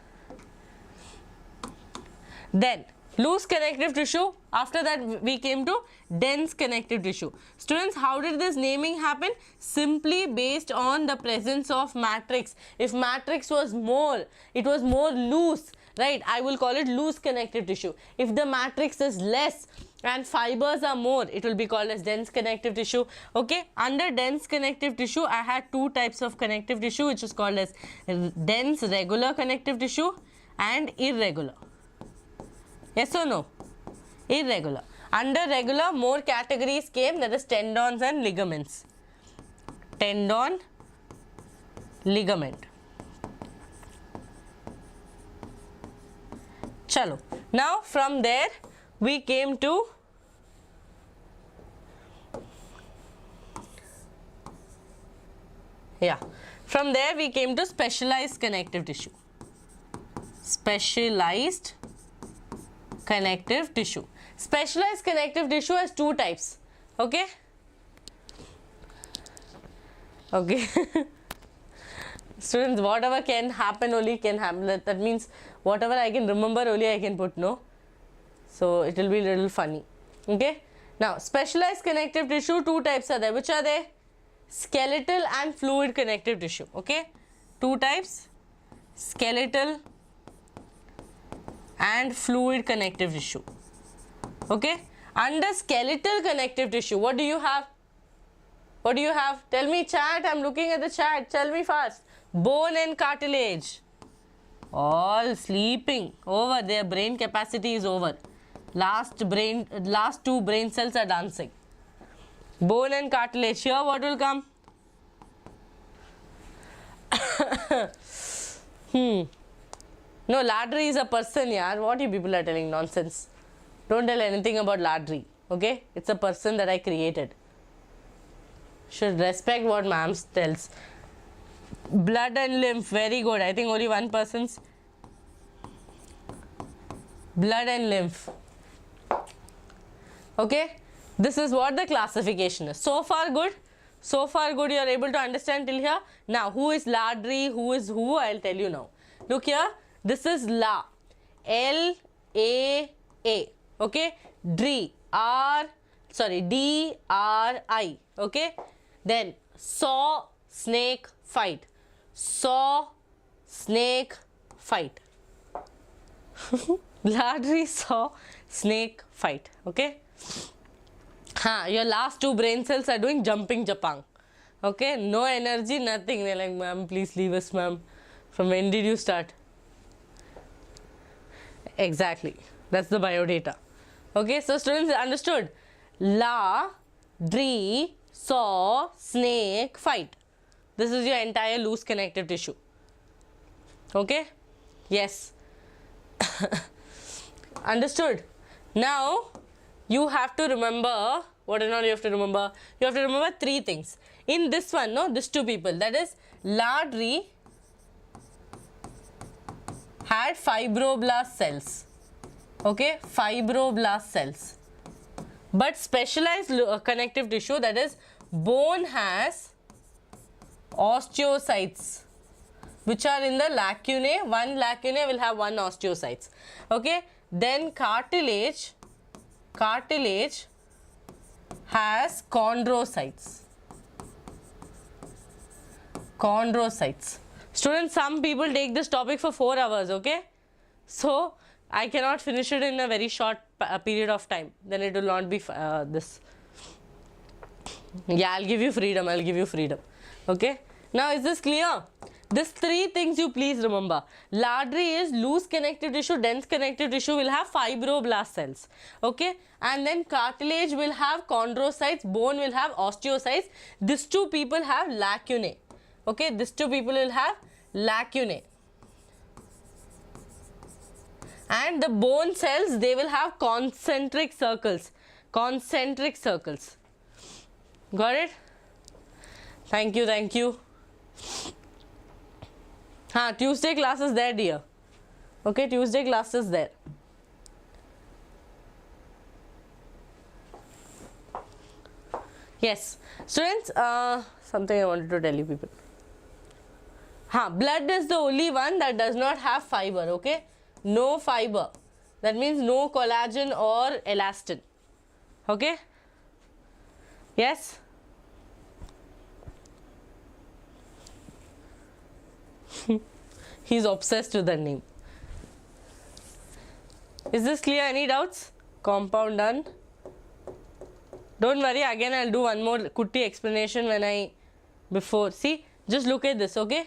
Speaker 1: Then loose connective tissue, after that we came to dense connective tissue. Students, how did this naming happen? Simply based on the presence of matrix. If matrix was more, it was more loose, right? I will call it loose connective tissue. If the matrix is less and fibers are more, it will be called as dense connective tissue. Okay, under dense connective tissue, I had 2 types of connective tissue, which is called as dense regular connective tissue and irregular. Yes or no? Irregular. Under regular, more categories came, that is tendons and ligaments. Tendon, ligament. Chalo. Now from there we came to from there we came to specialized connective tissue. Specialized connective tissue. Specialized connective tissue has 2 types. Okay. Okay. Students, whatever can happen only can happen. That means whatever I can remember only I can put, no? So it will be a little funny. Okay. Now, specialized connective tissue, two types are there. Which are they? Skeletal and fluid connective tissue. Okay. Two types. Skeletal and fluid connective tissue. Okay. Under skeletal connective tissue, what do you have? What do you have? Tell me, chat. I'm looking at the chat. Tell me fast. Bone and cartilage. All sleeping. Over. Their brain capacity is over. Last two brain cells are dancing. Bone and cartilage. Here what will come? No, ladri is a person, yaar. What you people are telling nonsense? Don't tell anything about ladri. Okay? It's a person that I created. Should respect what ma'am tells. Blood and lymph. Very good. I think only one person's. Blood and lymph. Okay? This is what the classification is. So far good? So far good. You are able to understand till here? Now, who is ladri? Who is who? I'll tell you now. Look here. This is la. L-A-A. Okay? D-R-I. Okay? Then, saw, snake, fight. Saw, snake, fight. Ladri, saw, snake, fight. Okay? Your last two brain cells are doing jumping japang. Okay? No energy, nothing. They're like, ma'am, please leave us, ma'am. From when did you start? Exactly. That's the biodata. Okay? So, students, understood? La, dri, saw, snake, fight. This is your entire loose connective tissue. Okay? Yes. Understood? Now, you have to remember, what and all you have to remember? You have to remember three things. In this one, no, these two people, that is, ladri had fibroblast cells. Okay? Fibroblast cells. But specialized connective tissue, that is, bone has osteocytes, which are in the lacunae. One lacunae will have one osteocytes. Okay? Then cartilage has chondrocytes. Chondrocytes. Students, some people take this topic for 4 hours, okay? So, I cannot finish it in a very short period of time. Then it will not be this. Yeah, I'll give you freedom. I'll give you freedom. Okay? Now, is this clear? These three things you please remember. Ladri is loose connective tissue, dense connective tissue will have fibroblast cells. Okay? And then cartilage will have chondrocytes, bone will have osteocytes. These two people have lacunae. Okay? These two people will have lacunae. And the bone cells, they will have concentric circles. Concentric circles. Got it? Thank you, thank you. Tuesday class is there, dear. Okay, Tuesday class is there. Yes. Students, something I wanted to tell you people. Blood is the only one that does not have fiber, okay? No fiber. That means no collagen or elastin. Okay? Yes? He's obsessed with the name. Is this clear? Any doubts? Compound done. Don't worry, again I'll do one more kutti explanation when before. See, just look at this, okay?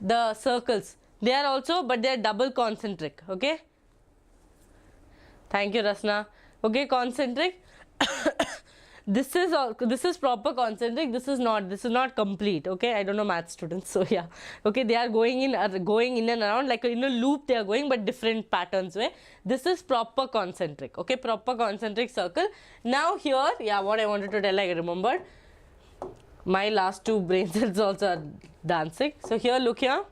Speaker 1: The circles. They are also, but they are double concentric, okay? Thank you, Rasna. Okay, concentric. This is proper concentric. This is not complete. Okay, I don't know math students, so yeah. Okay, they are going in and around like in a loop. They are going, but different patterns way. This is proper concentric. Okay, proper concentric circle. Now here, yeah, what I wanted to tell, I remembered. My last two brain cells also are dancing. So here, look here.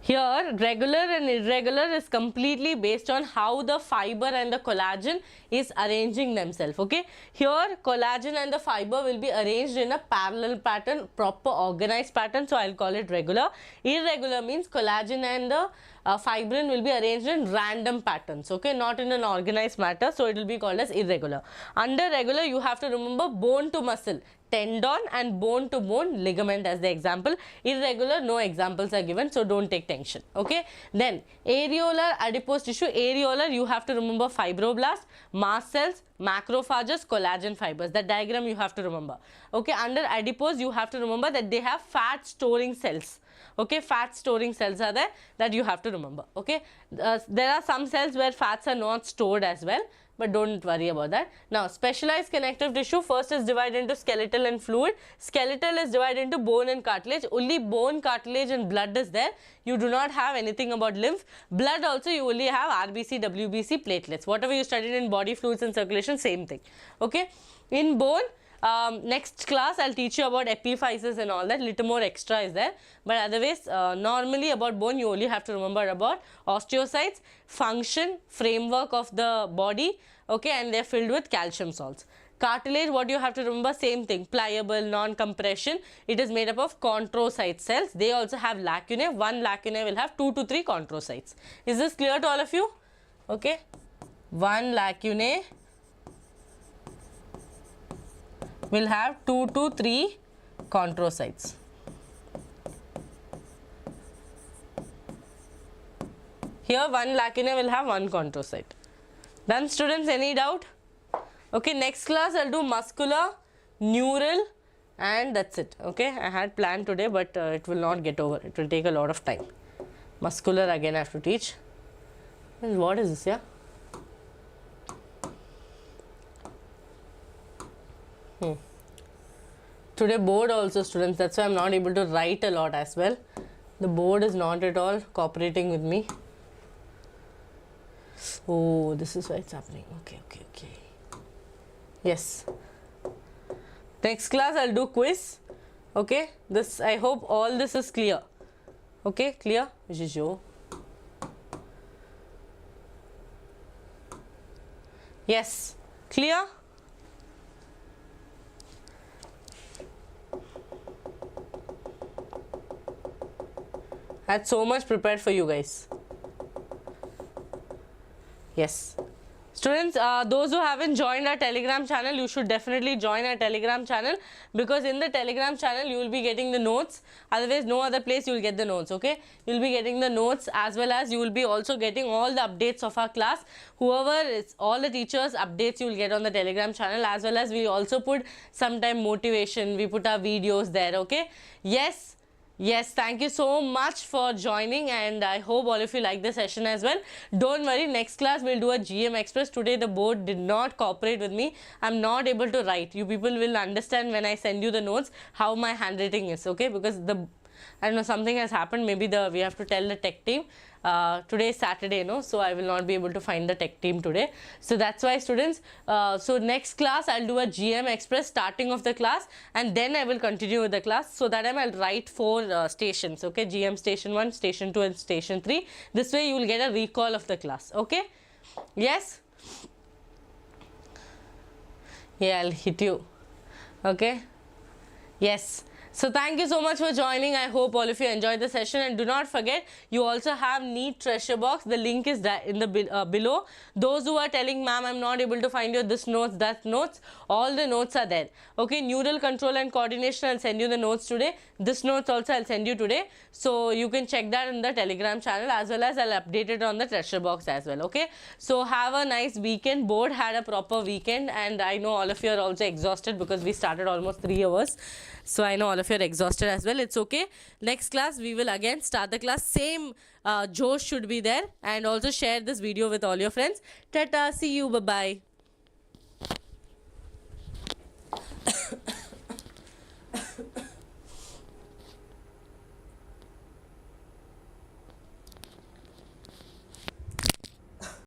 Speaker 1: Here, regular and irregular is completely based on how the fiber and the collagen is arranging themselves. Okay, here collagen and the fiber will be arranged in a parallel pattern, proper organized pattern. So I'll call it regular. Irregular means collagen and the fibrin will be arranged in random patterns. Okay, not in an organized matter. So it will be called as irregular. Under regular, you have to remember bone to muscle, tendon, and bone to bone ligament as the example. Irregular, no examples are given, so don't take tension. Okay, then areolar adipose tissue. Areolar, you have to remember fibroblast, mast cells, macrophages, collagen fibers. That diagram you have to remember. Okay, under adipose, you have to remember that they have fat storing cells. Okay, fat storing cells are there, that you have to remember. Okay, there are some cells where fats are not stored as well, but don't worry about that. Now, specialized connective tissue, first is divided into skeletal and fluid. Skeletal is divided into bone and cartilage. Only bone, cartilage and blood is there. You do not have anything about lymph. Blood also, you only have RBC, WBC, platelets. Whatever you studied in body fluids and circulation, same thing. Okay, in bone, next class I'll teach you about epiphyses and all that. Little more extra is there, but otherwise normally about bone you only have to remember about osteocytes, function, framework of the body. Okay, and they're filled with calcium salts. Cartilage, what you have to remember, same thing, pliable, non-compression. It is made up of chondrocyte cells. They also have lacunae. One lacunae will have 2 to 3 chondrocytes. Is this clear to all of you? Okay, one lacunae will have 2 to 3 chondrocytes. Here one lacunae will have 1 chondrocyte. Done, students? Any doubt? Okay, next class I'll do muscular, neural, and that's it. Okay, I had planned today, but it will not get over. It will take a lot of time. Muscular again I have to teach. And what is this? Yeah. Today board also, students, that's why I'm not able to write a lot as well. The board is not at all cooperating with me. Oh, this is why it's happening. Okay. Yes. Next class I'll do quiz. Okay, this, I hope all this is clear. Okay, clear? Yes, clear? I had so much prepared for you guys. Yes. Students, those who haven't joined our Telegram channel, you should definitely join our Telegram channel, because in the Telegram channel you will be getting the notes. Otherwise, no other place you will get the notes. Okay, you will be getting the notes, as well as you will be also getting all the updates of our class. Whoever is, all the teachers updates you will get on the Telegram channel, as well as we also put sometime motivation. We put our videos there. Okay. Yes, thank you so much for joining, and I hope all of you like the session as well. Don't worry, next class we'll do a GM Express. Today the board did not cooperate with me. I'm not able to write. You people will understand when I send you the notes how my handwriting is, okay? Because I don't know, something has happened. Maybe we have to tell the tech team. Today is Saturday, no? So I will not be able to find the tech team today. So that's why, students, so next class I'll do a GM Express starting of the class, and then I will continue with the class. So that time I'll write 4 stations, okay? GM station 1, station 2 and station 3. This way you will get a recall of the class, okay? Yes? Yeah, I'll hit you, okay? Yes. So thank you so much for joining. I hope all of you enjoyed the session, and do not forget, you also have NEET treasure box. The link is in the below. Those who are telling, ma'am, I'm not able to find your this notes, that notes, all the notes are there. Okay, neural control and coordination, I'll send you the notes today. This notes also I'll send you today. So you can check that in the Telegram channel, as well as I'll update it on the treasure box as well. Okay, so have a nice weekend. Board had a proper weekend, and I know all of you are also exhausted because we started almost 3 hours. So I know all of you are exhausted as well. It's okay. Next class we will again start the class. Same Josh should be there, and also share this video with all your friends. Tata, see you, bye bye.